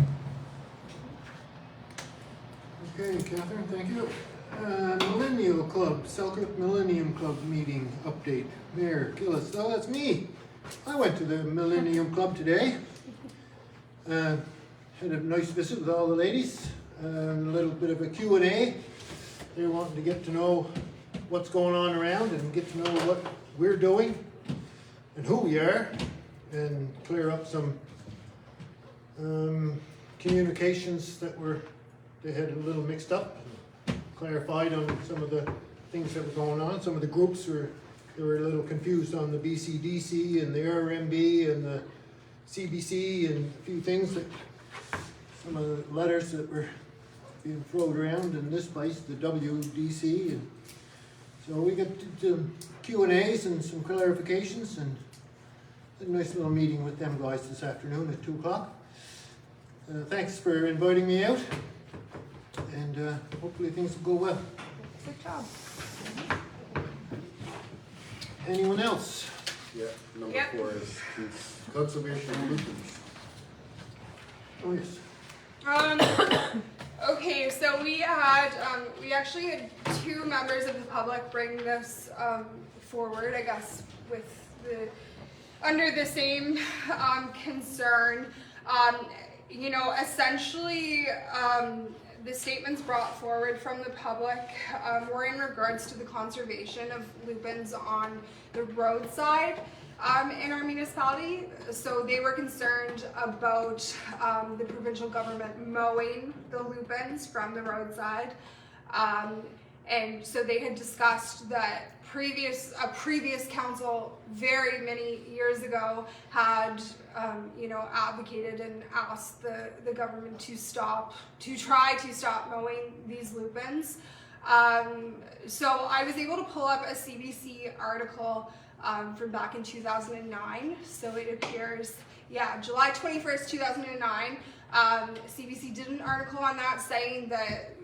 Okay, Catherine, thank you. Millennial Club, Selkirk Millennium Club meeting update. Mayor Gillis, oh, that's me. I went to the Millennium Club today. Had a nice visit with all the ladies, a little bit of a Q&A. They're wanting to get to know what's going on around and get to know what we're doing and who we are, and clear up some communications that they had a little mixed up, clarified on some of the things that were going on. Some of the groups they were a little confused on the BCDC and the RMB and the CBC and a few things that some of the letters that were being thrown around in this place, the WDC, and so we got to Q&As and some clarifications, and had a nice little meeting with them guys this afternoon at 2 o'clock. Thanks for inviting me out, and hopefully things will go well. Good job. Anyone else? Yeah, number Yep. 4 is conservation of lupins. Oh, yes. Okay, so we actually had 2 members of the public bring this forward, I guess, under the same concern. You know, essentially, the statements brought forward from the public were in regards to the conservation of lupins on the roadside in our municipality. So they were concerned about the provincial government mowing the lupins from the roadside. And so they had discussed that a previous council very many years ago had, advocated and asked the government to try to stop mowing these lupins. So I was able to pull up a CBC article from back in 2009. So it appears, July 21st, 2009. CBC did an article on that saying that,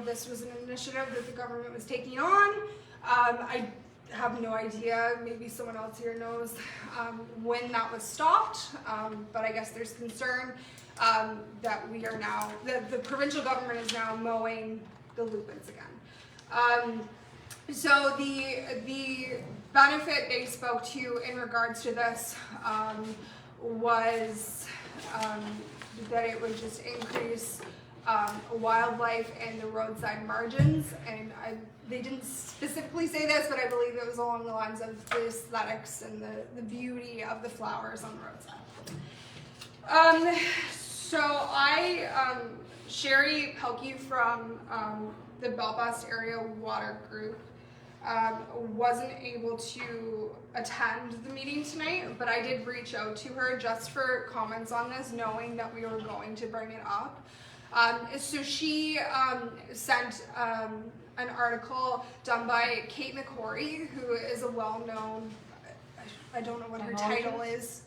this was an initiative that the government was taking on. I have no idea, maybe someone else here knows when that was stopped, but I guess there's concern that the provincial government is now mowing the lupins again. So the benefit they spoke to in regards to this was that it would just increase wildlife and the roadside margins, and they didn't specifically say this, but I believe it was along the lines of the aesthetics and the beauty of the flowers on the roadside. So Sherry Pelkey from the Belfast Area Water Group wasn't able to attend the meeting tonight, but I did reach out to her just for comments on this, knowing that we were going to bring it up. So she sent an article done by Kate McCory, who is a well-known, I don't know what her title is,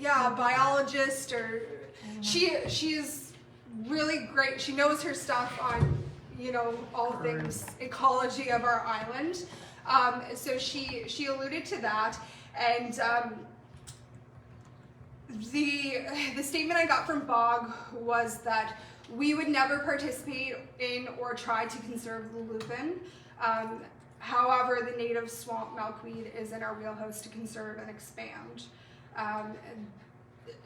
biologist, or she's really great. She knows her stuff on all things ecology of our island. So she alluded to that, and the statement I got from Bog was that we would never participate in or try to conserve the lupin. However, the native swamp milkweed is in our wheelhouse to conserve and expand.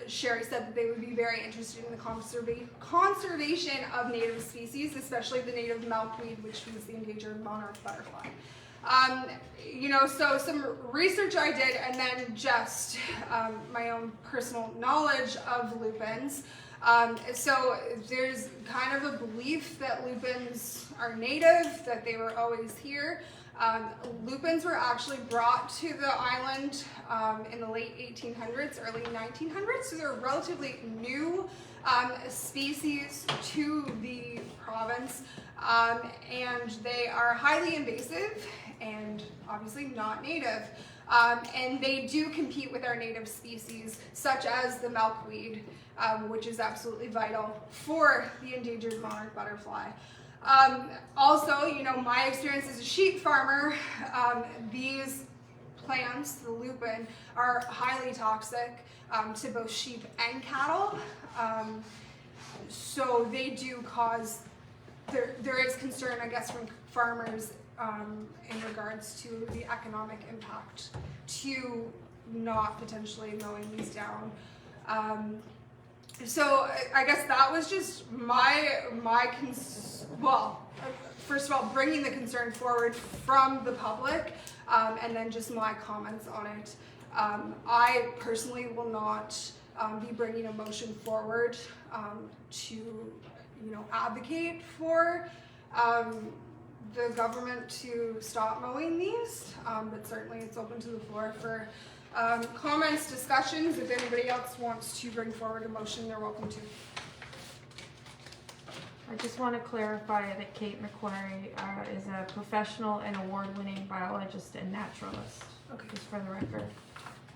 Sherry said that they would be very interested in the conservation of native species, especially the native milkweed, which is the endangered monarch butterfly. So some research I did, and then just my own personal knowledge of lupins. So there's kind of a belief that lupins are native, that they were always here. Lupins were actually brought to the island in the late 1800s, early 1900s, so they're a relatively new species to the province, and they are highly invasive and obviously not native. And they do compete with our native species, such as the milkweed, which is absolutely vital for the endangered monarch butterfly. Also, my experience as a sheep farmer, these plants, the lupin, are highly toxic to both sheep and cattle. So they do cause, there is concern, I guess, from farmers in regards to the economic impact to not potentially mowing these down. So I guess that was just first of all, bringing the concern forward from the public, and then just my comments on it. I personally will not be bringing a motion forward to, advocate for the government to stop mowing these, but certainly it's open to the floor for comments, discussions. If anybody else wants to bring forward a motion, they're welcome to. I just want to clarify that Kate McQuarrie is a professional and award-winning biologist and naturalist, Okay. just for the record.